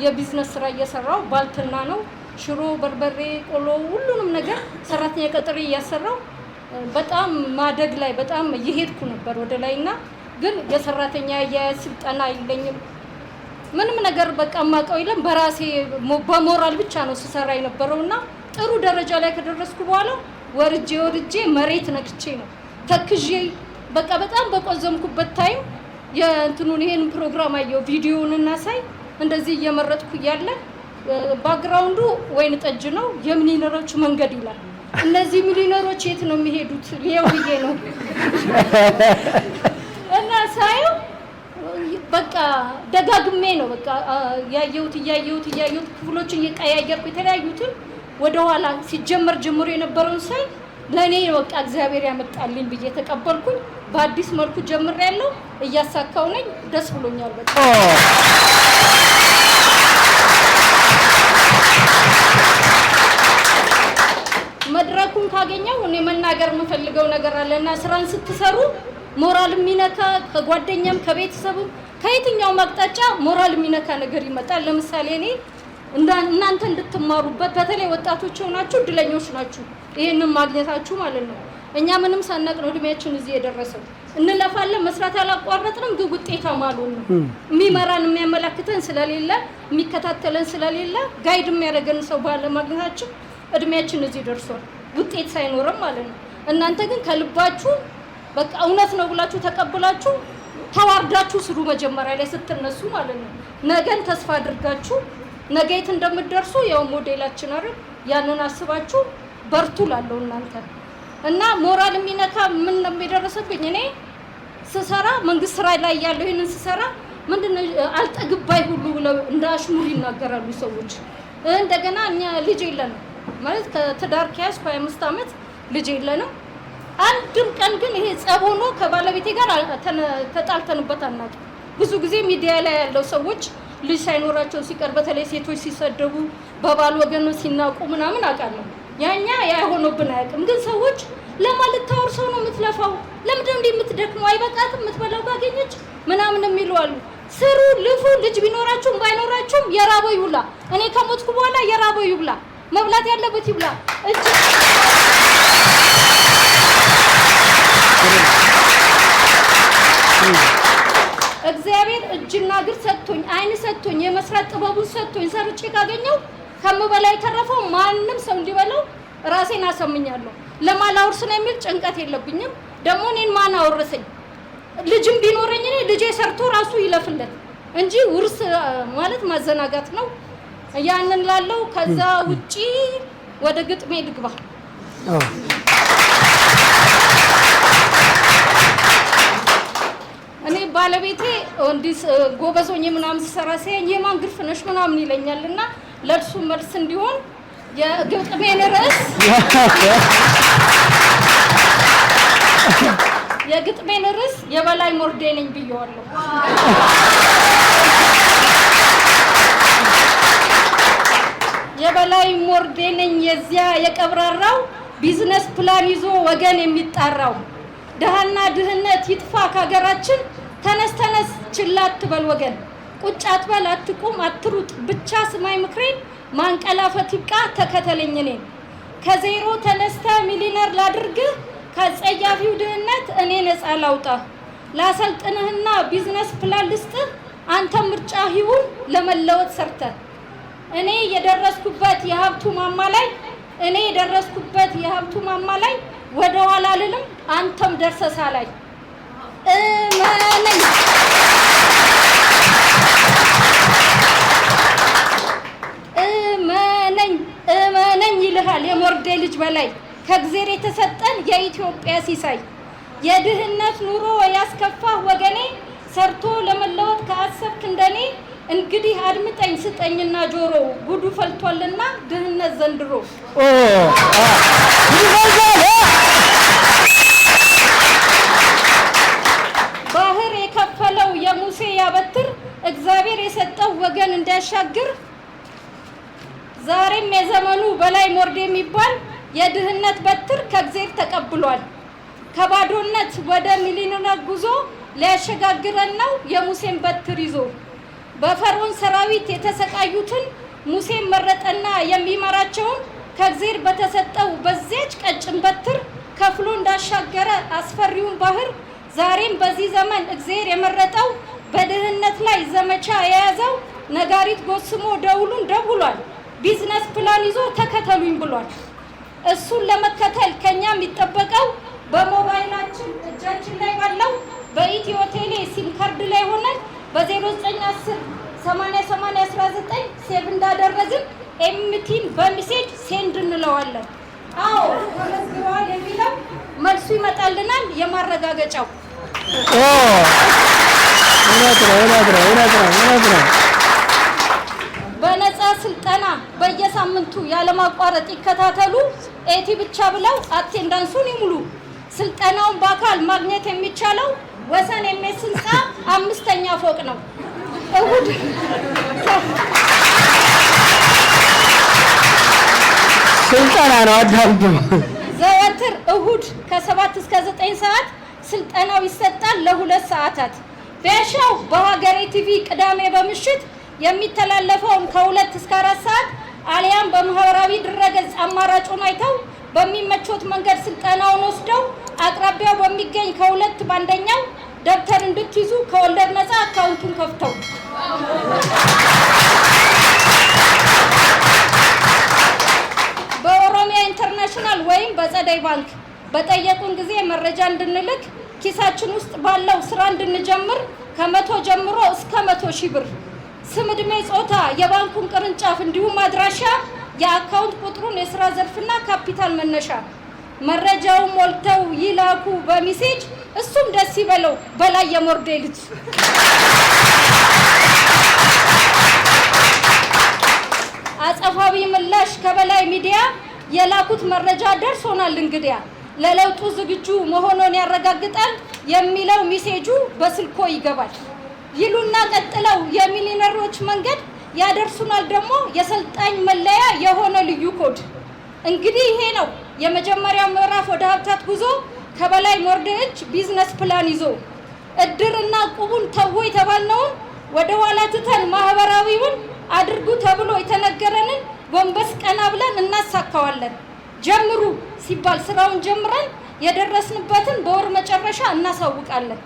የቢዝነስ ስራ እየሰራው ባልትና ነው ሽሮ፣ በርበሬ፣ ቆሎ ሁሉንም ነገር ሰራተኛ ቀጥሬ እያሰራው በጣም ማደግ ላይ በጣም እየሄድኩ ነበር ወደ ላይና ግን የሰራተኛ የስልጠና አይለኝም ምንም ነገር በቃ ማቀው ይለም በራሴ በሞራል ብቻ ነው ስሰራ የነበረውና ጥሩ ደረጃ ላይ ከደረስኩ በኋላ ወርጄ መሬት ነክቼ ነው ተክዤ በቃ በጣም በቆዘምኩበት ታይም የእንትኑን ይሄን ፕሮግራም አየው ቪዲዮውን እና ሳይ እንደዚህ እየመረጥኩ ያለ ባክግራውንዱ ወይን ጠጅ ነው። የሚሊነሮች መንገድ ይላል። እነዚህ ሚሊነሮች የት ነው የሚሄዱት? ሊያውዬ ነው እና ሳየው በቃ ደጋግሜ ነው በቃ ያየሁት ክፍሎችን እየቀያየርኩ የተለያዩትን ወደ ኋላ ሲጀመር ጀምሮ የነበረውን ሳይ ለኔ በቃ እግዚአብሔር ያመጣልኝ ብዬ ተቀበልኩኝ። በአዲስ መልኩ ጀምሬያለሁ፣ እያሳካው ነኝ። ደስ ብሎኛል በቃ። መድረኩን ካገኘው እኔ መናገር የምፈልገው ነገር አለና ስራን ስትሰሩ ሞራል የሚነካ ከጓደኛም ከቤተሰብም ከየትኛውም አቅጣጫ ሞራል የሚነካ ነገር ይመጣል። ለምሳሌ እኔ እናንተ እንድትማሩበት በተለይ ወጣቶች ሆናችሁ እድለኞች ናችሁ ይሄንን ማግኘታችሁ ማለት ነው። እኛ ምንም ሳናቅ ነው እድሜያችን እዚህ የደረሰው። እንለፋለን፣ መስራት አላቋረጥንም፣ ግን ውጤታማ አልሆንም። የሚመራን የሚያመላክተን ስለሌለ፣ የሚከታተለን ስለሌለ፣ ጋይድ የሚያደርገን ሰው ባለማግኘታችን እድሜያችን እዚህ ደርሷል፣ ውጤት ሳይኖርም ማለት ነው። እናንተ ግን ከልባችሁ በቃ እውነት ነው ብላችሁ ተቀብላችሁ ተዋርዳችሁ ስሩ መጀመሪያ ላይ ስትነሱ ማለት ነው። ነገን ተስፋ አድርጋችሁ ነገ የት እንደምትደርሱ ያው ሞዴላችን አይደል? ያንን አስባችሁ በርቱ ላለው እናንተ እና ሞራል የሚነካ ምን እንደሚደረሰብኝ እኔ ስሰራ መንግስት ስራ ላይ ያለው ይሄንን ስሰራ ምንድነው አልጠግባይ ሁሉ ብለው እንደ አሽሙር ይናገራሉ ሰዎች። እንደገና እኛ ልጅ የለንም ማለት ከትዳር ከያዝኩ 25 ዓመት ልጅ የለንም። አንድም ቀን ግን ይሄ ጸብ ሆኖ ከባለቤቴ ጋር ተጣልተንበት አናውቅም። ብዙ ጊዜ ሚዲያ ላይ ያለው ሰዎች ልጅ ሳይኖራቸው ሲቀር በተለይ ሴቶች ሲሰደቡ በባል ወገን ሲናቁ ምናምን አውቃለሁ። ያኛ ያሆነብን አያውቅም። ግን ሰዎች ለማለት ታወርሰው ነው የምትለፋው፣ ለምንድን ነው የምትደክመው፣ አይበቃትም የምትበላው ባገኘች ምናምን የሚሉ አሉ። ስሩ፣ ልፉ። ልጅ ቢኖራችሁም ባይኖራችሁም የራበው ይብላ። እኔ ከሞትኩ በኋላ የራበው ይብላ፣ መብላት ያለበት ይብላ። እግዚአብሔር እጅና እግር ሰጥቶኝ አይን ሰጥቶኝ የመስራት ጥበቡን ሰጥቶኝ ሰርቼ ካገኘው ከምበላ የተረፈው ማንም ሰው እንዲበላው ራሴን አሰምኛለሁ። ለማላውርስ ነው የሚል ጭንቀት የለብኝም። ደግሞ እኔን ማን አወረሰኝ? ልጅም ቢኖረኝ እኔ ልጄ ሰርቶ ራሱ ይለፍለት እንጂ ውርስ ማለት ማዘናጋት ነው። ያንን ላለው ከዛ ውጪ ወደ ግጥሜ ልግባ። እኔ ባለቤቴ እንዲስ ጎበዞኝ ምናምን ሰራ ሲያኝ የማን ግርፍ ነሽ ምናምን ይለኛልና ለርሱ መልስ እንዲሆን የግጥሜን ርዕስ የበላይ ሞርዴ ነኝ ብየዋለሁ። የበላይ ሞርዴ ነኝ የዚያ የቀብራራው ቢዝነስ ፕላን ይዞ ወገን የሚጣራው ደሃና ድህነት ይጥፋ ከሀገራችን ተነስ ተነስ ችላ አትበል ወገን ቁጭ አትበል አትቁም አትሩጥ ብቻ ስማይ ምክሬን ማንቀላፈት ይብቃ ተከተለኝ እኔን ከዜሮ ተነስተ ሚሊነር ላድርግህ ከጸያፊው ድህነት እኔ ነፃ ላውጣ ላሰልጥንህና ቢዝነስ ፕላን ልስጥህ አንተ ምርጫ ይሁን ለመለወጥ ሰርተ እኔ የደረስኩበት የሀብቱ ማማ ላይ ወደ ኋላ ልልም አንተም ደርሰሳ ላይ እመነኝ ይልሃል የሞርዴ ልጅ በላይ ከእግዚአብሔር የተሰጠን የኢትዮጵያ ሲሳይ የድህነት ኑሮ ያስከፋ ወገኔ ሰርቶ ለመለወጥ ከአሰብክ እንደኔ እንግዲህ አድምጠኝ ስጠኝና ጆሮ ጉዱ ፈልቷልና ድህነት ዘንድሮ ባህር የከፈለው የሙሴ ያበትር እግዚአብሔር የሰጠው ወገን እንዲያሻግር ዛሬም የዘመኑ በላይ ሞርዴ የሚባል የድህነት በትር ከእግዚአብሔር ተቀብሏል ከባዶነት ወደ ሚሊዮንነት ጉዞ ሊያሸጋግረን ነው የሙሴን በትር ይዞ በፈርዖን ሰራዊት የተሰቃዩትን ሙሴን መረጠና የሚመራቸውን ከእግዚአብሔር በተሰጠው በዚያች ቀጭን በትር ከፍሎ እንዳሻገረ አስፈሪውን ባህር ዛሬም በዚህ ዘመን እግዚአብሔር የመረጠው በድህነት ላይ ዘመቻ የያዘው ነጋሪት ጎስሞ ደውሉን ደውሏል ቢዝነስ ፕላን ይዞ ተከተሉኝ ብሏል። እሱን ለመከተል ከኛ የሚጠበቀው በሞባይላችን እጃችን ላይ ባለው በኢትዮ ቴሌ ሲም ካርድ ላይ ሆነን በ09 808019 ሴቭ እንዳደረግን ኤምቲን በሜሴጅ ሴንድ እንለዋለን። አዎ ተመዝግበዋል የሚለው መልሱ ይመጣልናል። የማረጋገጫው በነፃ ስልጠና በየሳምንቱ ያለማቋረጥ ይከታተሉ። ኤቲ ብቻ ብለው አቴንዳንሱን ይሙሉ። ስልጠናውን በአካል ማግኘት የሚቻለው ወሰን ኤምኤስ ህንፃ 5ኛ ፎቅ ነው። እሁድ ስልጠና ነው አዳምጡ። ዘወትር እሁድ ከ7 እስከ 9 ሰዓት ስልጠናው ይሰጣል ለ2 ሰዓታት። ቢያሻው በሀገሬ ቲቪ ቅዳሜ በምሽት የሚተላለፈውን ከ2 እስከ 4 ሰዓት አሊያም በማህበራዊ ድረገጽ አማራጩን አይተው በሚመቾት መንገድ ስልጠናውን ወስደው አቅራቢያው በሚገኝ ከ2 ባንደኛው ደብተር እንድትይዙ ከወለድ ነፃ አካውንቱን ከፍተው በኦሮሚያ ኢንተርናሽናል ወይም በጸደይ ባንክ በጠየቁን ጊዜ መረጃ እንድንልክ ኪሳችን ውስጥ ባለው ስራ እንድንጀምር ከ100 ጀምሮ እስከ 100,000 ብር ስም፣ ዕድሜ፣ ጾታ፣ የባንኩን ቅርንጫፍ እንዲሁም አድራሻ፣ የአካውንት ቁጥሩን፣ የስራ ዘርፍና ካፒታል መነሻ መረጃውን ሞልተው ይላኩ በሜሴጅ። እሱም ደስ ይበለው በላይ የሞርዴ ልጅ። አጸፋዊ ምላሽ ከበላይ ሚዲያ የላኩት መረጃ ደርሶናል እንግዲያ ለለውጡ ዝግጁ መሆኑን ያረጋግጣል የሚለው ሜሴጁ በስልኮ ይገባል ይሉና ቀጥለው የሚሊነሮች መንገድ ያደርሱናል ደግሞ የሰልጣኝ መለያ የሆነ ልዩ ኮድ። እንግዲህ ይሄ ነው የመጀመሪያው ምዕራፍ ወደ ሀብታት ጉዞ ከበላይ ሞርዴ እጅ ቢዝነስ ፕላን ይዞ እድርና ቁቡን ተው የተባልነውን ወደ ኋላ ትተን ማህበራዊውን አድርጉ ተብሎ የተነገረንን ጎንበስ ቀና ብለን እናሳካዋለን። ጀምሩ ሲባል ስራውን ጀምረን የደረስንበትን በወር መጨረሻ እናሳውቃለን።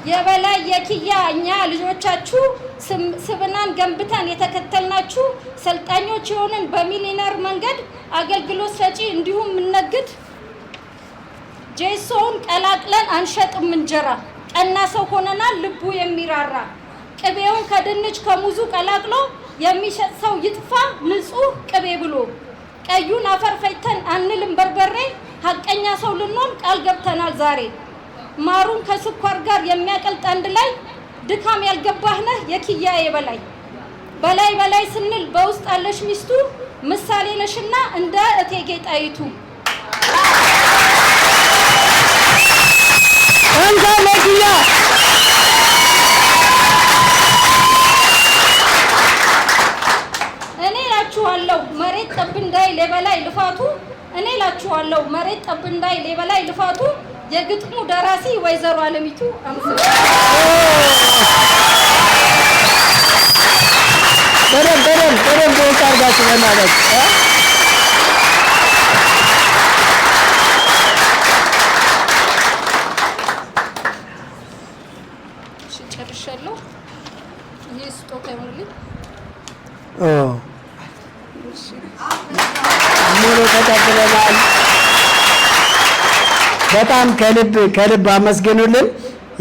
የበላይ የኪያ እኛ ልጆቻችሁ ስብናን ገንብተን የተከተልናችሁ ሰልጣኞች የሆንን በሚሊነር መንገድ አገልግሎት ሰጪ እንዲሁም ምንነግድ ጄሶውን ቀላቅለን አንሸጥም እንጀራ ቀና ሰው ሆነናል ልቡ የሚራራ ቅቤውን ከድንች ከሙዙ ቀላቅሎ የሚሸጥ ሰው ይጥፋ ንጹህ ቅቤ ብሎ ቀዩን አፈር ፈይተን አንልም በርበሬ ሀቀኛ ሰው ልንሆን ቃል ገብተናል ዛሬ ማሩን ከስኳር ጋር የሚያቀልጥ አንድ ላይ ድካም ያልገባህ ነህ የኪያዬ በላይ በላይ በላይ ስንል በውስጥ አለሽ ሚስቱ ምሳሌ ነሽና እንደ እቴጌ ጣይቱ አንተ ለኪያ እኔ ላችኋለሁ መሬት ጠብ እንዳይል የበላይ ልፋቱ እኔ ላችኋለሁ መሬት ጠብ እንዳይል የበላይ ልፋቱ የግጥሙ ደራሲ ወይዘሮ አለሚቱ በደንብ ወጣርጋችሁ በእናታችሁ ጨርሻለሁ። ይሄ ስጦታ ይሆንልኝ። ሙሉ ተቀብለናል። በጣም ከልብ አመስግኑልን።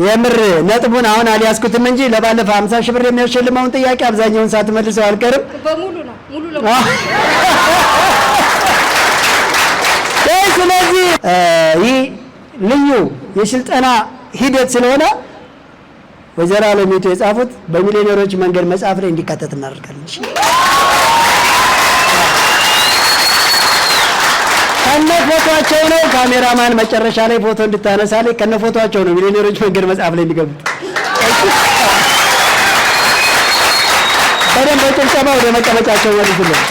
የምር ነጥቡን አሁን አልያዝኩትም እንጂ ለባለፈው 50,000 ብር የሚያሸልመውን ጥያቄ አብዛኛውን ሳትመልሰው አልቀርም። በሙሉ ነው ሙሉ ነው። ስለዚህ ይህ ልዩ የስልጠና ሂደት ስለሆነ ወይዘሮ አለሚቱ የጻፉት በሚሊዮነሮች መንገድ መጽሐፍ ላይ እንዲካተት እናደርጋለን። ከነ ፎቶአቸው ነው። ካሜራማን መጨረሻ ላይ ፎቶ እንድታነሳለች ከነ ፎቶአቸው ነው ሚሊዮነሮች መንገድ መጽሐፍ ላይ የሚገቡት። በደንብ በጭብጨባ ወደ መቀመጫቸው መልሱልን።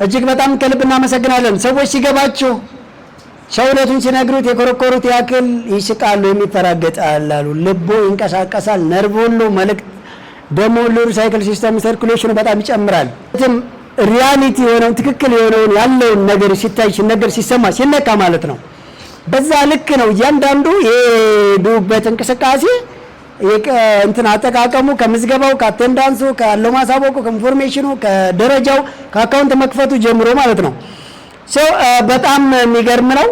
እጅግ በጣም ከልብ እናመሰግናለን። ሰዎች ሲገባችሁ ሰውነቱን ሲነግሩት የኮረኮሩት ያክል ይስቃሉ፣ የሚፈራገጣል አሉ። ልቦ ይንቀሳቀሳል፣ ነርቭ ሁሉ መልእክት ደሞ ሁሉ ሳይክል ሲስተም ሰርኩሌሽኑ በጣም ይጨምራል። ሪያሊቲ የሆነውን ትክክል የሆነውን ያለውን ነገር ሲታይ ሲነገር ሲሰማ ሲነካ ማለት ነው። በዛ ልክ ነው እያንዳንዱ የሄዱበት እንቅስቃሴ እንትን አጠቃቀሙ ከምዝገባው ከአቴንዳንሱ ካለው ማሳወቁ ከኢንፎርሜሽኑ ከደረጃው ከአካውንት መክፈቱ ጀምሮ ማለት ነው። በጣም የሚገርም ነው።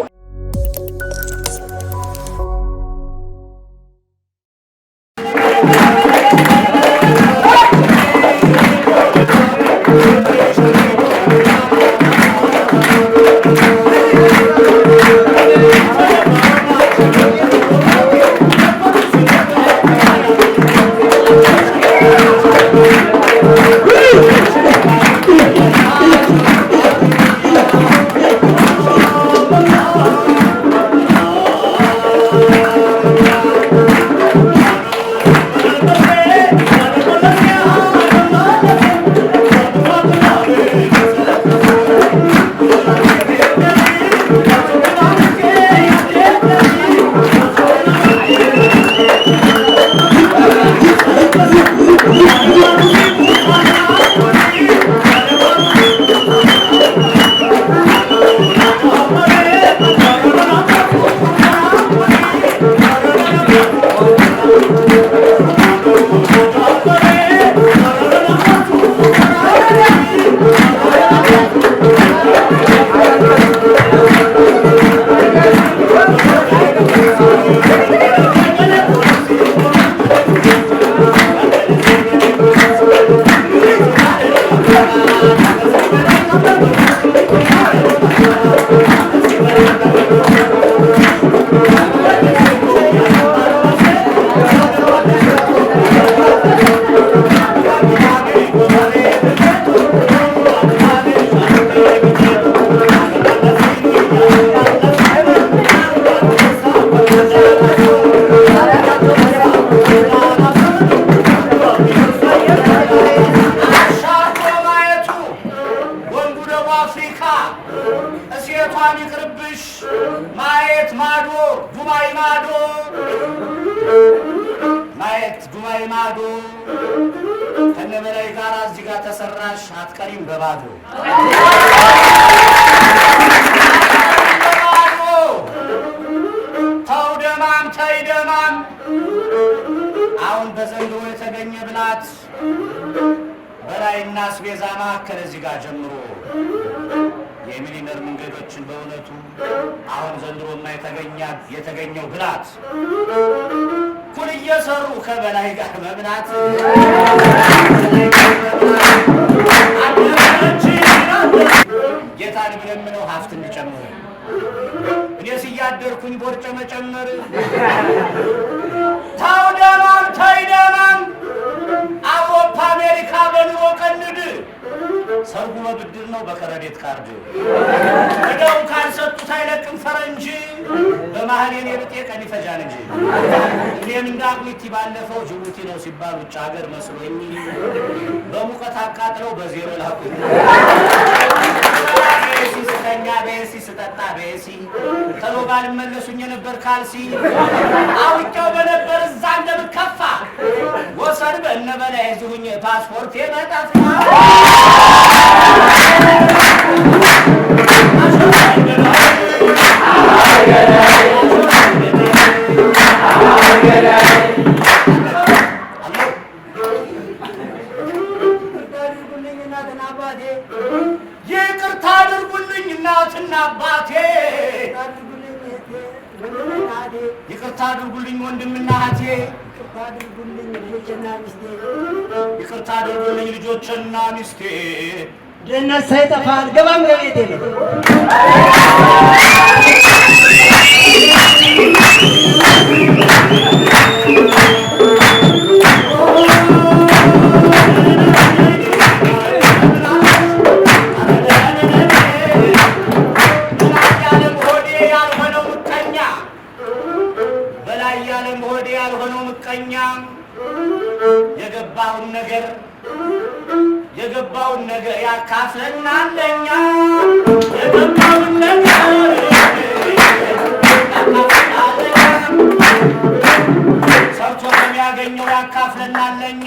አሁን በዘንድሮ የተገኘ ብላት በላይና አስቤዛ ማዕከል እዚህ ጋር ጀምሮ የሚሊነር መንገዶችን በእውነቱ አሁን ዘንድሮማ የተገኘው ብላት ኩል እየሰሩ ከበላይ ጋር መብላት ጌታን ብለምነው ሀብት እንዲጨምር እኔ ሲያደርኩኝ ቦርጨ መጨመር ታው ደማም ታይደማም አውሮፓ አሜሪካ በኑሮ ቀንድ ሰርጉ በብድር ነው በከረዴት ካርድ እደው ካልሰጡት አይለቅም ፈረንጅ በመሀል የኔ ብጤ ቀን ይፈጃል እንጂ እኔም እንዳቅሚቲ ባለፈው ጅቡቲ ነው ሲባል ውጭ ሀገር መስሎኝ በሙቀት አቃጥለው በዜሮ ላኩኝ ሲስተኛ ቤሲ ስጠጣ ቤሲ ተሎ ባልመለሱኝ ነበር ካልሲ አውቄው በነበር እዛ እንደምከፋ ወሰን በነበለ ይዙኝ ፓስፖርት የመጣፍ ይቅርታ አድርጉልኝ እናትና አባቴ ይቅርታ አድርጉልኝ ወንድምና እህቴ ይቅርታ አድርጉልኝ ልጆችና ሚስቴ ድህነት ሳይጠፋ አልገባም ለቤቴ ነው የገባውን ነገር ያካፍለናል ለኛ የገባውን ነገር ሰርቶ የሚያገኘው ያካፍለናል ለኛ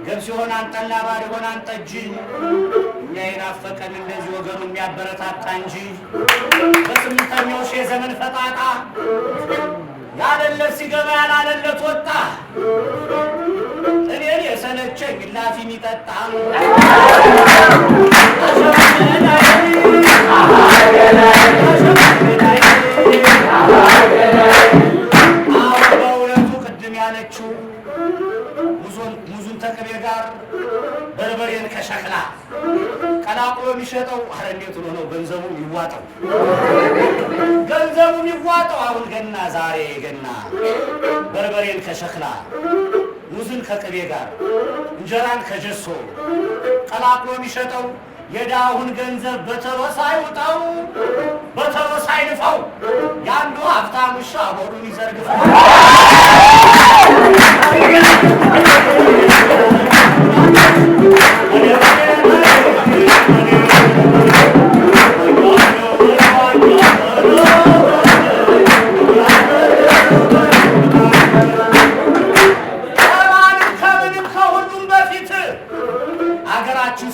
ገብስ ይሆን አንጠላ ባር ይሆን አንጠጅ እኛ የናፈቀን እንደዚህ ወገኑ የሚያበረታታ እንጂ በስምንተኛው ሺህ ዘመን ፈጣጣ ያለለት ሲገባ ያላለለት ወጣ። እኔን የሰለቸኝ ላፊ የሚጠጣ በእውነቱ ቅድም ያለችው ሙዙን ተቅቤ ጋር በርበሬን ከሸክላ ቀላቅሎ የሚሸጠው ኧረ እንዴት ሆኖ ነው ገንዘቡ የሚዋጠው? ገንዘቡ የሚዋጠው አሁን ገና ዛሬ ገና በርበሬን ከሸክላ ሙዝን ከቅቤ ጋር እንጀራን ከጀሶ ቀላቅሎ የሚሸጠው የዳሁን ገንዘብ በተሮሳ ይውጣው በተሮሳ ይልፈው ያንዱ ሀብታም ውሻ ሆዱን ይዘርግፈው።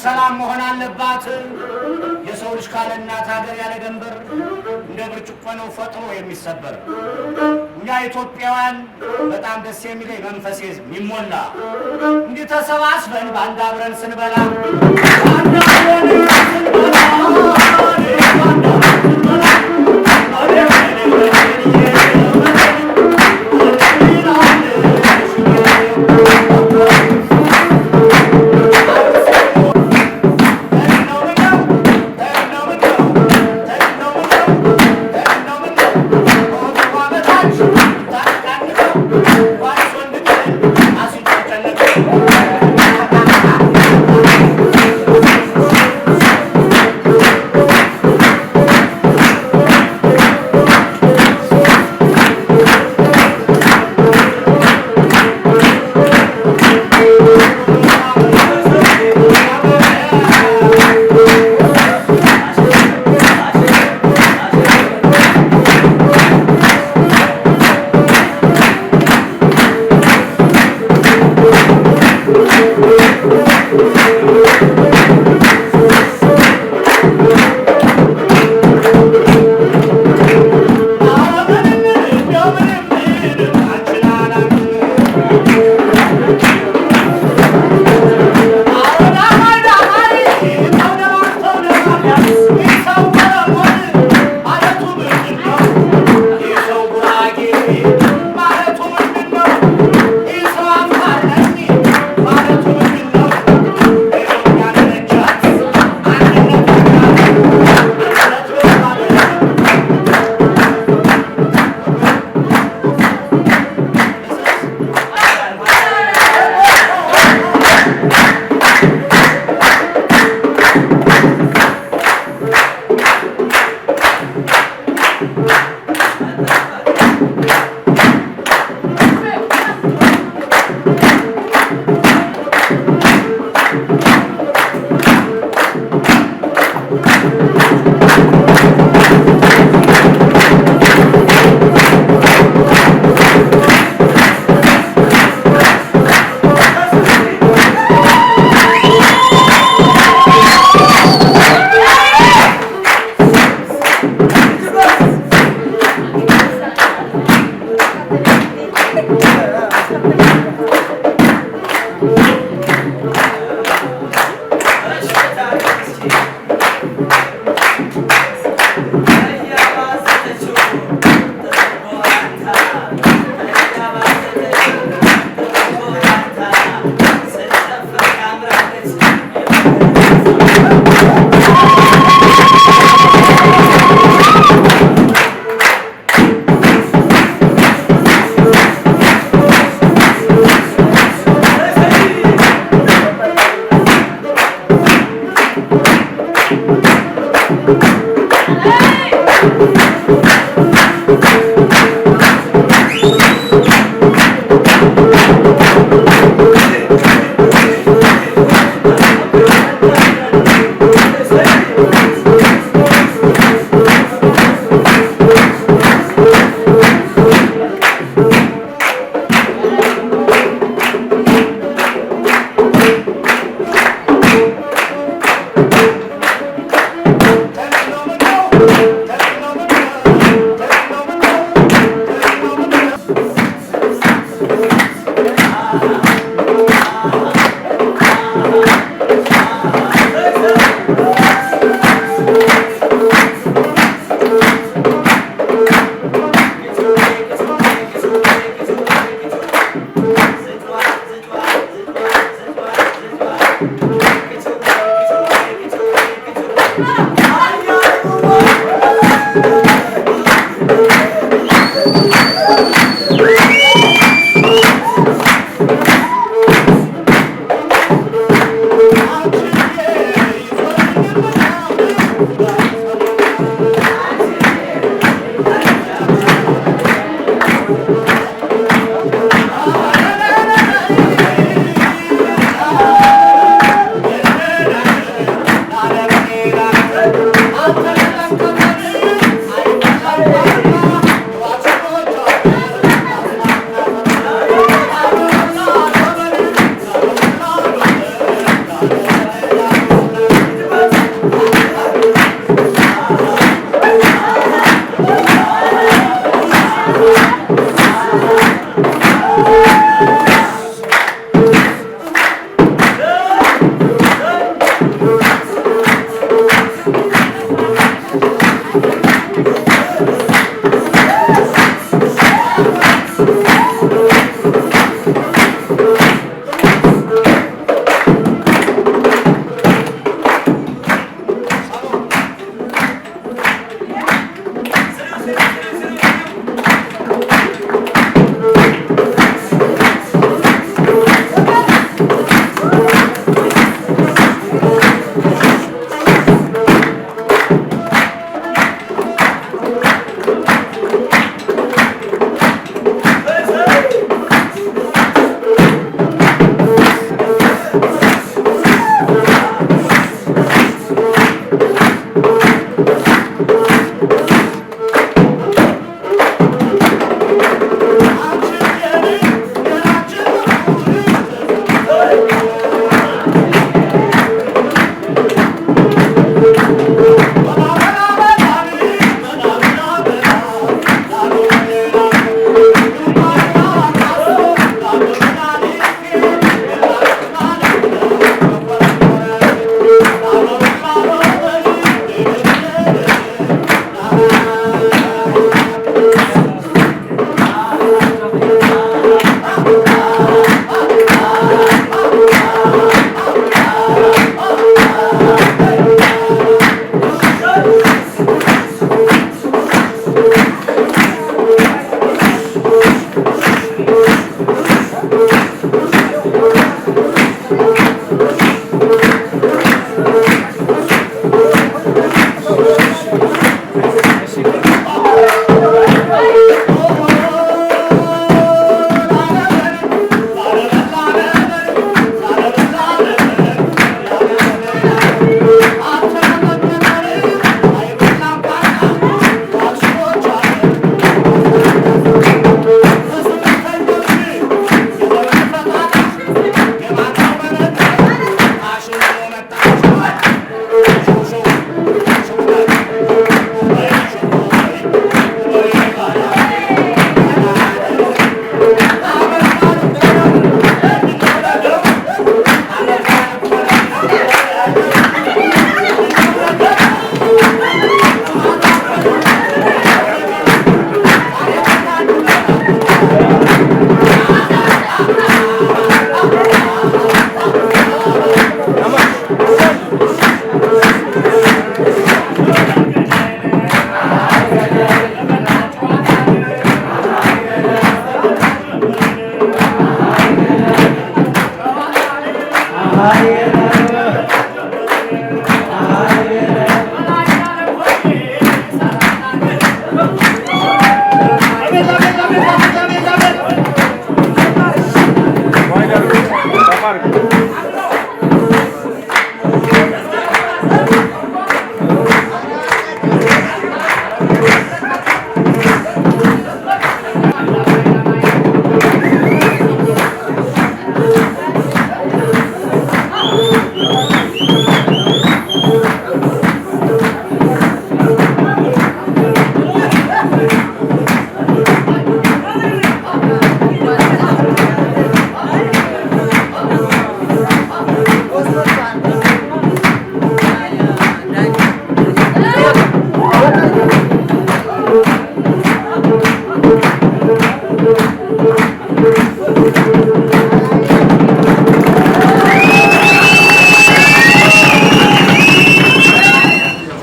ሰላም መሆን አለባት። የሰው ልጅ ካለ እናት ሀገር ያለ ደንበር እንደ ብርጭቆ ነው ፈጥኖ የሚሰበር። እኛ ኢትዮጵያውያን በጣም ደስ የሚለኝ መንፈሴ የሚሞላ እንዲህ ተሰባስበን በአንድ አብረን ስንበላ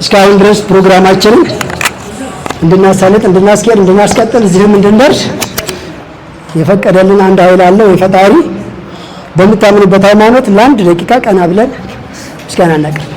እስካሁን ድረስ ፕሮግራማችንን እንድናሳልጥ እንድናስኬድ እንድናስቀጥል እዚህም እንድንደርስ የፈቀደልን አንድ ኃይል አለ ወይ ፈጣሪ። በምታምኑበት ሃይማኖት ለአንድ ደቂቃ ቀና ብለን ምስጋና እናቀርብ።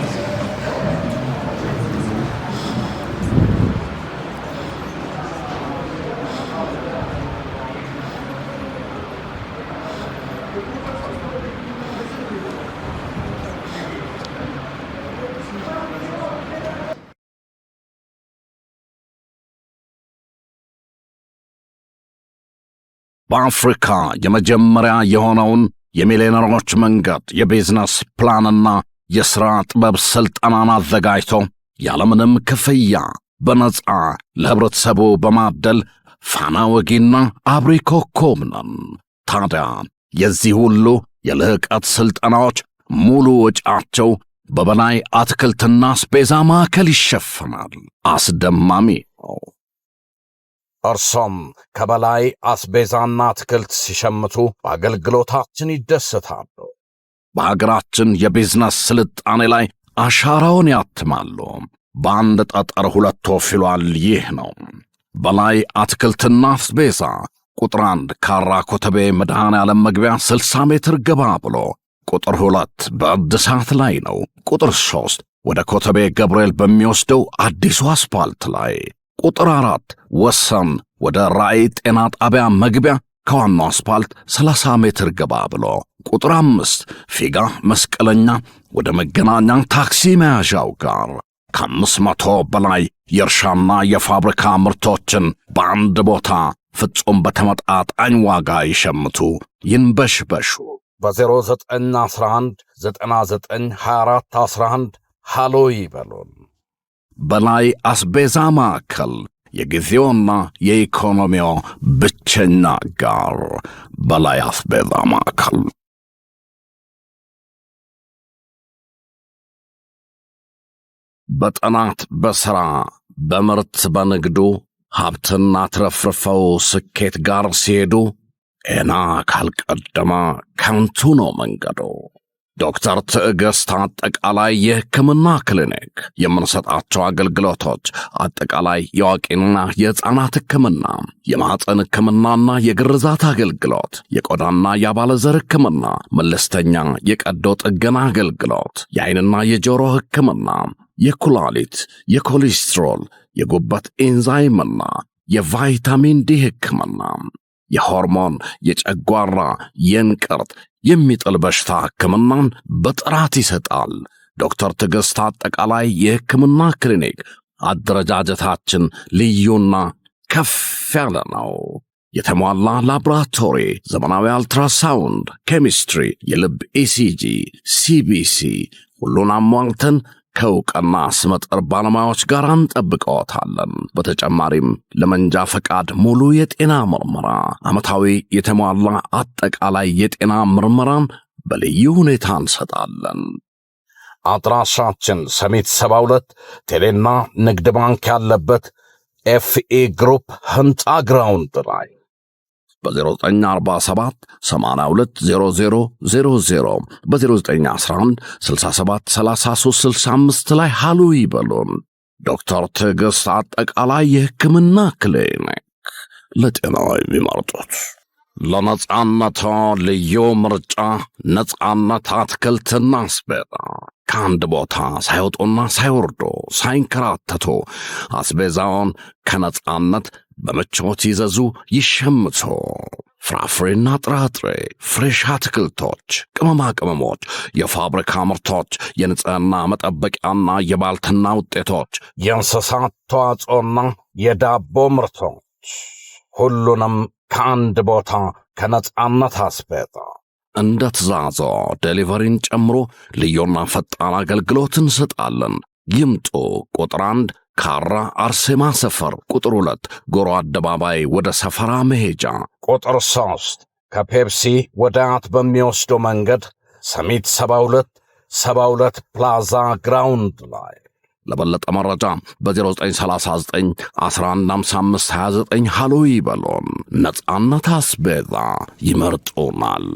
በአፍሪካ የመጀመሪያ የሆነውን የሚሊዮነሮች መንገድ የቢዝነስ ፕላንና የሥራ ጥበብ ሥልጠናን አዘጋጅቶ ያለምንም ክፍያ በነጻ ለህብረተሰቡ በማደል ፋና ወጊና አብሪ ኮከብ ነን። ታዲያ የዚህ ሁሉ የልህቀት ሥልጠናዎች ሙሉ ወጪያቸው በበላይ አትክልትና አስቤዛ ማዕከል ይሸፈናል። አስደማሚ ነው። እርሶም ከበላይ አስቤዛና አትክልት ሲሸምቱ በአገልግሎታችን ይደሰታሉ። በሀገራችን የቢዝነስ ስልጣኔ ላይ አሻራውን ያትማሉ። በአንድ ጠጠር ሁለት ወፍ ይሏል። ይህ ነው በላይ አትክልትና አስቤዛ። ቁጥር 1 ካራ ኮተቤ መድኃኔ ዓለም መግቢያ 60 ሜትር ገባ ብሎ፣ ቁጥር 2 በእድሳት ላይ ነው። ቁጥር 3 ወደ ኮተቤ ገብርኤል በሚወስደው አዲሱ አስፓልት ላይ፣ ቁጥር 4 ወሰን ወደ ራእይ ጤና ጣቢያ መግቢያ ከዋናው አስፓልት 30 ሜትር ገባ ብሎ፣ ቁጥር 5 ፊጋ መስቀለኛ ወደ መገናኛ ታክሲ መያዣው ጋር ከ500 በላይ የእርሻና የፋብሪካ ምርቶችን በአንድ ቦታ ፍጹም በተመጣጣኝ ዋጋ ይሸምቱ፣ ይንበሽበሹ። በ0911 992411 ሃሎ ይበሉን። በላይ አስቤዛ ማዕከል የጊዜውና የኢኮኖሚው ብቸኛ ጋር በላይ አስቤዛ ማዕከል። በጥናት በሥራ በምርት በንግዱ ሀብትና ትረፍርፈው ስኬት ጋር ሲሄዱ ጤና ካልቀደመ ከንቱ ነው መንገዱ። ዶክተር ትዕግስት አጠቃላይ የሕክምና ክሊኒክ የምንሰጣቸው አገልግሎቶች አጠቃላይ የአዋቂና የሕፃናት ሕክምና፣ የማኅፀን ሕክምናና የግርዛት አገልግሎት፣ የቆዳና የአባለዘር ሕክምና፣ መለስተኛ የቀዶ ጥገና አገልግሎት፣ የዓይንና የጆሮ ሕክምና፣ የኩላሊት፣ የኮሌስትሮል፣ የጉበት ኤንዛይምና የቫይታሚን ዲ ሕክምና፣ የሆርሞን፣ የጨጓራ፣ የእንቅርት የሚጥል በሽታ ሕክምናን በጥራት ይሰጣል። ዶክተር ትዕግስት አጠቃላይ የሕክምና ክሊኒክ አደረጃጀታችን ልዩና ከፍ ያለ ነው። የተሟላ ላቦራቶሪ፣ ዘመናዊ አልትራሳውንድ፣ ኬሚስትሪ፣ የልብ ኢሲጂ፣ ሲቢሲ ሁሉን አሟልተን ከእውቅና ስመጥር ባለሙያዎች ጋር እንጠብቀዎታለን። በተጨማሪም ለመንጃ ፈቃድ ሙሉ የጤና ምርመራ፣ ዓመታዊ የተሟላ አጠቃላይ የጤና ምርመራን በልዩ ሁኔታ እንሰጣለን። አድራሻችን ሰሚት 72 ቴሌና ንግድ ባንክ ያለበት ኤፍኤ ግሩፕ ሕንፃ ግራውንድ ላይ በ0947 820000 በ0911 673365 ላይ ሃሎ ይበሉን። ዶክተር ትዕግስት አጠቃላይ የሕክምና ክሊኒክ ለጤናው የሚመርጡት ለነጻነቶ ልዩ ምርጫ ነጻነት አትክልትና አስቤዛ ከአንድ ቦታ ሳይወጡና ሳይወርዱ ሳይንከራተቱ አስቤዛውን ከነጻነት በምቾት ይዘዙ ይሸምቱ። ፍራፍሬና ጥራጥሬ፣ ፍሬሽ አትክልቶች፣ ቅመማ ቅመሞች፣ የፋብሪካ ምርቶች፣ የንጽህና መጠበቂያና የባልትና ውጤቶች፣ የእንስሳት ተዋጽኦና የዳቦ ምርቶች ሁሉንም ከአንድ ቦታ ከነጻነት አስቤዛ እንደ ትእዛዞ ዴሊቨሪን ጨምሮ ልዩና ፈጣን አገልግሎት እንሰጣለን። ይምጡ። ቁጥር 1 ካራ አርሴማ ሰፈር፣ ቁጥር 2 ጎሮ አደባባይ ወደ ሰፈራ መሄጃ፣ ቁጥር 3 ከፔፕሲ ወደ አያት በሚወስደው መንገድ ሰሚት 72 ፕላዛ ግራውንድ ላይ። ለበለጠ መረጃ በ0939 115529 ሃሎ ይበሉን። ነጻነት አስቤዛ ይመርጡናል።